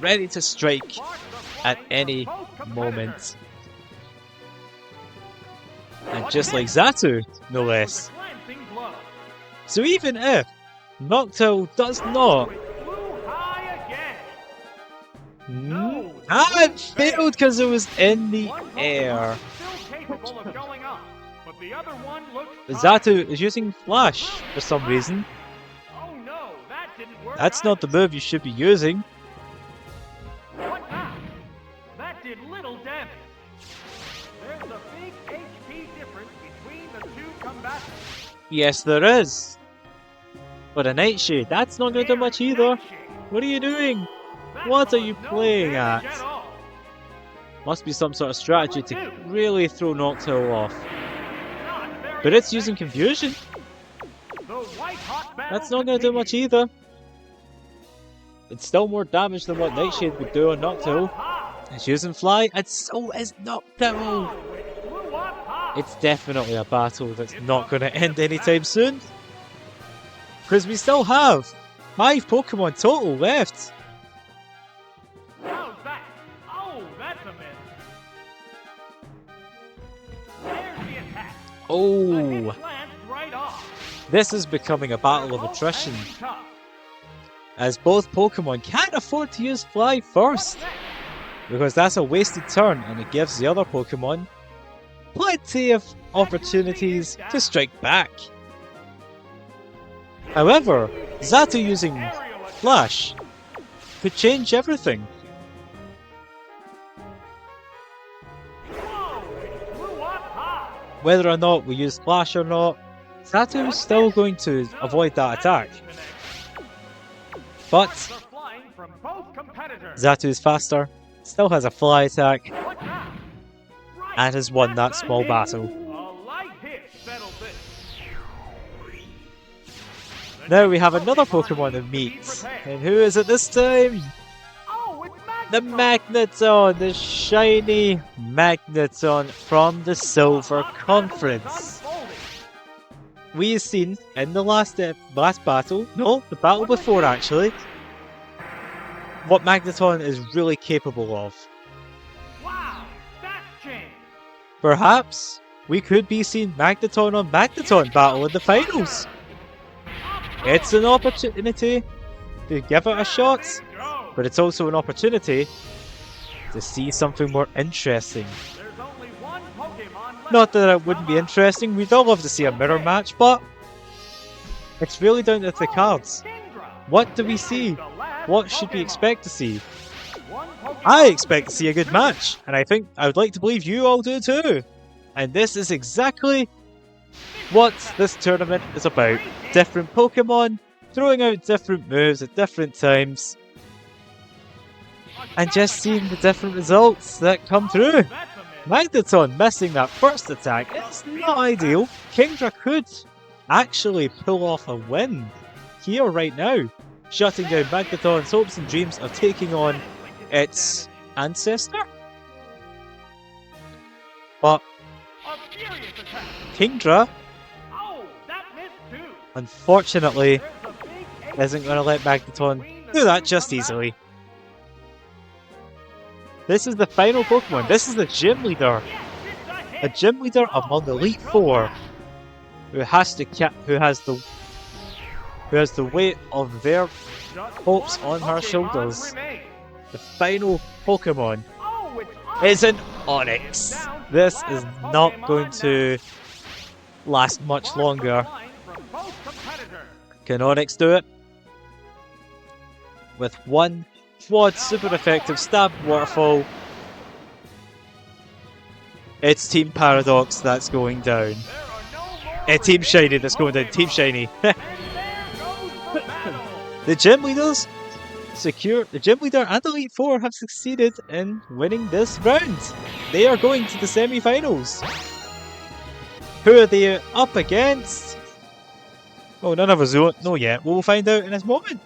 ready to strike at any moment. And just like Xatu, no less. So even if Noctowl does not it failed because it was in the air. Xatu is using Flash for some reason. That's not the move you should be using. That did little damage. There's a big HP difference between the two combatants. Yes, there is. But a Nightshade, that's not going to do much either. What are you doing? What are you playing at? Must be some sort of strategy to really throw Noctowl off. But it's using Confusion. That's not going to do much either. It's still more damage than what Nightshade would do on Noctowl. It's using Fly, and so is Noctowl. It's definitely a battle that's not going to end anytime soon. Because we still have 5 Pokemon total left. That's a miss. Oh, Glanced right off. this is becoming a battle of attrition, as both Pokemon can't afford to use Fly first, because that's a wasted turn and it gives the other Pokemon plenty of opportunities to strike back. However, Zato using Flash could change everything. Whether or not we use Flash or not, Zato is still going to avoid that attack. But Zato is faster, still has a Fly attack, and has won that small battle. Now we have another Pokemon to meet, and who is it this time? The Magneton, the shiny Magneton from the Silver Conference. We have seen in the last battle, no, the battle before actually, what Magneton is really capable of. Perhaps we could be seeing Magneton on Magneton battle in the finals. It's an opportunity to give it a shot, but it's also an opportunity to see something more interesting. Not that it wouldn't be interesting, we'd all love to see a mirror match, but it's really down to the cards. What do we see? What should we expect to see? I expect to see a good match, and I would like to believe you all do too. And this is exactly what this tournament is about. Different Pokemon throwing out different moves at different times, and just seeing the different results that come through. Magneton missing that first attack is not ideal. Kingdra could actually pull off a win here right now, shutting down Magneton's hopes and dreams of taking on its ancestor. But Kingdra, unfortunately, isn't going to let Magneton do that just easily. This is the final Pokemon. This is the gym leader. A gym leader among the Elite Four, who has the weight of their hopes on her shoulders. The final Pokemon is an Onix. This is not going to last much longer. Can Onix do it? With one quad super effective stab waterfall, it's Team Paradox that's going down. Team Shiny that's going down. Team Shiny. The gym leaders the gym leader and Elite Four have succeeded in winning this round. They are going to the semi-finals. Who are they up against? Oh, none of us know yet. We'll find out in this moment,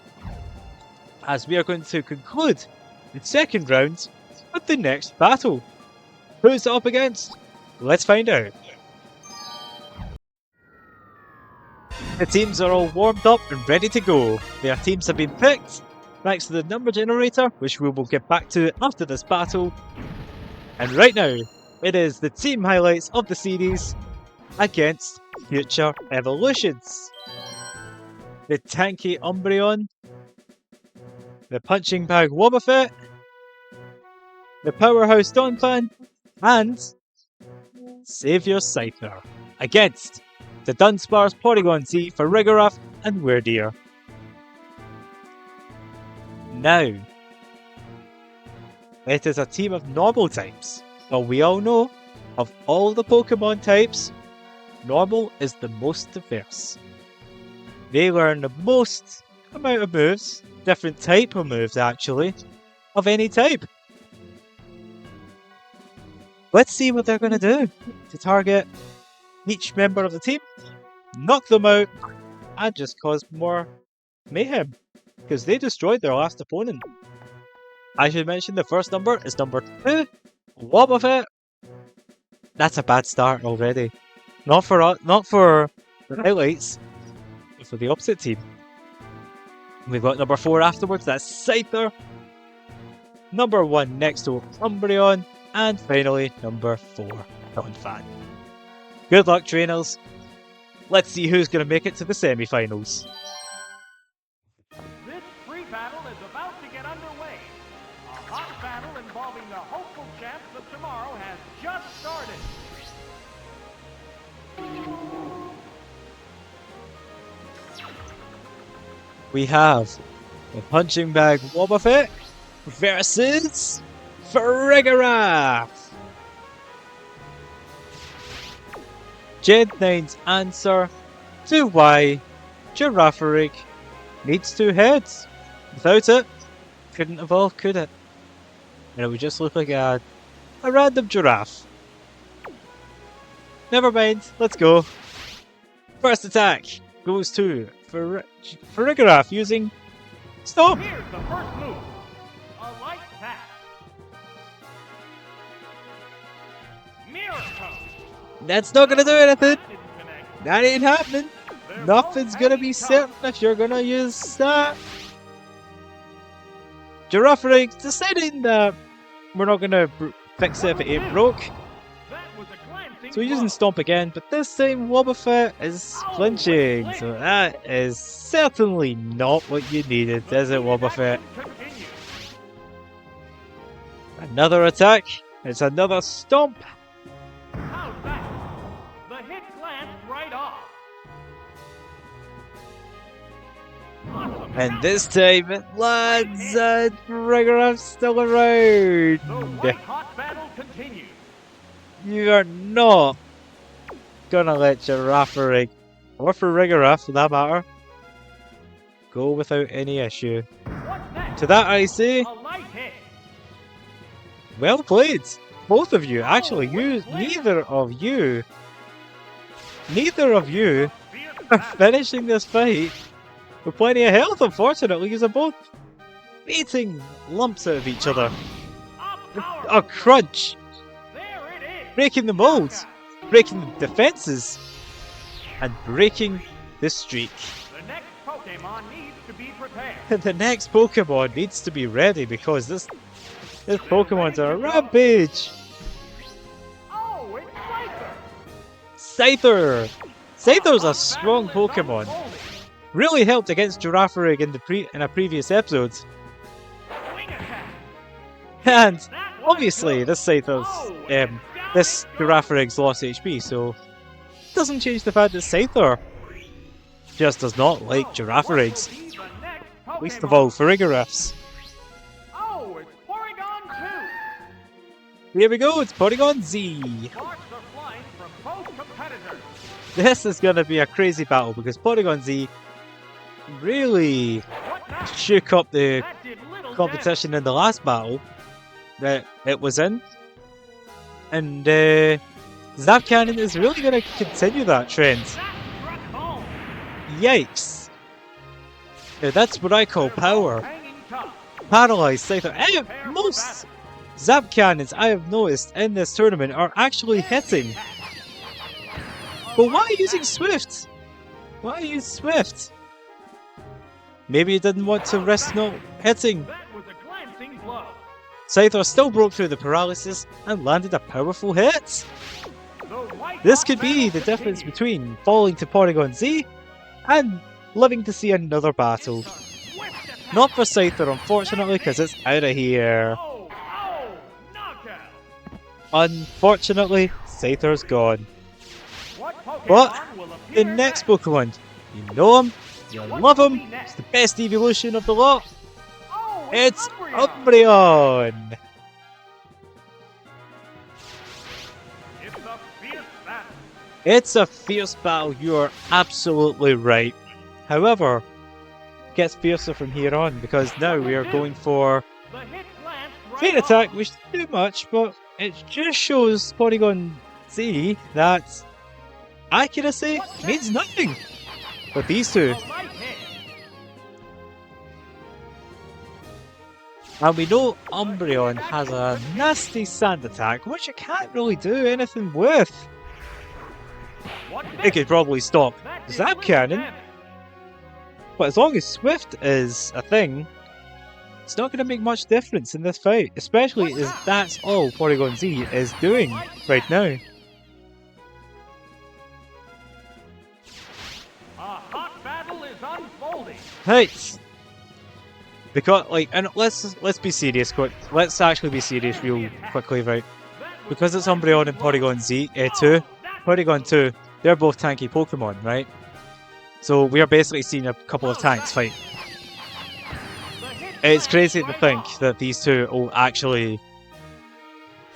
as we are going to conclude the second round with the next battle. Who's it up against? Let's find out. The teams are all warmed up and ready to go. Their teams have been picked thanks to the number generator, which we will get back to after this battle. And right now, it is the team highlights of the series against future evolutions. The tanky Umbreon, the punching bag Wobbuffet, the powerhouse Donphan, and Saviour Scyther against the Dunsparce Porygon Z for Rigoroth and Weirdeer. Now, it is a team of normal types, but we all know of all the Pokemon types, normal is the most diverse. They learn the most amount of moves, different type of moves actually, of any type. Let's see what they're going to do to target each member of the team, knock them out, and just cause more mayhem, because they destroyed their last opponent. I should mention the first number is number 2, Wobbuffet. That's a bad start already. Not for the highlights, but for the opposite team. We've got number 4 afterwards, that's Scyther. Number 1 next to Umbreon. And finally, number 4, Donphan. Good luck, trainers. Let's see who's going to make it to the semi-finals. This free battle is about to get underway. A hot battle involving the hopeful champs of tomorrow has just started. We have the Punching Bag Wobbuffet versus Farigiraf. Gen9's answer to why Girafarig needs two heads. Without it, couldn't evolve, could it? And it would just look like a random giraffe. Never mind, let's go. First attack goes to Farigiraf using Stomp. Here's the first move. A light tap. Miracle. That's not gonna do anything. That didn't connect. That ain't happening. They're Nothing's both gonna be hanging certain tough. if you're gonna use that. Girafarig deciding that we're not gonna fix it if it ain't broke. That was a glancing So we're using blow. Stomp again, but this time Wobbuffet is flinching. So that is certainly not what you needed, The is it, heated Wobbuffet? action continues. Another attack. It's another Stomp. How's that? The hit glanced right off. Awesome. And this time it lands, and Farigiraf's still around. The white hot battle continues. You are not gonna let Girafarig, or Farigiraf for that matter, go without any issue. What's next? To that I say, A light hit. well played, both of you. Actually, neither of you Fierce are battle. finishing this fight with plenty of health. Unfortunately, you're both beating lumps out of each other. A crunch, There it is. breaking the molds, breaking the defenses, and breaking the streak. The next Pokemon needs to be prepared. The next Pokemon needs to be ready because this Pokemon's on a rampage. Oh, it's Scyther. Scyther's a strong Pokemon. Really helped against Girafarig in a previous episode. Wing attack. And That was obviously good. this Scyther's Oh, and this down it goes. Girafarig's lost HP, so doesn't change the fact that Scyther just does not like What Girafarig's. will be the next Least of Pokemon? all Farigiraf's. Oh, it's Porygon 2. Here we go, it's Porygon Z. Sparks are flying from both competitors. This is gonna be a crazy battle because Porygon Z really What now? shook up the That did little competition in the last battle that it was in. And Zap Cannon is really going to continue that trend. damage. That struck home. Yikes. Now that's what I call power. Hanging tough. Paralyzed Scyther. Most Zap Cannons I have noticed in this tournament are actually hitting. But why are you using Swift? Why are you using Swift? Maybe you didn't want to risk not hitting. That was a glancing blow. Scyther still broke through the paralysis and landed a powerful hit. The white This hot could be battle the difference continues. between falling to Porygon Z and living to see another battle. It's a swift attack. Not for Scyther, unfortunately, because it's out of here. Oh, oh, knockout. Unfortunately, Scyther's gone. What Pokemon But will the appear next Pokemon, you know him, you love him, it's the best evolution of the lot. Oh, It's Umbreon. Umbreon! It's a fierce battle. It's a fierce battle, you are absolutely right. However, it gets fiercer from here on because now we are going for The hit glanced right Feint off. Attack, which doesn't do much, but it just shows Porygon Z that accuracy means nothing with these two. A light hit. And we know Umbreon has a nasty Sand Attack, which it can't really do anything with. What It next? could probably stop That did Zap little Cannon, damage. but as long as Swift is a thing, it's not going to make much difference in this fight, especially as that's all Porygon Z is doing right now. Right. Because and let's be serious quick. Let's actually be serious real quickly, right? Because it's Umbreon and Porygon Z 2, Porygon 2, they're both tanky Pokemon, right? So we are basically seeing a couple of tanks fight. It's crazy to think that these two will actually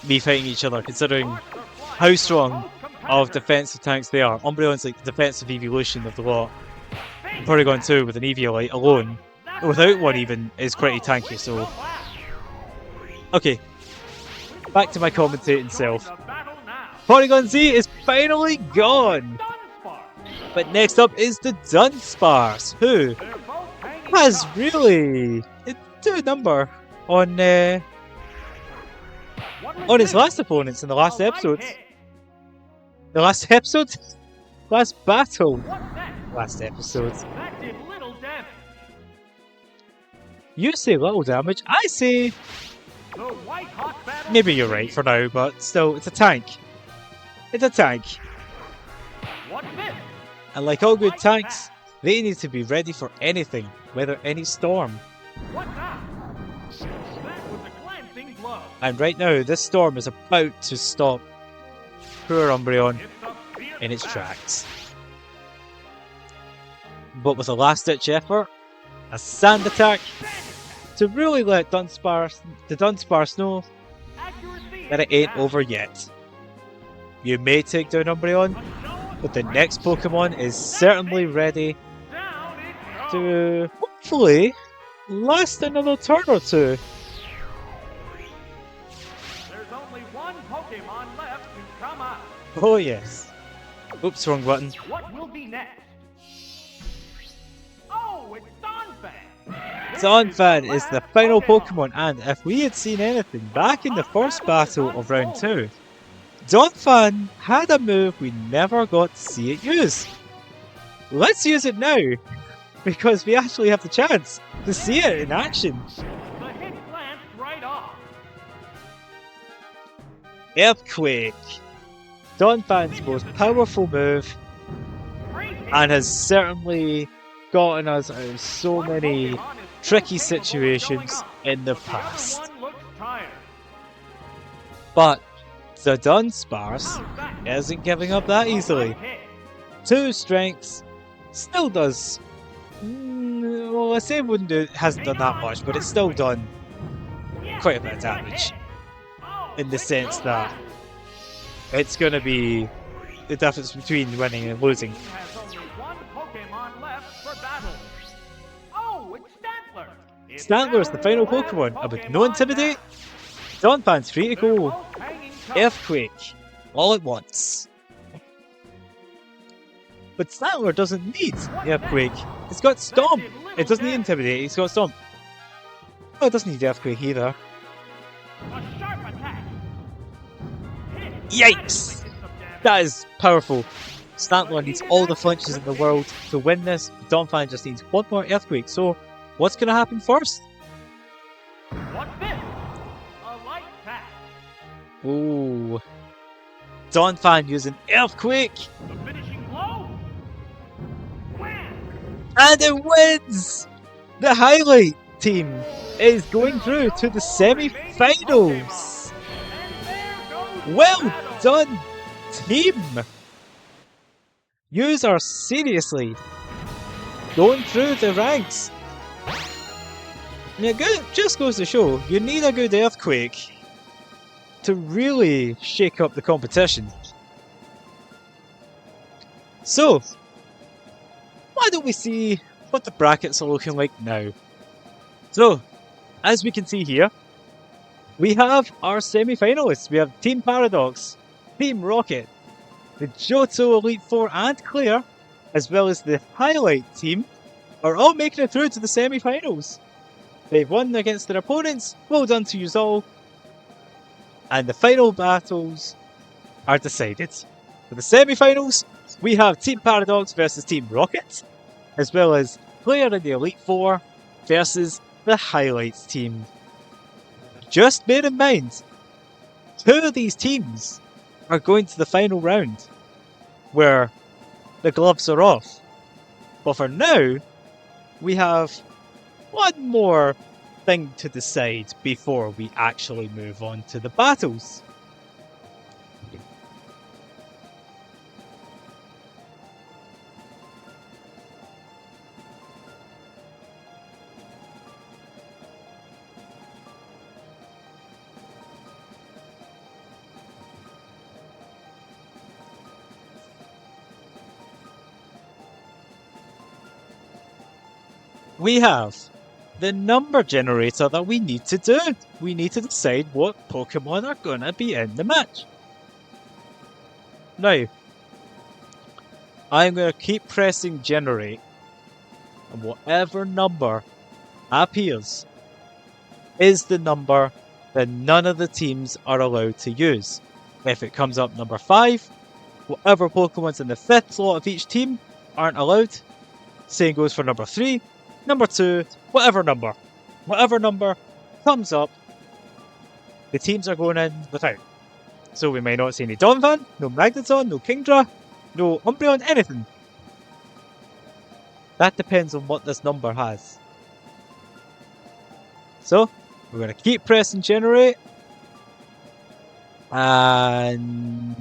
be fighting each other, considering how strong of defensive tanks they are. Umbreon's like the defensive evolution of the lot. And Porygon 2 with an Eviolite alone, without one even, is pretty tanky, so... Okay, back to my commentating self. Porygon Z is finally gone! But next up is the Dunsparce, who has really do a number on his last opponents in the last episode. The last episode? Last battle. Last episode. You say little damage, I say... Maybe you're right for now, but still, it's a tank. It's a tank. And like all good tanks, they need to be ready for anything, whether any storm. And right now, this storm is about to stop poor Umbreon in its tracks. But with a last-ditch effort, a sand attack, to really let the Dunsparce know that it ain't over yet. You may take down Umbreon, but the next Pokemon is certainly ready to hopefully last another turn or two. There's only one Pokemon left to come out. Oh yes. Oops, wrong button. What will be next? Oh, it's Donphan! Donphan is the final Pokemon, and if we had seen anything back in the first battle of round 2, Donphan had a move we never got to see it use. Let's use it now, because we actually have the chance to see it in action. The hit glanced right off. Earthquake! Donphan's most powerful move, and has certainly gotten us out of so many tricky situations in the past. But the Dunsparce isn't giving up that easily. 2 strengths still does. Well, I say hasn't done that much, but it's still done quite a bit of damage. In the sense that it's going to be the difference between winning and losing. Stantler is the final Pokemon, and with no Intimidate, Donphan's free to go. Earthquake, all at once. But Stantler doesn't need Earthquake. It's got Stomp. It doesn't need Intimidate, it's got Stomp. Oh, it doesn't need Earthquake either. Yikes! That is powerful. Stantler needs all the flinches in the world to win this. Donphan just needs one more Earthquake, so what's going to happen first? What's this? A light pack. Ooh. Donphan using Earthquake! The finishing blow. Wham! And it wins! The highlight team is going through to the semi-finals! Well done, team! Yous are seriously going through the ranks. And it just goes to show, you need a good Earthquake to really shake up the competition. So, why don't we see what the brackets are looking like now? So, as we can see here, we have our semi-finalists. We have Team Paradox, Team Rocket, the Johto Elite Four and Claire, as well as the Highlight team, are all making it through to the semi-finals. They've won against their opponents, well done to you all. And the final battles are decided. For the semi-finals, we have Team Paradox versus Team Rocket, as well as Claire and the Elite Four versus the Highlights team. Just bear in mind, 2 of these teams are going to the final round, where the gloves are off. But for now, we have one more thing to decide before we actually move on to the battles. We have the number generator that we need to do. We need to decide what Pokemon are gonna be in the match. Now, I'm gonna keep pressing generate, and whatever number appears is the number that none of the teams are allowed to use. If it comes up number 5, whatever Pokemon's in the 5th slot of each team aren't allowed. Same goes for number 3, number 2, whatever number. Whatever number comes up, the teams are going in without. So we may not see any Donphan, no Magneton, no Kingdra, no Umbreon, anything. That depends on what this number has. So, we're going to keep pressing generate. And...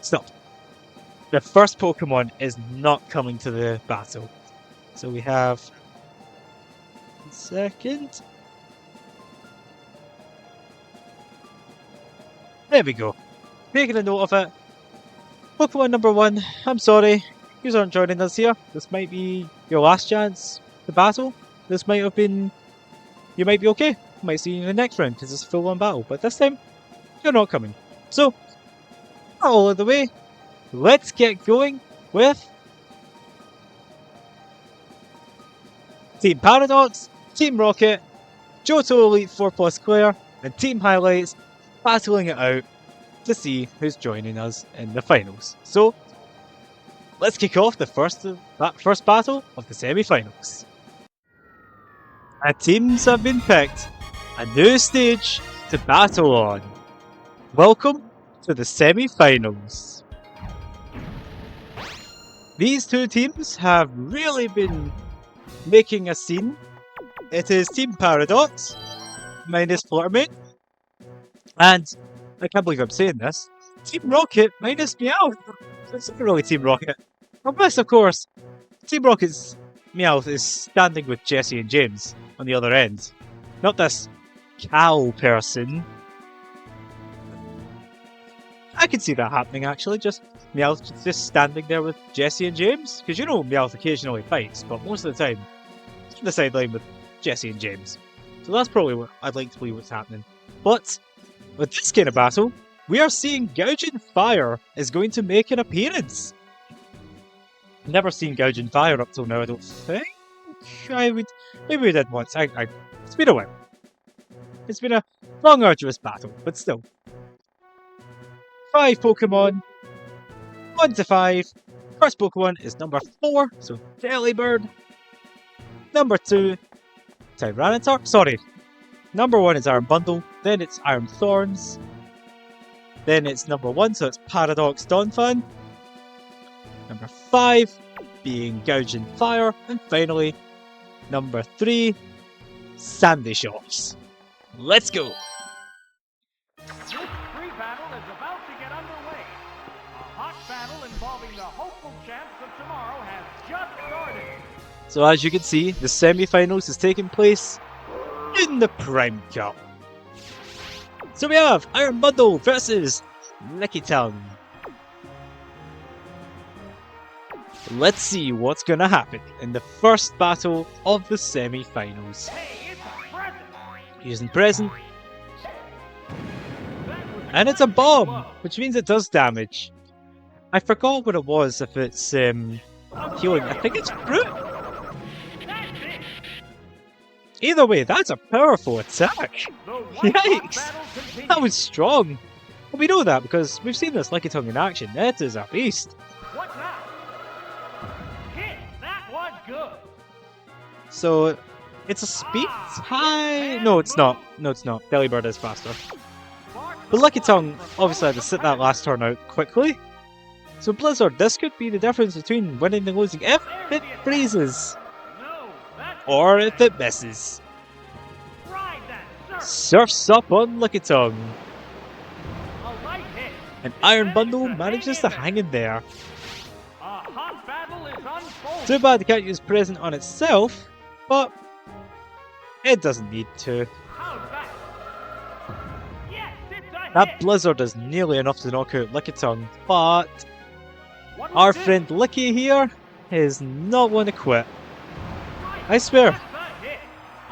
stop. The first Pokemon is not coming to the battle. So we have... a second. There we go. Making a note of it. Pokemon number 1, I'm sorry. You aren't joining us here. This might be your last chance to battle. This might have been... you might be okay. Might see you in the next round because it's a full-on battle. But this time, you're not coming. So, all of the way, let's get going with Team Paradox, Team Rocket, Johto Elite 4 Plus Claire, and Team Highlights battling it out to see who's joining us in the finals. So, let's kick off the first battle of the semi-finals. And teams have been picked, a new stage to battle on. Welcome to the semi-finals. These two teams have really been making a scene. It is Team Paradox minus Fluttermane, and I can't believe I'm saying this, Team Rocket minus Meowth. It's not really Team Rocket. Unless, of course, Team Rocket's Meowth is standing with Jesse and James on the other end. Not this cow person. I can see that happening, actually. Just Meowth just standing there with Jesse and James. Because you know Meowth occasionally fights, but most of the time, he's on the sideline with Jesse and James. So that's probably what I'd like to believe what's happening. But with this kind of battle, we are seeing Gouging Fire is going to make an appearance. Never seen Gouging Fire up till now, I don't think. Maybe we did once. It's been a while. It's been a long, arduous battle, but still. 5 Pokemon. 1 to 5. First Pokemon is number 4, so Delibird. Number 2, Tyranitar. Sorry. Number 1 is Iron Bundle, then it's Iron Thorns. Then it's number 1, so it's Paradox Donphan. Number 5 being Gouging Fire. And finally, number 3, Sandy Shocks. Let's go! This free battle is about to get underway. A hot battle involving the hopeful champs of tomorrow has just started. So as you can see, the semi-finals is taking place in the Prime Cup. So we have Iron Bundle versus Lickitung. Let's see what's gonna happen in the first battle of the semi-finals. Hey, it's a present. Using present. And it's a bomb, which means it does damage. I forgot what it was, if it's healing. I think it's fruit. That's it. Either way, that's a powerful attack. The white-hot Yikes! battle continues. That was strong. Well, we know that because we've seen this Lickitung in action. It is a beast. What now? Hit! That was good. So, it's a speed high. No, it's not. No, it's not. Delibird is faster. But Lickitung obviously had to sit that last turn out quickly. So Blizzard, this could be the difference between winning and losing if it freezes. No, that's Or if it misses. ride that surf. Surfs up on Lickitung. A light hit. And Iron Bundle manages to hang in there. A hot battle is unfolding. Too bad they can't use Present on itself, but it doesn't need to. How's that? Yes, it's a That hit. Blizzard is nearly enough to knock out Lickitung, but What our was it? friend Licky here is not one to quit. Right, I swear,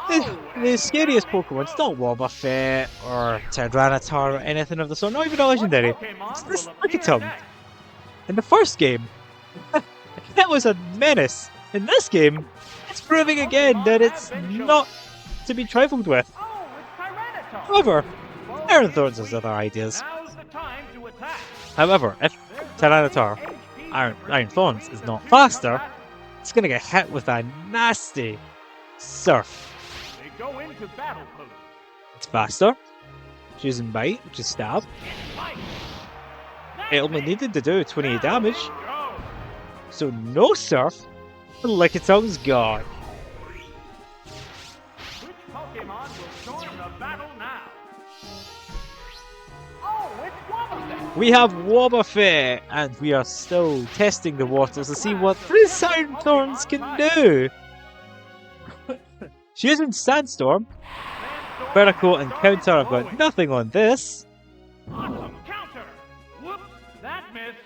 that's a hit. the and scariest there we Pokemon's go. not Wobbuffet or Tyranitar or anything of the sort, not even a legendary. What Pokemon It's this will appear Lickitung. next? In the first game, it was a menace. In this game, it's proving again that it's not to be trifled with. Oh, it's Tyranitar. However, Both Iron teams Thorns has lead. other ideas. Now's the time to attack. However, if There's Tyranitar, HP Iron difference Thorns, between is the not two faster, combatants. it's gonna get hit with a nasty Surf. They go into battle pose. It's faster, choosing Bite, which is Stab. It's fight. It only needed to do 28 damage, Go. so no Surf, and Lickitung's gone. Which Pokemon will join the battle now? Oh, it's Wobbuffet. We have Wobbuffet, and we are still testing the waters to see what this Iron Thorns can do. She's using Sandstorm. Sandstorm Vertical and starts Counter, I've got blowing. nothing on this. Awesome counter. Whoops, that missed.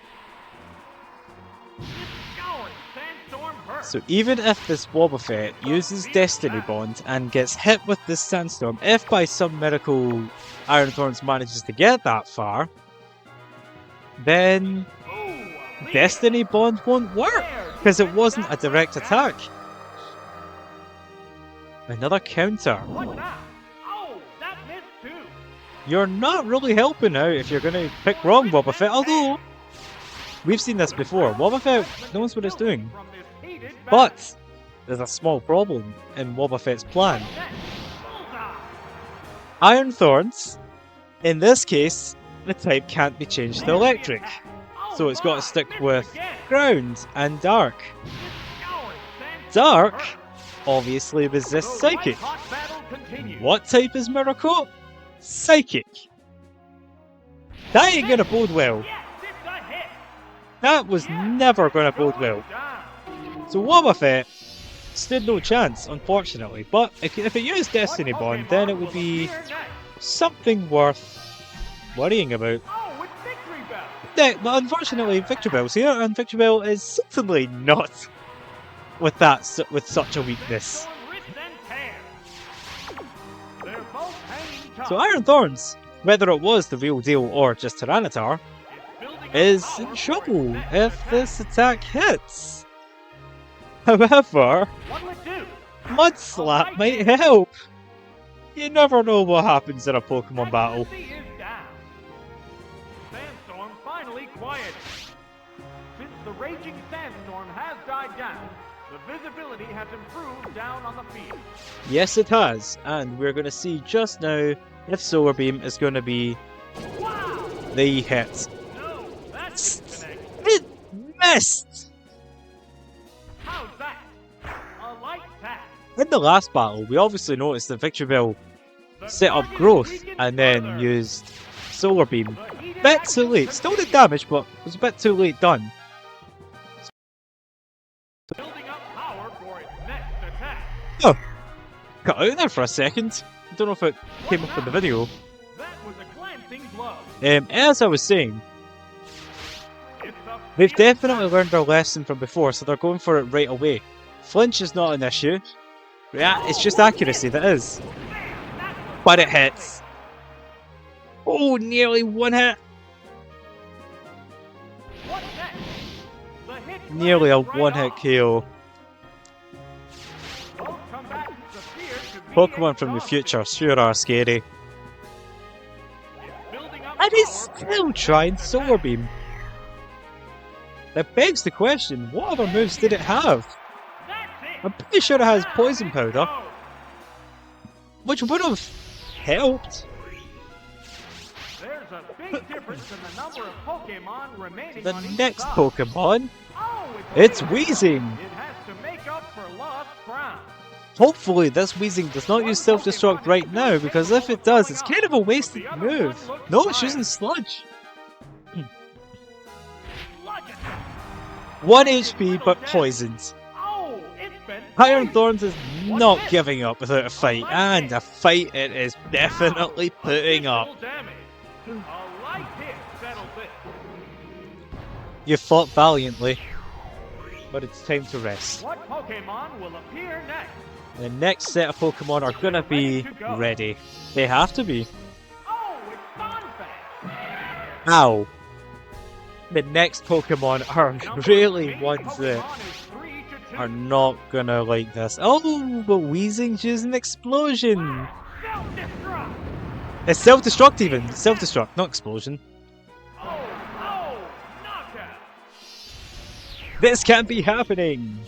It's scouring. Sandstorm burst. So even if this Wobbuffet uses Destiny Bond and gets hit with this Sandstorm, if by some miracle Iron Thorns manages to get that far, then Ooh, a lead. Destiny Bond won't work, because it wasn't a direct attack. Another counter. What now? Oh, that missed too. You're not really helping out if you're going to pick wrong Wobbuffet, although we've seen this before. Wobbuffet knows what it's doing. From this heated battle. But there's a small problem in Wobbuffet's plan. Next, bullseye. Iron Thorns, in this case, the type can't be changed to electric, Oh, so it's got to my, stick missed with again. ground and dark. It's scouring. Sandstorm Dark burst. obviously resists The psychic. white-hot battle continues. What type is Miracle? Psychic. That ain't gonna bode well. Yes, it's a hit. That was never gonna bode well. Down. So Wobbuffet stood no chance, unfortunately. But if it used Destiny What Bond, Pokemon then it would will be appear next? something worth worrying about. Oh, it's Victory Bell. Yeah, but unfortunately, Victory Bell's here, and Victory Bell is certainly not with such a weakness. Sandstorm rips and tears. They're both hanging tough. So Iron Thorns, whether it was the real deal or just Tyranitar, It's building up is power in for trouble its next if attack. this attack hits. However, What will it do? Mud Slap might help. You never know what happens in a Pokemon battle. Accuracy is down. Sandstorm finally quieted. Since the raging sandstorm has died down, the visibility has improved down on the field. Yes, it has, and we're going to see just now if Solar Beam is going to be Wow! the hit. No, that's disconnect. It missed! How's that? A light tap. In the last battle, we obviously noticed that Victorville The set up target growth weakens and then further. used Solar Beam. The heated Bit action too late. Still did continues. damage, but it was a bit too late done. Building up power for its next attack. Oh, cut out there for a second. I don't know if it came up in the video. That was a glancing blow. As I was saying, It's a they've fierce definitely attack. learned their lesson from before, so they're going for it right away. Flinch is not an issue. Yeah, it's just accuracy that is. Man, that was But it hits. Oh, nearly one hit. What's next? The hit Nearly a glanced right one-hit off. KO. Both combatants appear to be Pokemon in from the dogfight. future sure are scary. It's building up And he's power for still its trying next Solar attack. Beam. That begs the question, what other moves did it have? That's it. I'm pretty sure it has Now Poison it Powder, goes. which would have helped. There's There's a big difference in the number of Pokemon remaining The on each next side. Pokemon, Oh, it's Weezing! It has to make up for lost ground. Hopefully this Weezing does not use self-destruct right now, because if it does, it's kind of a wasted move. No, it's using Sludge. 1 HP but poisoned. Oh, it's been Iron Thorns is not giving up without a fight, and a fight it is definitely putting up. A light hit settles it. You fought valiantly, but it's time to rest. What Pokemon will appear next? The next set of Pokemon are gonna be ready. They have to be. Oh, it's Donphan. Ow. The next Pokemon are really ones that are not gonna like this. Oh, but Weezing's using Explosion! Self-destruct. It's self-destruct even! Self-destruct, not Explosion. Oh, knockout. This can't be happening!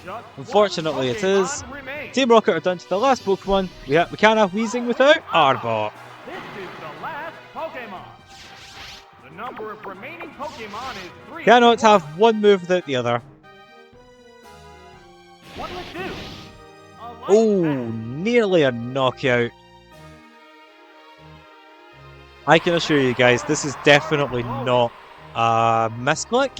Just Unfortunately it one is. Pokemon remains. Team Rocket are down to the last Pokemon. We can't have Weezing without Arbok. This is the last Pokemon. The number of remaining Pokemon is 3. Cannot have one move without the other. What will it do? A light Oh, bat. nearly a knockout. I can assure you guys, this is definitely not a misclick.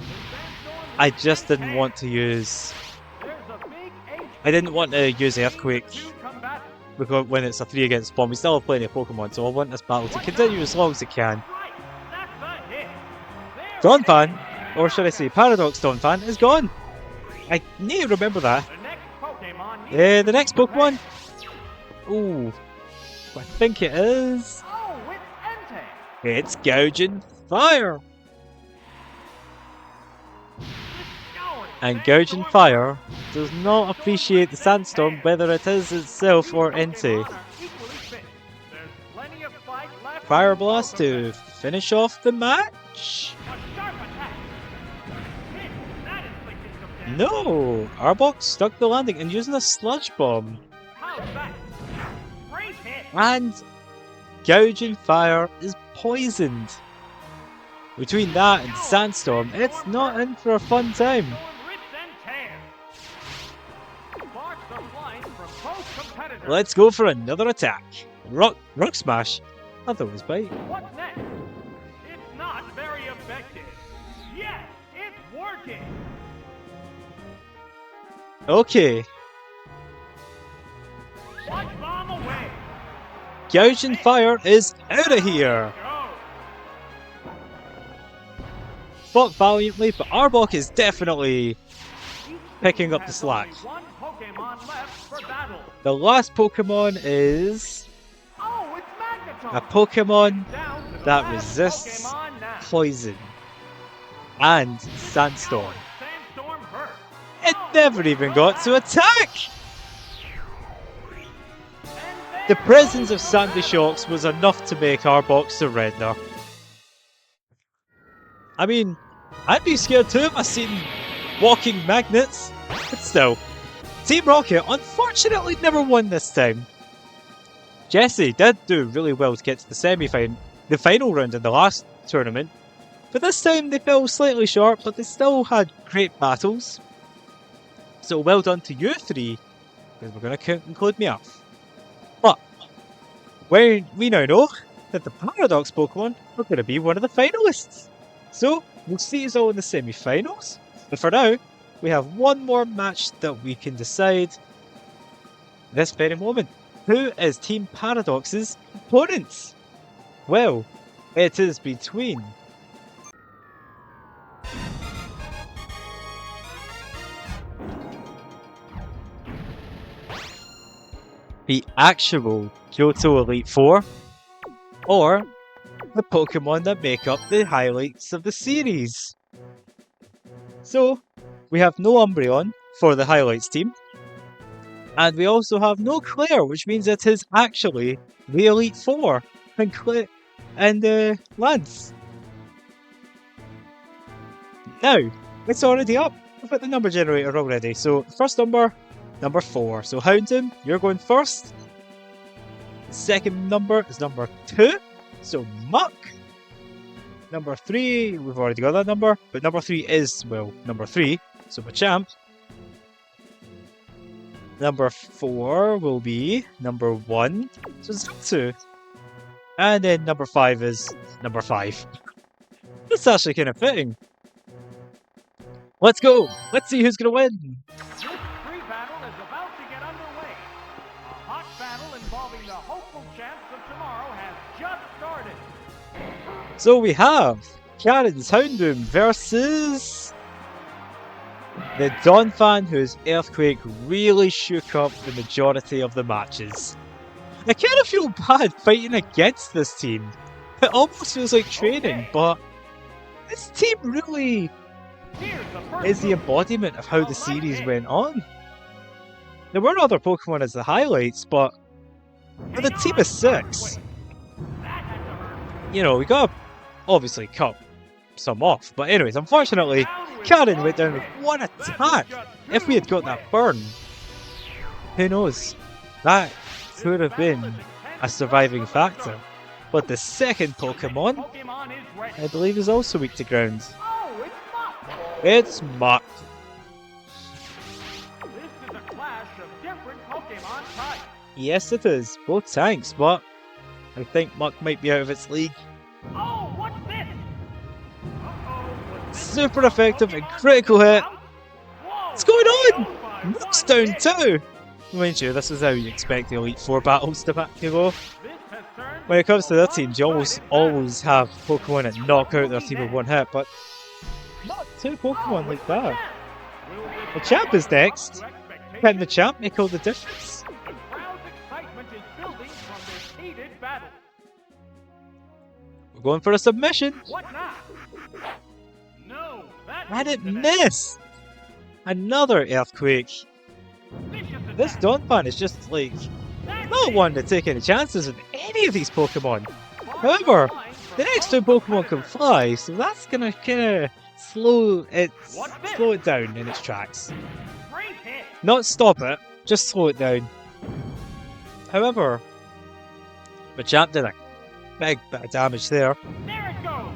I just didn't want to use... There's a big HP I didn't want to use Earthquake to combat. because when it's a 3 against spawn, we still have plenty of Pokemon, so I want this battle to continue as long as it can. Right, that's a hit. There it Donphan, or should I say Paradox Donphan, is gone. I need to remember that. is. The next Pokemon needs The next Pokemon? Ooh, I think it is... Oh, it's Entei. It's Gouging Fire! And Gouging Fire does not appreciate the Sandstorm, whether it is itself or Entei. Fire Blast to finish off the match? No! Arbok stuck the landing and using a Sludge Bomb. And Gouging Fire is poisoned. Between that and Sandstorm, it's not in for a fun time. Let's go for another attack. Rock Smash. I thought it was Bite. What's next? It's not very effective. Yes, it's working. Okay. Sludge bomb away. Gouging Fire is out of here. Go. Fought valiantly, but Arbok is definitely picking up the slack. There's only one Pokemon left for battle. The last Pokemon is Oh, it's Magneton. a Pokemon Down to the that last resists Pokemon now. Poison and Sandstorm. Sandstorm hurt. It never even got to attack! The presence of Sandy Shocks was enough to make Arbok surrender. I mean, I'd be scared too if I seen walking magnets, but still. Team Rocket unfortunately never won this time. Jesse did do really well to get to the final round in the last tournament, but this time they fell slightly short, but they still had great battles. So well done to you three, because we're going to include me up. But we now know that the Paradox Pokemon are going to be one of the finalists. So we'll see us all in the semi-finals. But for now, we have one more match that we can decide this very moment. Who is Team Paradox's opponents? Well, it is between the actual Johto Elite Four or the Pokemon that make up the highlights of the series. So, we have no Umbreon for the highlights team, and we also have no Claire, which means it is actually the Elite Four, and Claire and Lance. Now, it's already up. I've got the number generator already. So, first number 4. So, Houndoom, you're going first. Second number is number 2. So, Muck, Number 3, we've already got that number, but number 3 is, well, number 3, so Machamp. Number 4 will be number 1, so Zatsu. And then number 5 is number 5. That's actually kind of fitting. Let's go! Let's see who's gonna win! This free battle is about to get underway. A hot battle involving the hopeful champs of tomorrow has just started. So we have Karen's Houndoom versus the Donphan, whose Earthquake really shook up the majority of the matches. I kind of feel bad fighting against this team. It almost feels like training, but this team really is the embodiment of how the series went on. There were other Pokemon as the highlights, but for the team of 6, you know, we got to obviously cut some off. But anyways, unfortunately, Karen went down with one attack. If we had got that burn, who knows? That could have been a surviving factor. But the second Pokemon, I believe, is also weak to ground. It's Muck. This is a clash of different Pokemon types. Yes, it is. Both tanks, but I think Muck might be out of its league. Oh, what's this? Super effective and critical hit. What's going on? Muck's down too. Mind you, this is how you expect the Elite Four battles to go. When it comes to their teams, you almost always have Pokemon that knock out their team with one hit, but not two Pokemon like that. The champ is next. Can the champ make all the difference? The crowd's excitement is building from this heated battle. We're going for a submission. What now? No, that And it isn't an missed! Another Earthquake. vicious This attack. Donphan is just like That's not it. one to take any chances with any of these Pokemon. However, the next two Pokemon can fly, so that's gonna kinda slow it down in its tracks. Great hit. Not stop it, just slow it down. However, Machamp did a big bit of damage there. There it goes.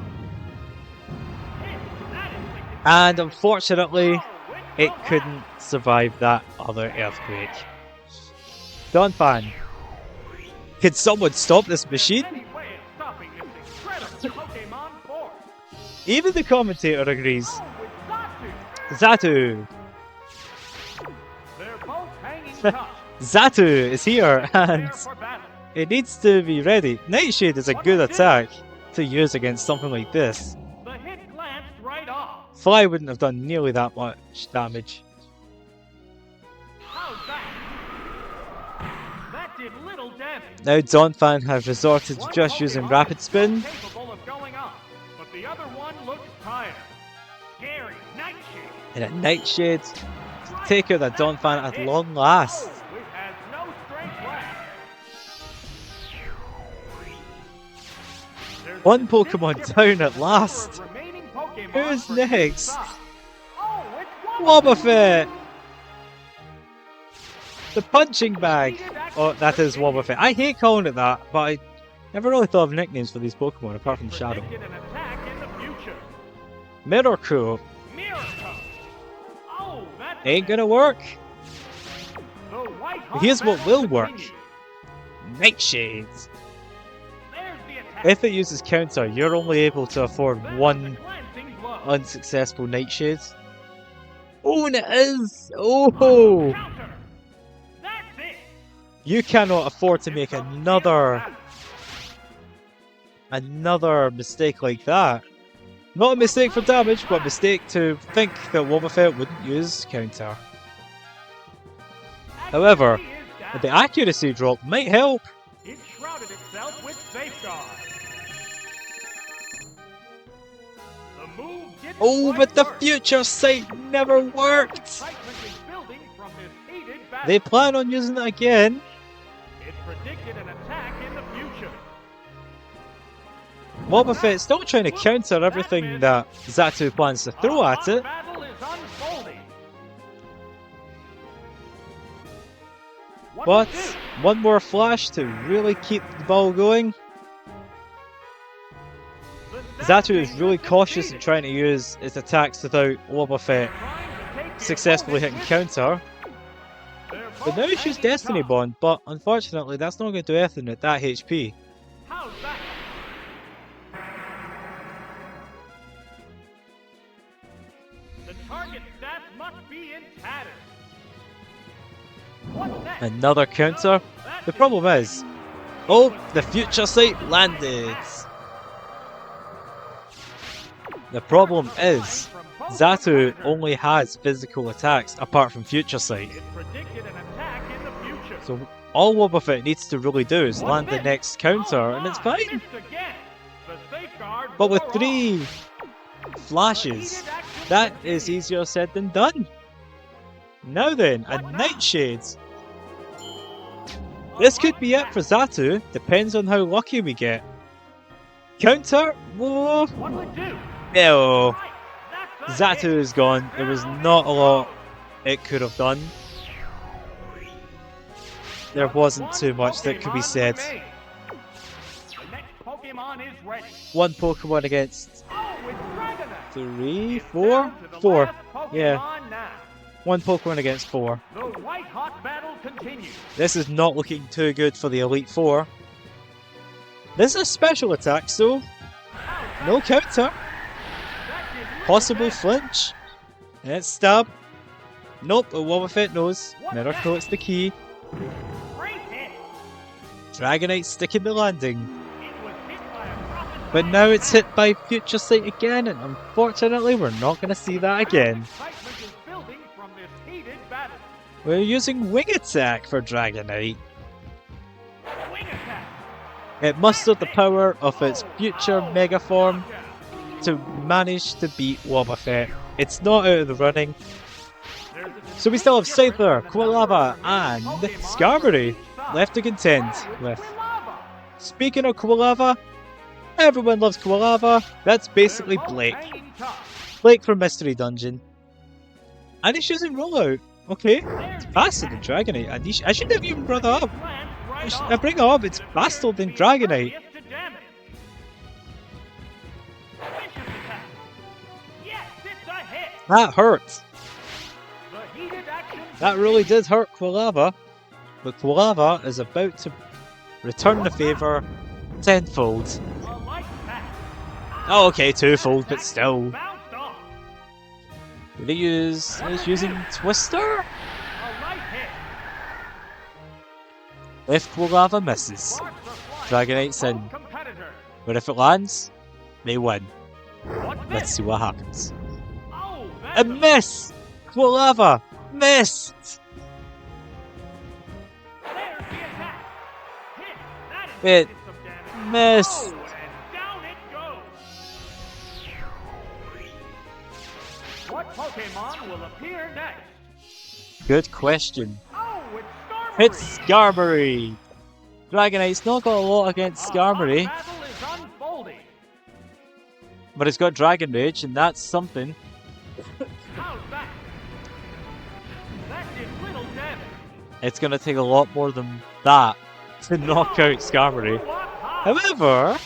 Hit. That inflicted And unfortunately, Oh, it will couldn't survive that other Earthquake. Donphan, could someone stop this machine? any way of stopping this incredible Pokemon force. Even the commentator agrees. Oh, with Zatsu. Zatu! They're both hanging tough. Zatu is here, and Prepare for battle. it needs to be ready. Nightshade is a good attack to use against something like this. The hit glanced right off. Fly wouldn't have done nearly that much damage. How's that? That did little damage. Now Donphan has resorted to One just using Pokemon Rapid is Spin. still capable of going up, but the other one looks tired. Scary Nightshade. And a Nightshade to take out that Donphan at long last. Which has no strength left. There's One a Pokemon significant down at number of last. remaining Pokemon Who's for each next? side. Oh, it's Wobbuffet. Wobbuffet! The punching bag! Oh, that is Wobbuffet. I hate calling it that, but I never really thought of nicknames for these Pokemon apart from Shadow. Predicted an attack in the future. Mirrorcool Miracle. Oh, that ain't gonna work. The white Here's hot what battle will work. continues. Nightshade. There's the attack. If it uses counter, you're only able to afford There's one the glancing blow. unsuccessful Nightshade. Oh, and it is! Oh! Counter. That's it. You cannot afford to It's make a fierce another battle. mistake like that. Not a mistake for damage, but a mistake to think that Wobbuffet wouldn't use counter. However, Accuracy is down. the accuracy drop might help. It shrouded itself with safeguard. The move didn't Oh, quite but the work. future sight never worked! Excitement is building from this heated battle. They plan on using it again. It predicted an attack in the future. Wobbuffet's still trying to counter everything that Zatu plans to throw at it. Battle is unfolding. What But to do? one more flash to really keep the ball going. The Zato is really cautious in trying to use his attacks without Wobbuffet successfully hitting counter. But now he's used Destiny Bond, but unfortunately that's not going to do anything at that HP. How's that? The target stats must be in tatters. What's next? Another counter. The problem is, oh, the future sight landed. The problem is, Zato only has physical attacks apart from future sight. It predicted an attack in the future. So all Wobbuffet needs to really do is land the next counter and it's fine. Missed again. The safeguard But with wore 3 flashes, that is easier said than done. Now then, a Nightshade. This could be it for Zato, depends on how lucky we get. Counter? Whoa. What'll it do? No. Right, that's a Zato hit. is gone. There was not a lot it could have done. There wasn't too much that could be said. The next Pokemon is ready. 1 Pokemon against Oh, it's Dragonite. 3, It's 4? down to the 4. last Pokemon Yeah. now. 1 Pokemon against 4. The white hot battle continues. This is not looking too good for the Elite Four. This is a special attack, so no counter. Possible flinch. And it's stab. Nope, a Wobbuffet knows. Mirror Coat's the key. Great hit. Dragonite sticking the landing. It was hit by a profit. But now it's hit by Future Sight again, and unfortunately we're not going to see that again. Excitement is building from this heated battle. We're using Wing Attack for Dragonite. Wing attack. It mustered the power of its future Mega Form to manage to beat Wobbuffet. It's not out of the running. So we still have Scyther, Quilava, and Skarmory left to contend with. Speaking of Quilava, everyone loves Quilava. That's basically Blake. Blake from Mystery Dungeon. And he's using Rollout. Okay, it's faster than Dragonite. And I shouldn't have even brought that up. I bring it up, it's faster than Dragonite. That hurt. That really did hurt Quilava. But Quilava is about to return the favour tenfold. Oh, okay, twofold, but still. Did he use... He's using Twister? If Quilava misses, Dragonite's in. But if it lands, they win. Let's see what happens. A miss! Quilava! Missed! It missed! What Pokemon will appear next? Good question. Oh, it's Skarmory! It's Skarmory! Dragonite's not got a lot against Skarmory, Battle is unfolding. but it's got Dragon Rage, and that's something. How's that? That did little damage. It's gonna take a lot more than that to knock out Skarmory. However,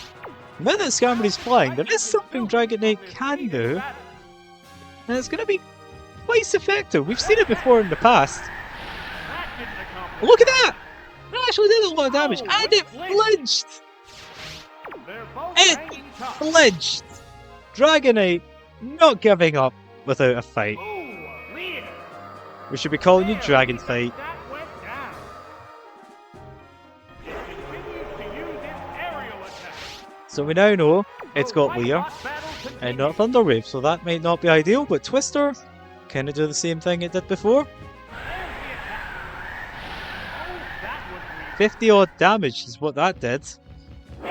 now that Skarmory's flying, there is something Dragonite can do, and it's gonna be quite effective. We've seen it before in the past. That didn't accomplish. Look at that! It actually did a lot of damage, and it flinched! They're both It hanging tough. flinched! Dragonite not giving up without a fight. Ooh, leader. We should be calling you Dragon Fight. That went down. It continues to use its aerial attack. So we now know it's The got white Leer hot battle and continues. not Thunder Wave, so that might not be ideal, but Twister kind of do the same thing it did before. There's the attack. Oh, that was weak. 50 odd damage is what that did.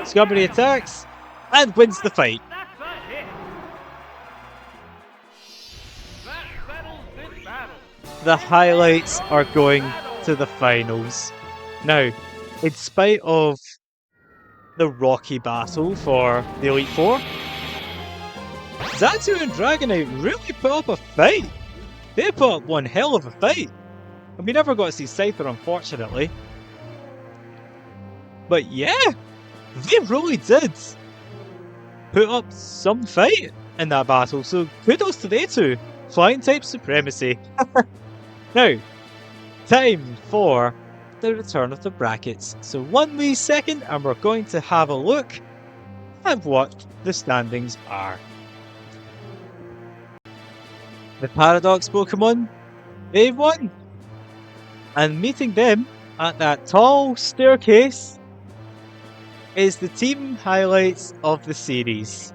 Skarmory attacks and wins the fight. That's a hit. That settles this battle. The highlights are going to the finals. Now, in spite of the rocky battle for the Elite Four, Zato and Dragonite really put up a fight. They put up one hell of a fight. And we never got to see Scyther, unfortunately. But yeah, they really did. put up some fight in that battle, so kudos to they two. Flying type supremacy. Now, time for the return of the brackets. So 1 wee second and we're going to have a look at what the standings are. The Paradox Pokemon, they've won. And meeting them at that tall staircase is the team highlights of the series.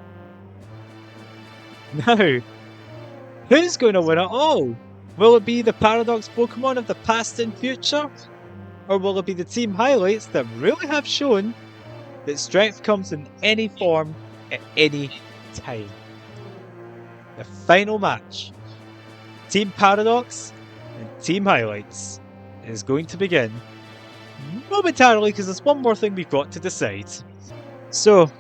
Now, who's going to win it all? Will it be the Paradox Pokemon of the past and future? Or will it be the team highlights that really have shown that strength comes in any form at any time? The final match, Team Paradox and Team Highlights, is going to begin momentarily because there's one more thing we've got to decide. So,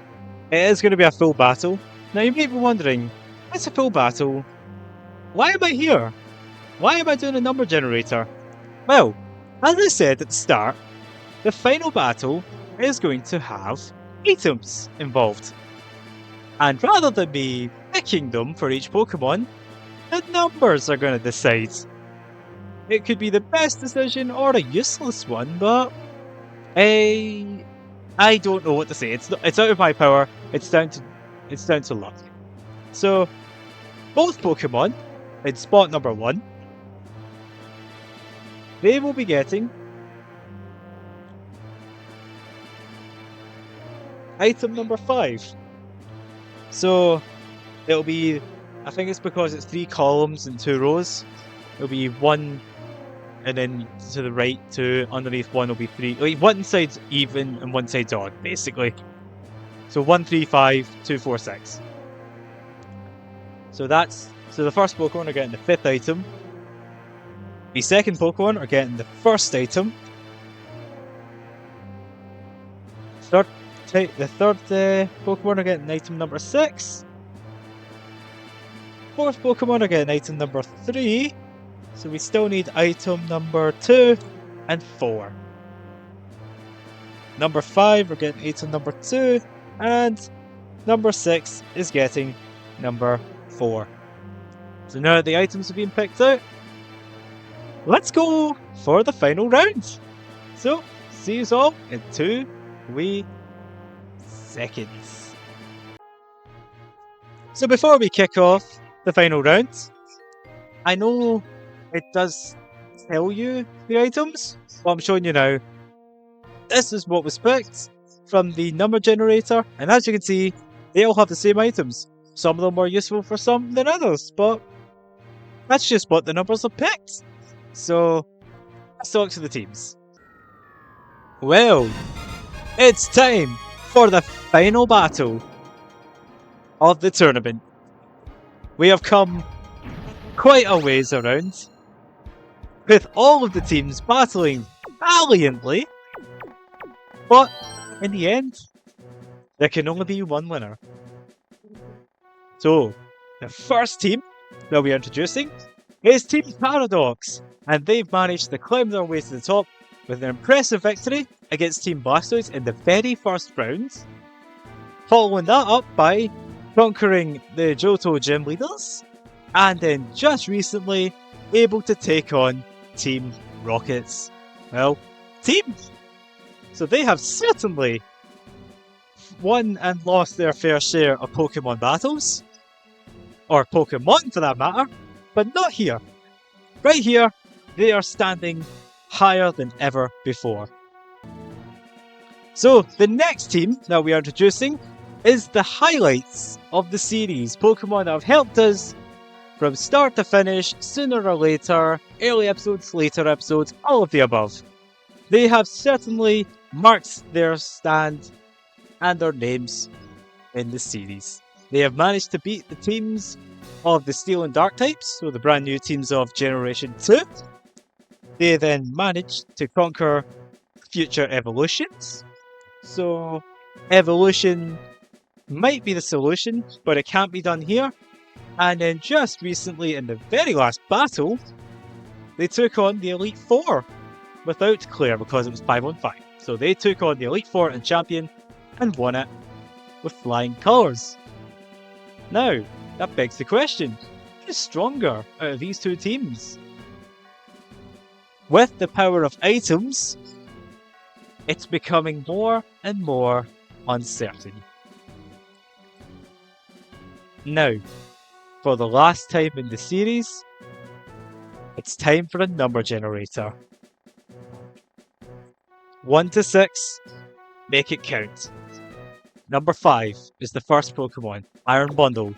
it is going to be a full battle. Now you may be wondering, it's a full battle. Why am I here? Why am I doing a number generator? Well, as I said at the start, the final battle is going to have items involved. And rather than me picking them for each Pokemon, the numbers are going to decide. It could be the best decision or a useless one, but I don't know what to say. It's out of my power. It's down to luck. So both Pokemon in spot number 1, they will be getting item number 5. So it'll be, I think it's because it's 3 columns and 2 rows. It'll be 1, and then to the right 2, underneath 1 will be 3. Like one side's even and one side's odd, basically. So 1, 3, 5, 2, 4, 6. So the first Pokemon are getting the 5th item. The second Pokemon are getting the 1st item. The third Pokemon are getting item number 6. 4th Pokemon are getting item number 3. So we still need item number 2 and 4. Number 5 are getting item number 2. And number 6 is getting number 4. So now that the items have been picked out, let's go for the final round. So, see you all in 2 wee seconds. So before we kick off the final round, I know it does tell you the items, but I'm showing you now. This is what was picked from the number generator, and as you can see, they all have the same items. Some of them more useful for some than others, but that's just what the numbers have picked. So, let's talk to the teams. Well, it's time for the final battle of the tournament. We have come quite a ways around, with all of the teams battling valiantly, but in the end, there can only be one winner. So, the first team that we are introducing is Team Paradox, and they've managed to climb their way to the top with an impressive victory against Team Blastoise in the very first round, following that up by conquering the Johto gym leaders, and then just recently able to take on Team Rockets. Well, teams! So they have certainly won and lost their fair share of Pokemon battles, or Pokemon for that matter, but not here. Right here, they are standing higher than ever before. So, the next team that we are introducing is the highlights of the series. Pokemon that have helped us from start to finish, sooner or later, early episodes, later episodes, all of the above. They have certainly marked their stand and their names in the series. They have managed to beat the teams of the Steel and Dark types, so the brand new teams of Generation 2. They then managed to conquer future evolutions. So, evolution might be the solution, but it can't be done here. And then just recently, in the very last battle, they took on the Elite Four without Claire because it was 5-on-5. So they took on the Elite Four and Champion and won it with flying colours. Now, that begs the question, who's stronger out of these two teams? With the power of items, it's becoming more and more uncertain. Now, for the last time in the series, it's time for a number generator. 1 to 6, make it count. Number 5 is the first Pokemon, Iron Bundle.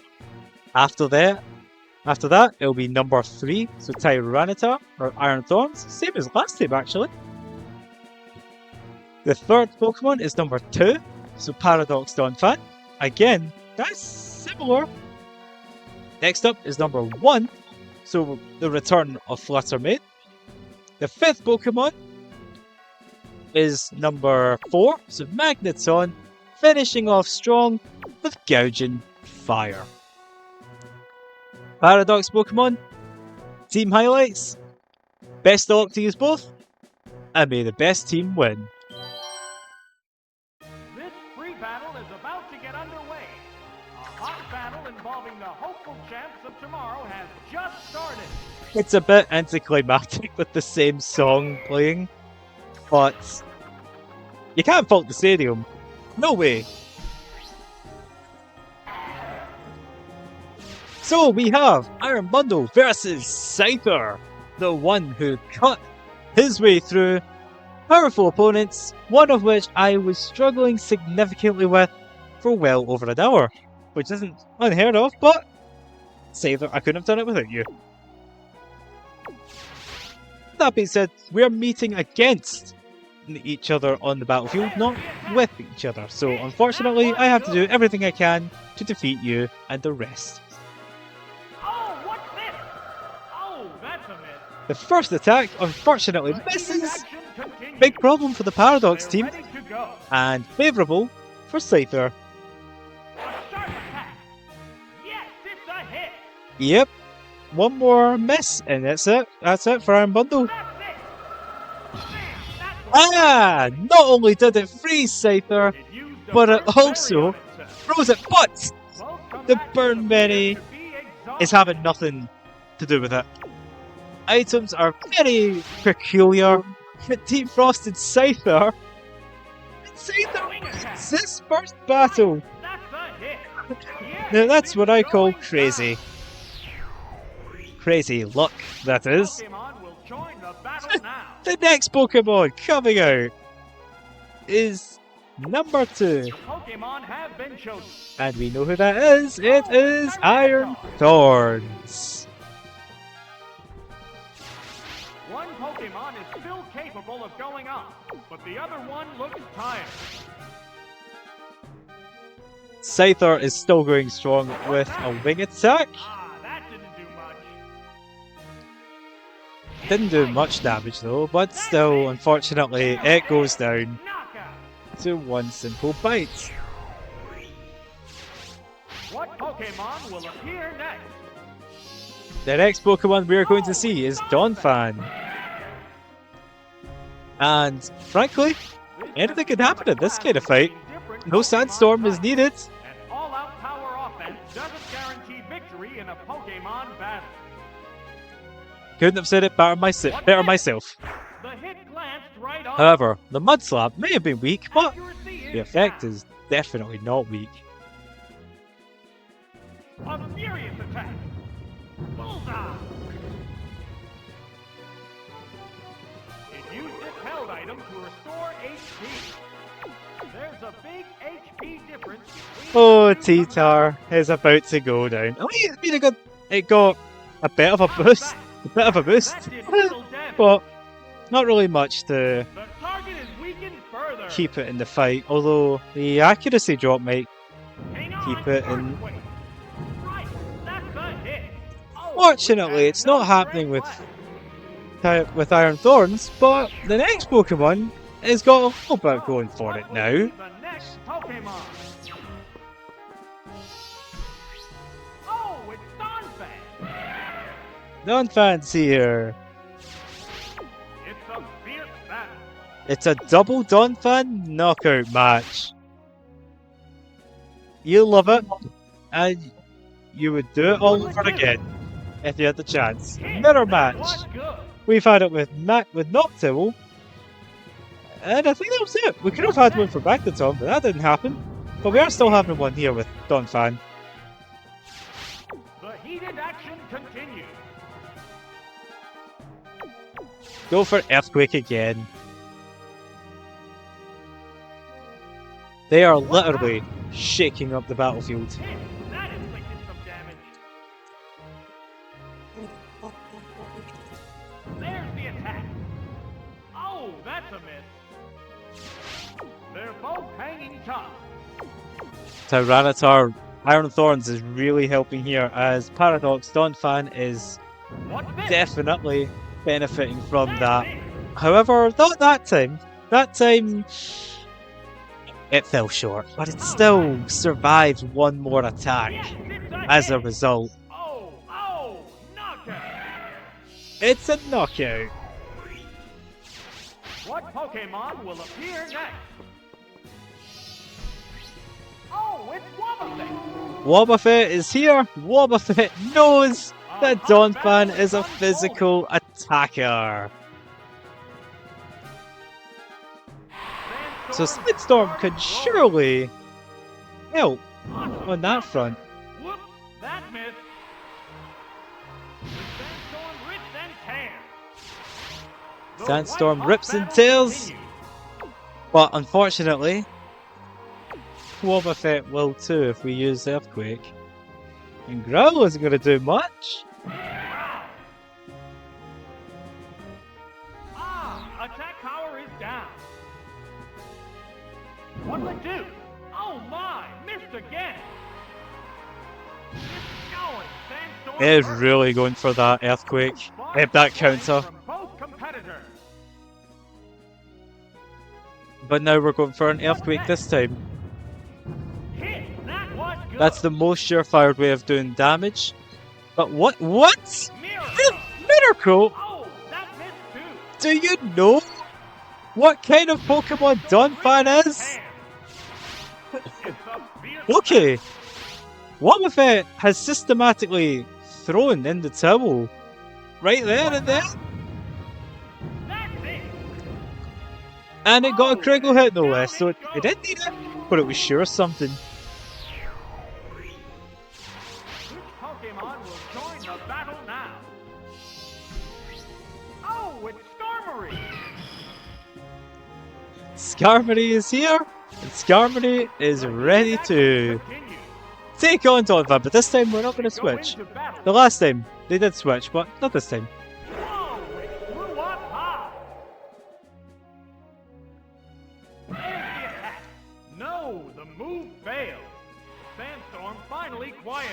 After that, it'll be number 3, so Tyranitar, or Iron Thorns, same as last time actually. The third Pokemon is number 2, so Paradox Donphan. Again, that's similar. Next up is number 1, so the return of Fluttermane. The fifth Pokemon is number 4, so Magneton, finishing off strong with Gouging Fire. Paradox Pokemon, team highlights, best luck to use both, and may the best team win. This free battle is about to get underway. A hot battle involving the hopeful champs of tomorrow has just started. It's a bit anticlimactic with the same song playing, but you can't fault the stadium. No way. So we have Iron Bundle versus Scyther, the one who cut his way through powerful opponents, one of which I was struggling significantly with for well over an hour, which isn't unheard of, but Scyther, I couldn't have done it without you. That being said, we're meeting against each other on the battlefield, not with each other, so unfortunately I have to do everything I can to defeat you and the rest. Oh, what's this? Oh, that's a miss. The first attack unfortunately misses. Big problem for the Paradox team, and favourable for Scyther. A sharp attack. Yes, it's a hit. Yep, one more miss, and that's it. That's it for Iron Bundle. That's it. Bam, that was Not only did it freeze Scyther, it used a but it burn berry also on itself. froze it. But Both come the back to burn the berry field to be is exhausted. having nothing to do with it. Items are very peculiar. Team Frosted Scyther. And Scyther wins this first battle. That's a hit. Yes, Now that's what I call going crazy. Crazy luck, that down. is. Pokemon will join the battle now. The next Pokemon coming out is number 2. Pokemon have been chosen. And we know who that is. It is Iron Thorns. One Pokemon is still capable of going up, but the other one looks tired. Scyther is still going strong with a wing attack. Ah, that didn't do much. Didn't do much damage though, but still, unfortunately, it goes down Knockout. to one simple bite. What Pokemon will appear next? The next Pokemon we are going to see is Donphan. And frankly, anything can happen in this kind of fight. No Sandstorm is needed. An all-out power offense doesn't guarantee victory in a Pokemon battle. Couldn't have said it better myself. The hit glanced right off. However, the Mud Slap may have been weak, but Accuracy the is effect down. is definitely not weak. A furious attack. Bullseye. It used its held item to restore HP. There's a big HP difference between Oh, the two T-Tar is about to go down. Oh, I mean, it got a bit of a boost. A bit of a boost. That did little damage. But not really much to The target is weakened further. keep it in the fight, although the accuracy drop might Hang on, keep it in. earthquake. Right, that's a hit. Oh, Fortunately, it's not no happening red with flag. Iron Thorns, but the next Pokemon has got a little bit going for What it will now. be the next Pokemon? Oh, it's Donphan. Non-fans here. It's a fierce battle. It's a double Donphan knockout match. You love it, and you would do it all over again if you had the chance. Hit! Mirror That match. was good. We've had it with Noctowl, and I think that was it. We could have had one for Magneton, but that didn't happen. But we are still having one here with Donphan. The heated action continues. Go for Earthquake again. They are literally shaking up the battlefield. Hit! That inflicted some damage. There's the attack. Oh, that's a miss. They're both hanging tough. Tyranitar Iron Thorns is really helping here, as Paradox Donphan is What's this? definitely benefiting from that. That's it. However, not that time. That time, it fell short, but it still survived one more attack Yes, it's a as a hit. result. Oh, knockout. It's a knockout. What Pokemon will appear next? Oh, it's Wobbuffet. Wobbuffet is here. Wobbuffet knows that Donphan is a physical attacker. So Sandstorm could surely help on that front. Whoops, that missed. The Sandstorm rips and tears. The Sandstorm white-hot rips and battle tears. continues. But unfortunately, Wobbuffet will too if we use Earthquake. And Growl isn't going to do much. Attack power is down. What'll it do? Oh my, missed again. It's going. Sandstorm It is hurt. really going for that Earthquake. If that counter. From both competitors. But now we're going for an Earthquake this time. Hit. That was good. That's the most surefire way of doing damage. But what? Miracle. Miracle? Oh, that missed too. Do you know what kind of Pokemon Donphan is? Okay. Wobbuffet has systematically thrown in the towel. Right there and then. And it got a critical hit no less, so it didn't need it, but it was sure something. Which Pokemon will join the battle now? Oh, it's Skarmory! Skarmory is here, and Skarmory is ready to Continue. take on Donphan, but this time we're not going to switch. Go into battle. The last time they did switch, but not this time. Whoa, it flew up high! There's the attack. No, the move failed. Sandstorm finally quieted.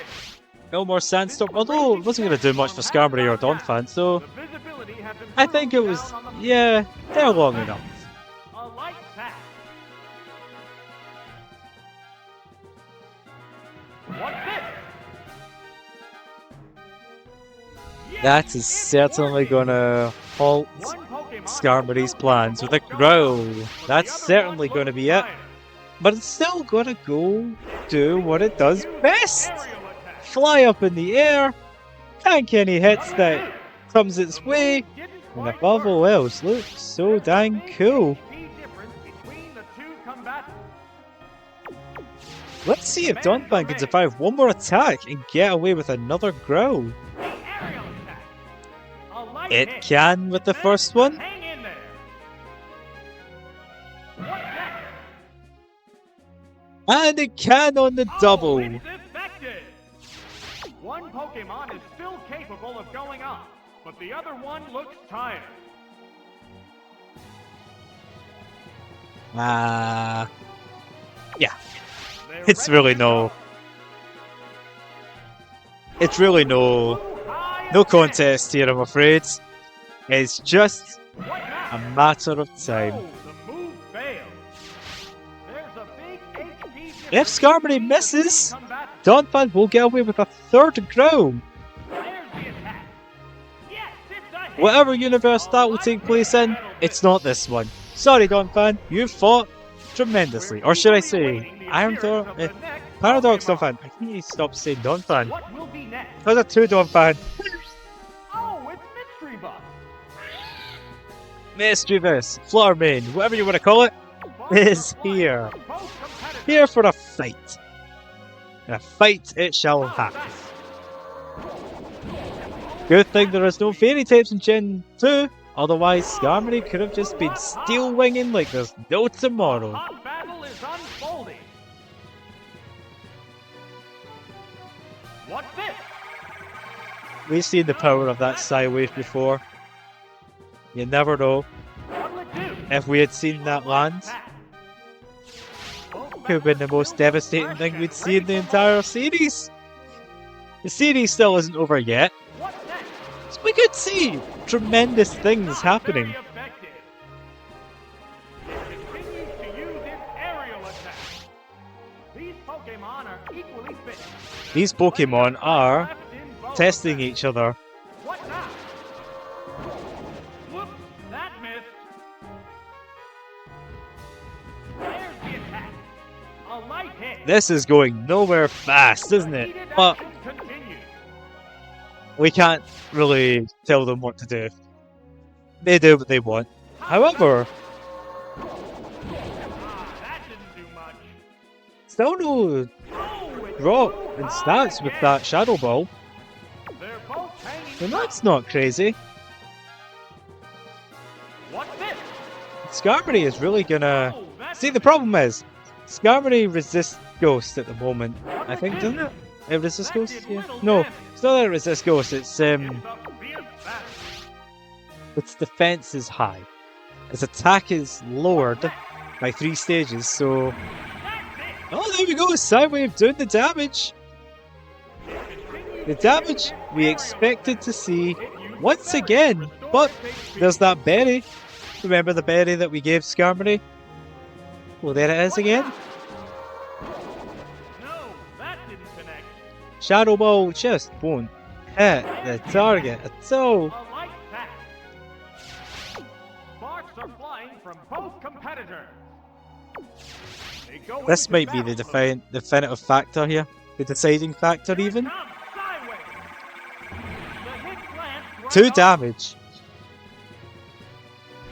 No more Sandstorm, although it wasn't going to do much for Skarmory or Donphan, so The visibility has I think it improved was, down on the yeah, they're long enough. A light pack. What's this? Yes, That is it's certainly working. going to halt One Pokemon Skarmory's will plans with a hold growl. down, but the That's other certainly one going to looks be it. tired. But it's still going to go do what it does Use best. aerial attack. Fly up in the air, tank any hits that comes its way, Didn't and quite above work. all else, looks so There's a dang big cool. HP difference between the two combatants. Let's see if Donphan can survive one more attack and get away with another growl. The aerial attack. A light It hit. can with the first one. Hang in there. What's that? And it can on the double. Oh, it's effective. One Pokemon is still capable of going up, but the other one looks tired. Yeah, They're It's ready really to no- go. it's really no High no again. contest here, I'm afraid. It's just What now? a matter of time. No, the move failed. There's a big HP If difference Skarmory between the misses, two combatants. Donphan will get away with a third growl. There's the attack. Yes, it's a hit. Whatever universe that will take place in, it's not this one. Sorry, Donphan, you fought tremendously. Or should I say, Iron Thorn? The next Paradox Pokemon. Donphan. I think he stopped saying Donphan. What will be next? How's a 2 Donphan? Oh, it's Mystery Buff. Mischievous, Flormain, whatever you want to call it, is here. Here for a fight. And a fight it shall happen. Good thing there is no fairy types in Gen 2, otherwise Skarmory could have just been steel winging like there's no tomorrow. Hot battle is unfolding. What's this? We've seen the power of that Psywave before. You never know. What'll it do? If we had seen that land, it could have been the most devastating thing we'd see in the entire series. The series still isn't over yet. What's next? So we could see tremendous things happening. Very effective. It continues to use its aerial attack. These Pokemon are equally fit. These Pokemon are Left in both. testing each other. What now? Whoops, that missed. There's the attack. A light hit. This is going nowhere fast, isn't it? Heated But action continues. we can't really tell them what to do. They do what they want. However, That didn't do much. still no Oh, it's drop moved in high stats with again. that Shadow Ball. They're both hanging. And that's not crazy. What's this? Skarmory is really gonna... Oh, that's See, the problem is, Skarmory resists Ghost at the moment. I think, doesn't it? It resists Ghost? Yeah. No, it's not that it resists Ghost, it's it's a fierce battle. its defense is high. Its attack is lowered by 3 stages, so... That's it. Oh, there we go, Sidewave doing the damage! The damage we expected to see once again, but there's that berry. Remember the berry that we gave Skarmory? Well, there it is again. No, that didn't connect. Shadow Ball just won't hit the target at all. A light attack. Sparks are flying from both competitors. They go This into might be the battle. definitive factor here. The deciding factor Here it even. comes, Skyway. The hit glanced right 2 off. damage.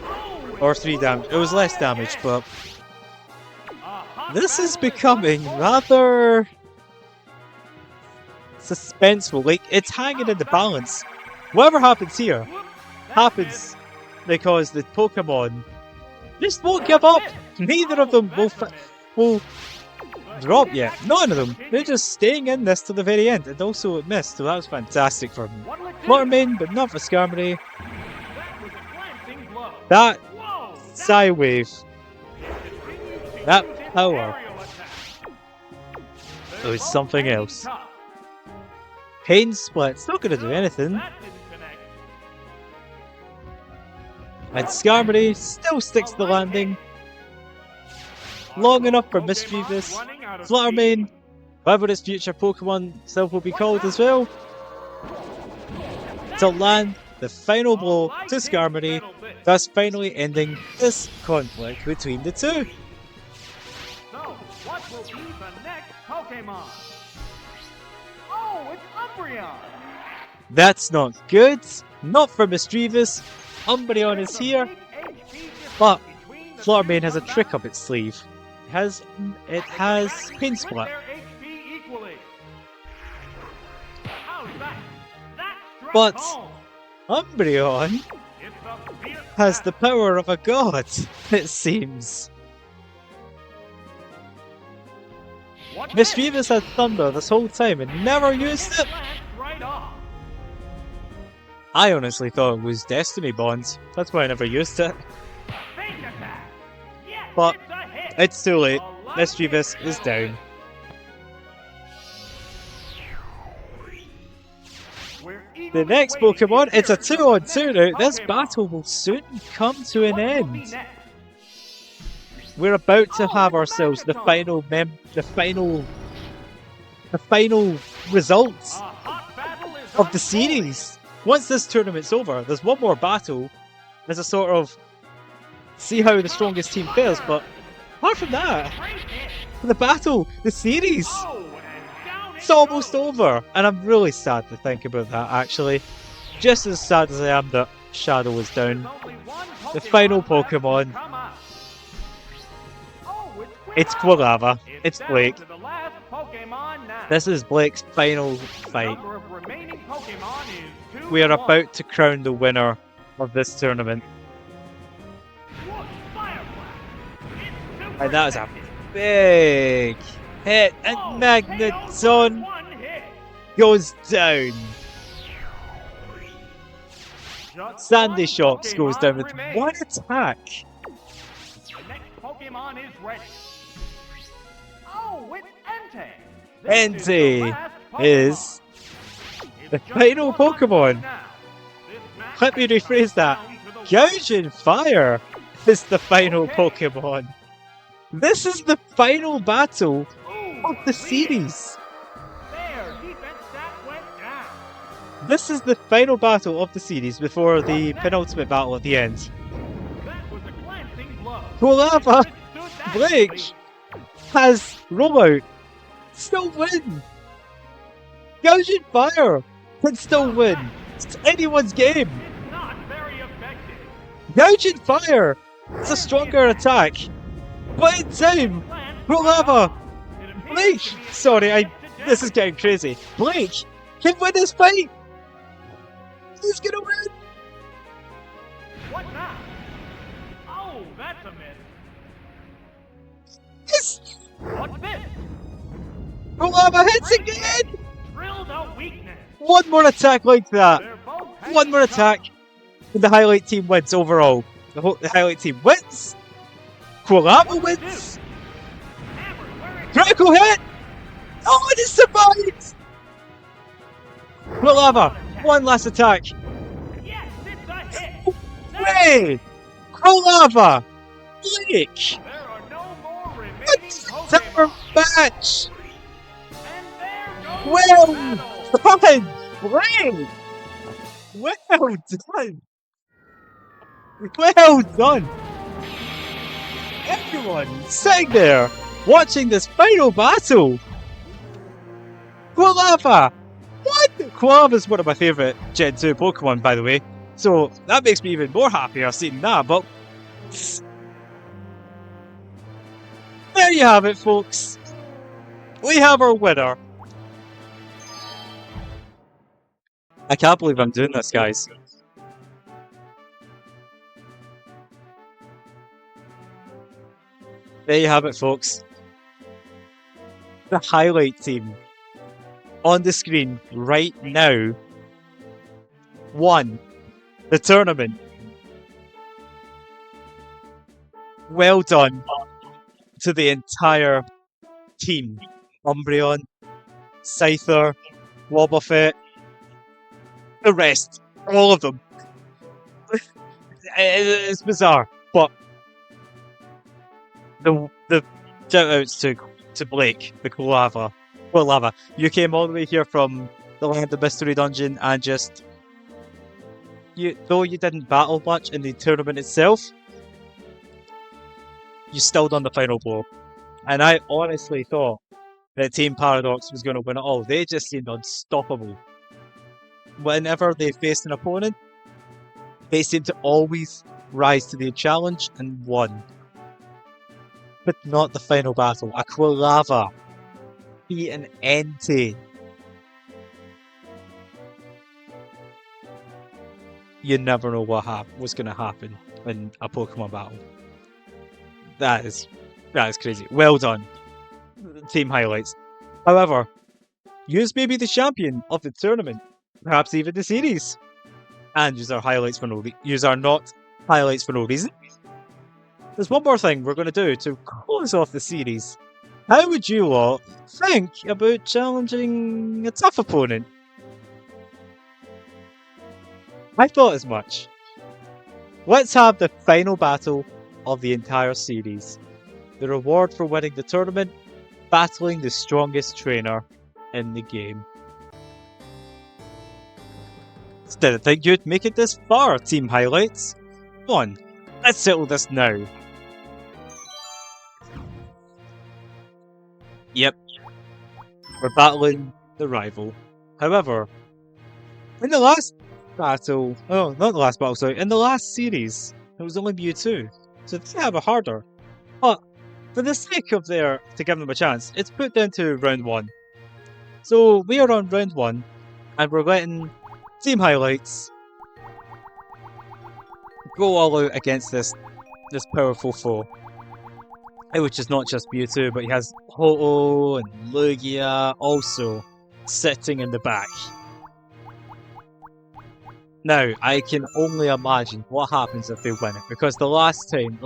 Oh, Or it 3 flew damage. It was less high damage, again. but A hot this is battle becoming unfolding. rather suspenseful. Like, it's hanging in the balance. Whatever happens here Whoops, that happens because the Pokemon just won't give up. Neither of them will drop yet. None of them. They're just staying in this to the very end. And also it missed, so that was fantastic for What'll it do? Fluttermane, but not for Skarmory. That was a glancing blow. That Whoa, that Psywave, continues to that use its power. aerial attack. It They're was both something hanging else. tough. Pain Split's not going to do anything. That didn't connect. And Skarmory still sticks to the landing. Long enough for Mischievous, Running out of Fluttermane, speed. whatever its future Pokemon self will be called as well, to land the final blow to Skarmory, thus finally ending this conflict between the two. So, what will be the next Pokemon? Oh, it's Umbreon. That's not good, not for Mischievous. Umbreon is here, but Fluttermane has a trick up its sleeve. It has Pain Split. But Umbreon has the power of a god, it seems. Mischievous had Thunder this whole time and never used it. I honestly thought it was Destiny Bonds. That's why I never used it. But it's too late. Mischievous is down. The next Pokemon, it's a 2-on-2 now. This battle will soon come to an end. We're about to have ourselves the final results of the series. Once this tournament's over, there's one more battle as a sort of see how the strongest team fares, but apart from that, The battle, the series, Oh, and down it it's almost goes. over. And I'm really sad to think about that, actually. Just as sad as I am that Shadow was There's down. only one The final Pokemon left to Pokemon, come out. Oh, it's Quilava. Quilava, it's down Blake. to the last Pokemon now. This is Blake's final The fight. number of remaining Pokemon is 2 We are to 1. about to crown the winner of this tournament. Whoosh, Fire Blast. It's super And that is a effective. big hit, and Oh, Magneton KO'd by 1 hit. goes down. Just Sandy one Shocks goes down Pokemon with remains. one attack. The next Pokemon is ready. Oh, it's Entei. Entei is the final Pokemon. Let me rephrase that. Gouging Fire is the final Okay. Pokemon. This is the final battle of the series. Their defense stat went down. This is the final battle of the series before the penultimate battle at the end. That was a glancing blow. Quilava, It withstood that Blake lead. has Rollout. Still win. Gouging Fire can still win. It's anyone's game. It's not very effective. Gouging Fire is a stronger attack. But in time, Quilava, It appears Blake, to be sorry, this is getting crazy. Blake can win this fight. He's gonna win. What now? Oh, that's a miss. Yes. What's this? Quilava hits again. Drilled a weakness. One more attack like that. They're both One more hanging attack. And the highlight team wins overall. The highlight team wins. Quilava wins. Hammer, where it Critical hit. Oh, it is survived. Quilava, one last attack. Yes, it's a hit. Hey! Quilava! Blake! There are no more remaining It's our Pokemon. match! And there goes Well the battle. done! Blake! Well done! Well done! Everyone sitting there watching this final battle! Quilava! What? Quilava is one of my favourite Gen 2 Pokemon, by the way. So that makes me even more happier seeing that, but there you have it, folks. We have our winner. I can't believe I'm doing this, guys. There you have it, folks. The highlight team on the screen right now won the tournament. Well done to the entire team. Umbreon, Scyther, Wobbuffet, the rest. All of them. It's bizarre, but the shout outs to Blake, the Quilava. You came all the way here from the Land of Mystery Dungeon and just though you didn't battle much in the tournament itself, you still done the final blow. And I honestly thought that Team Paradox was going to win it all. They just seemed unstoppable. Whenever they faced an opponent, they seemed to always rise to the challenge and won. But not the final battle. A Quilava beat an Entei. You never know what's going to happen in a Pokemon battle. That is crazy. Well done. Team highlights. However, yous may be the champion of the tournament, perhaps even the series, and use our highlights for use are not highlights for no reason. There's one more thing we're going to do to close off the series. How would you lot think about challenging a tough opponent? I thought as much. Let's have the final battle of the entire series. The reward for winning the tournament, battling the strongest trainer in the game. Didn't think you'd make it this far, Team Highlights. Come on, let's settle this now. Yep, we're battling the rival. However, in the last battle, oh, not the last battle, sorry, in the last series, it was only Mewtwo, so they have it harder. But for the sake of to give them a chance, it's put down to round 1. So we are on round 1, and we're letting team highlights go all out against this powerful foe. Which is not just Mewtwo, but he has Ho-Oh and Lugia also sitting in the back. Now, I can only imagine what happens if they win it, because the last team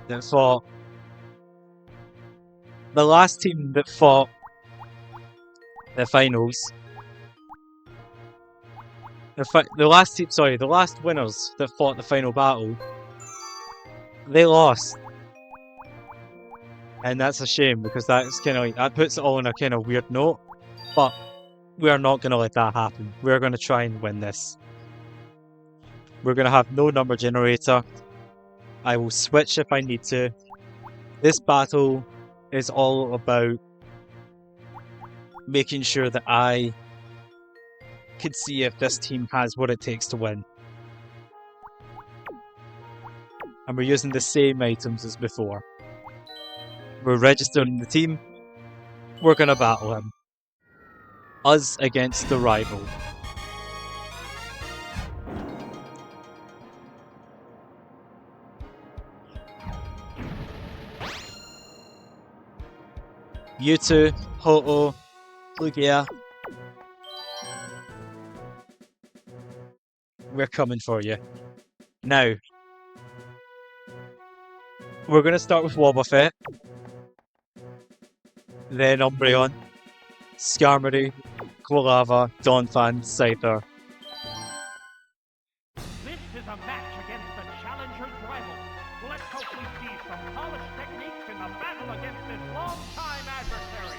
that fought the finals, the last winners that fought the final battle, they lost. And that's a shame, because that's kind of that puts it all in a kind of weird note. But we are not going to let that happen. We're going to try and win this. We're going to have no number generator. I will switch if I need to. This battle is all about making sure that I can see if this team has what it takes to win. And we're using the same items as before. We're registering the team. We're going to battle him. Us against the rival. Mewtwo, Ho-Oh, Lugia. We're coming for you. Now, we're going to start with Wobbuffet. Then Umbreon, Skarmory, Quilava, Donphan, Scyther. This is a match against the challenger's rival. Let's hope we see some polished techniques in the battle against this long-time adversary.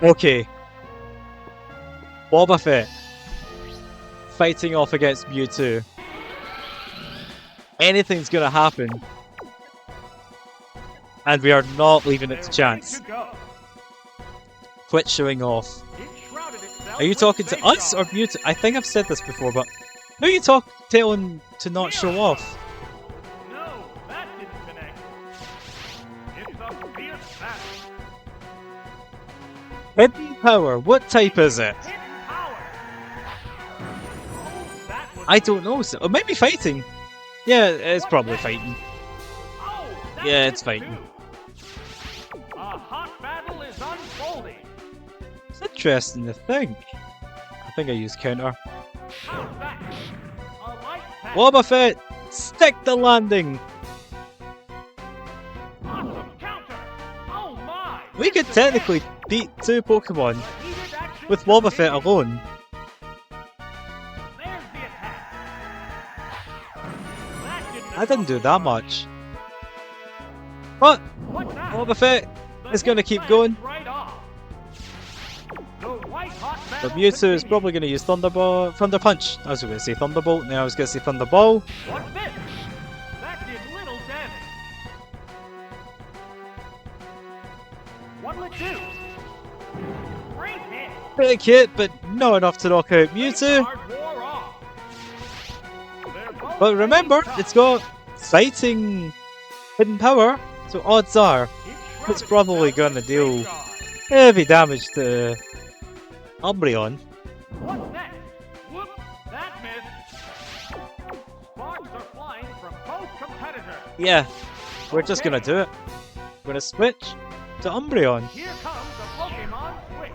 Okay. Wobbuffet fighting off against Mewtwo. Anything's gonna happen. And we are not leaving it to chance. Quit showing off. Are you talking to us or Mewtwo? I think I've said this before, but who are you telling to not show off? No, that didn't connect. It's a fierce battle. Hidden Power, what type is it? Hidden power. Oh, that was I don't know. Or maybe fighting. Yeah, it's probably fighting. Oh, Yeah, it's fighting. A hot battle is unfolding. It's interesting to think. I think I used counter. How's that? A light pass. Wobbuffet, stick the landing. Awesome counter. Oh my. We could technically beat 2 Pokemon with Wobbuffet alone. There's the attack. I didn't do that much. But What now? Wobbuffet is going to keep going. Right off. The white hot But battle Mewtwo is continues. probably going to use Thunder Punch. I was going to say Thunderbolt, now I was going to say Thunderball. What's this? That did little damage. What'll it do? Great hit. Big hit, but not enough to knock out Mewtwo. Guard wore off. They're both But remember, tough. it's got fighting hidden power, so odds are it's probably going to deal heavy damage to Umbreon. What's next? Whoop! That missed. Sparks are flying from both competitors. Yeah, we're just going to do it. We're going to switch to Umbreon. Here comes the Pokemon Switch.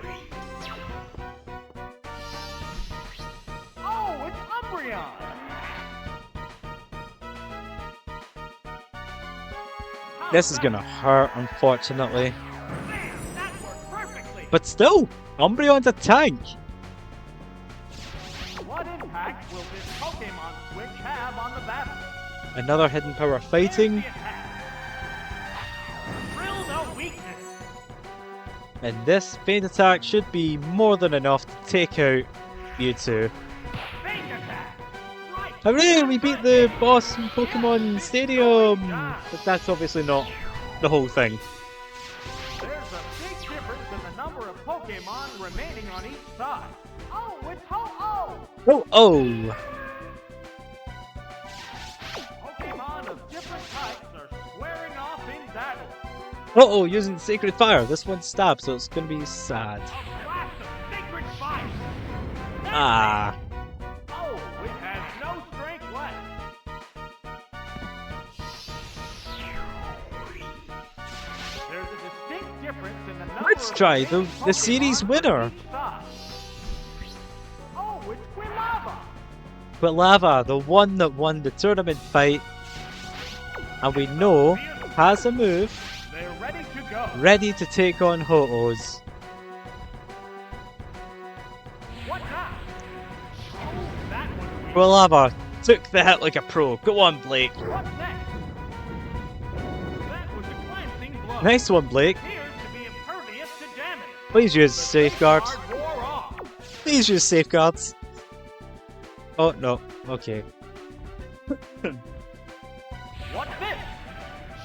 Oh, it's Umbreon. This is going to hurt, unfortunately. Man, that worked perfectly. But still, Umbreon's a tank. What impact will this Pokemon Switch have on the battle? Another hidden power fighting. There's the attack. Thrill no weakness. And this Feint attack should be more than enough to take out Mewtwo. Fake attack. Right. Hooray! We beat the boss in Pokemon Stadium! But that's obviously not the whole thing. There's a big difference in the number of Pokemon remaining on each side. Oh, it's Ho-Oh! Oh, oh! Pokemon of different types are squaring off in battle. Uh-oh, using Sacred Fire. This one stabs, so it's gonna be sad. A blast of sacred fire. Ah. Oh, it has no strength left. There's a distinct difference in the number Let's of try the Pokemon series on winner. each side. Oh, it's Quilava. Quilava, the one that won the tournament fight, and we know has a move They're ready to go. ready to take on Ho-Ohs. What now? Oh, that was weird. Quilava took the hit like a pro. Go on, Blake. What's next? That was a glancing blow. Nice one, Blake. Appears to be impervious to damage. Please use The safeguard. safeguard wore off. Please use safeguards. Oh, no. Okay. What's this?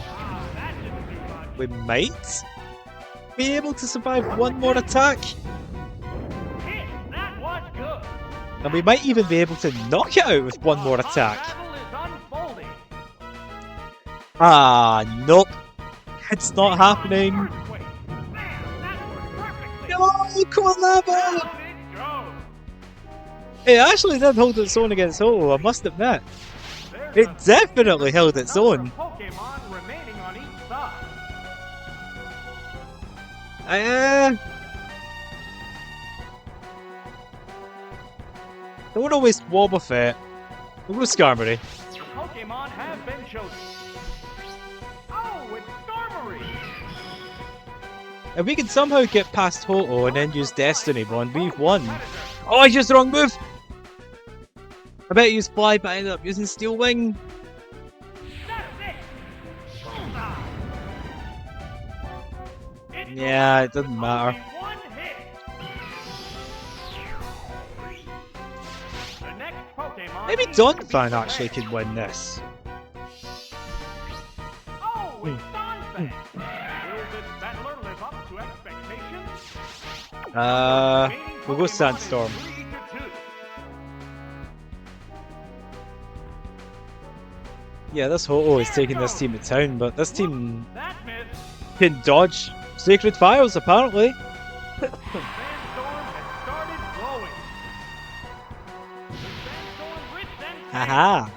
Ah, that didn't do much. We might be able to survive one more attack, Hit! That was good. and we might even be able to knock it out with one more Our attack. battle is unfolding. Ah, nope. It's not happening. Earthquake. Man, that worked perfectly. No, Quilava! Down it goes. It actually did hold its own against Ho-Oh, I must admit. There's It a definitely held its number own. of Pokemon remaining on each side. Don't always Wobbuffet. We'll go Skarmory. The Pokemon have been chosen. Oh, it's Skarmory. If we can somehow get past Ho-Oh and then use Destiny Bond, we've won. Oh, I used the wrong move! I bet I used Fly, but I ended up using Steel Wing. That's it. Bullseye. It Yeah, it doesn't matter. only one hit. The next Pokemon Maybe needs to be Donphan actually prepared. can win this. Oh, it's Donphan. Will this battler live up to expectations? Remaining We'll go Pokemon Sandstorm. is 3-2. Yeah, this Ho-Oh is taking this team to town, but this team That missed. can dodge Sacred Fires, apparently. Sandstorm has started blowing. The Sandstorm wrist and tail. Haha.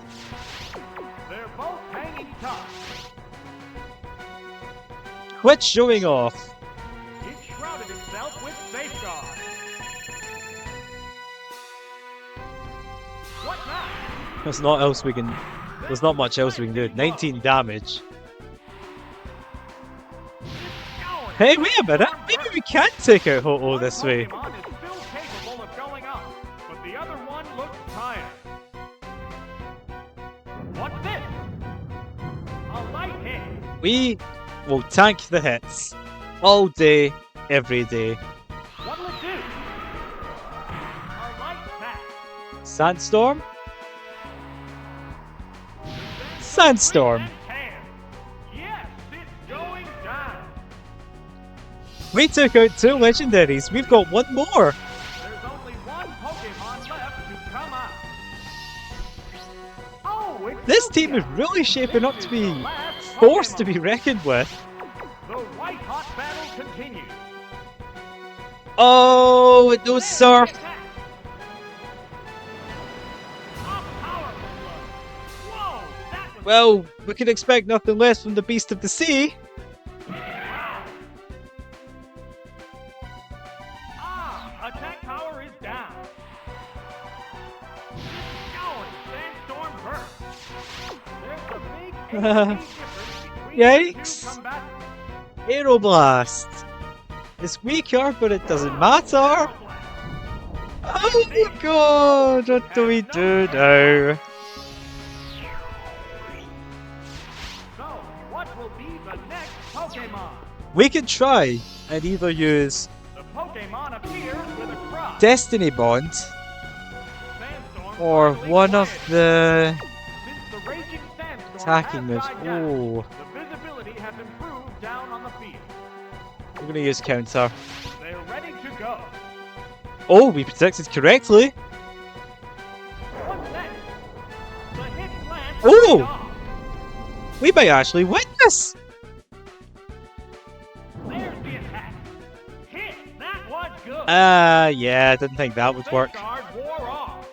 They're both hanging tough. Quit showing off. It shrouded itself with safeguard. What now? There's not else we can. There's not much else we can do. 19 damage. Going. Hey, wait a minute. Maybe we can take out Ho-Oh One this way. Pokemon is still capable of going up, but the other one looks tired. What's this? A light hit. We will tank the hits all day, every day. What'll it do? A light attack. Sandstorm? Sandstorm. And can. Yes, it's going down. We took out 2 legendaries. We've got one more. There's only one Pokemon left to come out. Oh, it's This team is Lugia. really shaping up This to is the be last forced to Pokemon. be reckoned with. The white hot battle continues. Oh, it knows Surf. Attack. A powerful blow. Whoa, that was Well, we can expect nothing less from the Beast of the Sea. wow. Attack power is down. Going, Sandstorm burst. There's a big HP difference between Yikes. the two combatants. Aeroblast. It's weaker, but it doesn't matter. Oh my god, what do we do now? So, what will be the next Pokemon? We can try and either use The Pokemon appears with a cry. Destiny Bond Sandstorm Or one of the Since the raging sandstorm attacking has moves. died down, Oh, the visibility has improved down on the field. I'm gonna use counter. They're ready to go. Oh, we predicted correctly. What's next? The hit lands Oh! right off. We might actually win this. There's the attack. Hit. That was good. Yeah, I didn't think that would work. Guard wore off.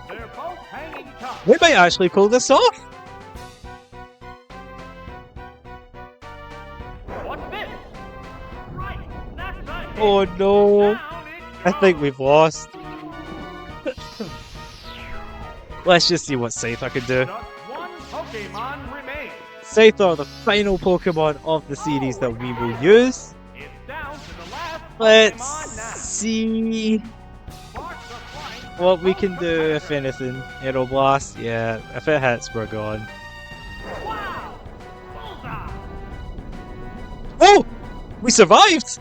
They're both hanging tough. We might actually pull this off. What's this? Right. That's a hit. Oh no. Down it I think goes. we've lost. Let's just see what Scyther can do. Just one Pokemon remains. Scyther, the final Pokemon of the series that we will use. It's down to the last Let's Pokemon now. see Sparks are flying. what we can do, if anything. Aeroblast, yeah, if it hits, we're gone. Wow! Bullseye! Oh! We survived!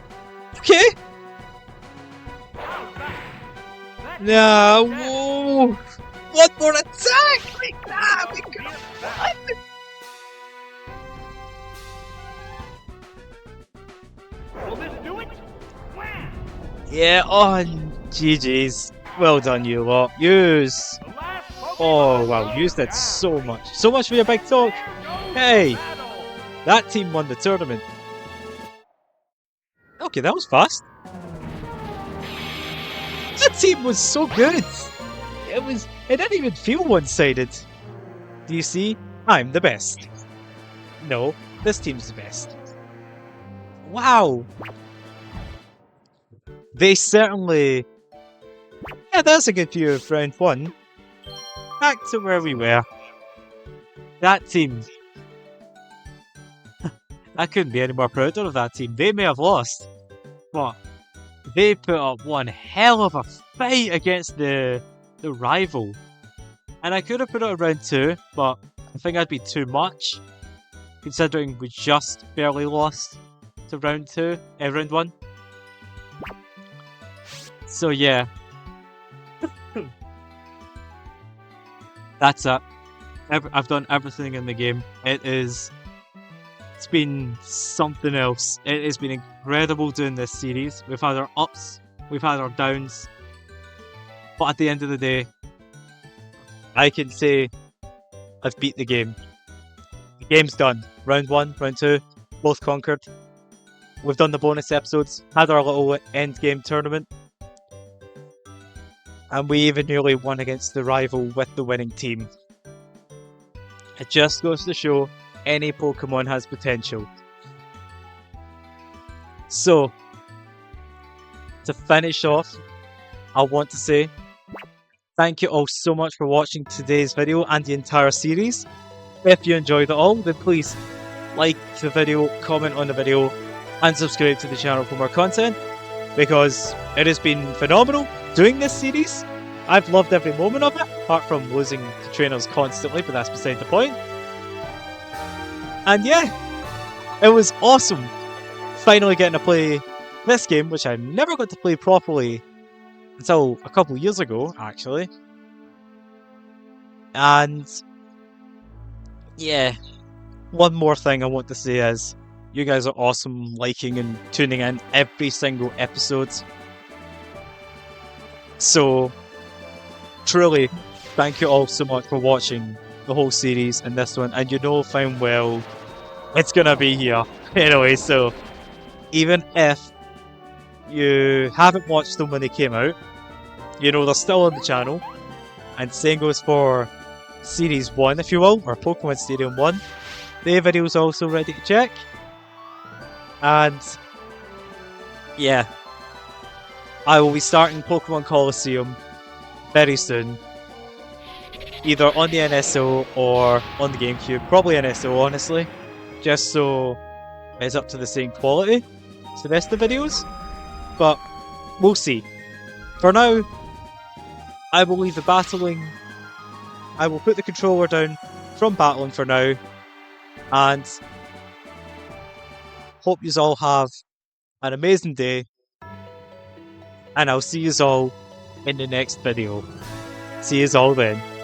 Okay! How's that? That No! dead. Whoa. One more attack! We got one! Will this do it? Wham! Yeah, oh, GG's. Well done, you lot. Use. The last Pokemon Oh, wow, goes use that down. so much. So much for your big talk. There goes Hey. the battle. That team won the tournament. Okay, that was fast. That team was so good. It didn't even feel one-sided. Do you see? I'm the best. No, this team's the best. Wow. They certainly... Yeah, that's a good view of round one. Back to where we were. That team. I couldn't be any more prouder of that team. They may have lost, but they put up one hell of a fight against the rival. And I could have put it at round two, but I think that'd be too much, considering we just barely lost to round one. So yeah. That's it. I've done everything in the game. It's been something else. It has been incredible doing this series. We've had our ups, we've had our downs, but at the end of the day, I can say I've beat the game. The game's done. Round one, round two, both conquered. We've done the bonus episodes, had our little end game tournament, and we even nearly won against the rival with the winning team. It just goes to show any Pokemon has potential. So, to finish off, I want to say thank you all so much for watching today's video and the entire series. If you enjoyed it all, then please like the video, comment on the video, and subscribe to the channel for more content, because it has been phenomenal doing this series. I've loved every moment of it, apart from losing to trainers constantly, but that's beside the point. And yeah, it was awesome finally getting to play this game, which I never got to play properly until a couple years ago, actually. And yeah, one more thing I want to say is, you guys are awesome, liking and tuning in every single episode. So, truly, thank you all so much for watching the whole series and this one. And you know fine well, it's gonna be here. Anyway, so, even if you haven't watched them when they came out, you know they're still on the channel. And same goes for Series 1, if you will, or Pokemon Stadium 1. Their video's also ready to check. And yeah, I will be starting Pokemon Colosseum very soon, either on the NSO or on the GameCube. Probably NSO, honestly, just so it's up to the same quality as the rest of the videos, but we'll see. For now, I will leave the battling. I will put the controller down from battling for now, and hope you all have an amazing day, and I'll see you all in the next video. Let's see his all in.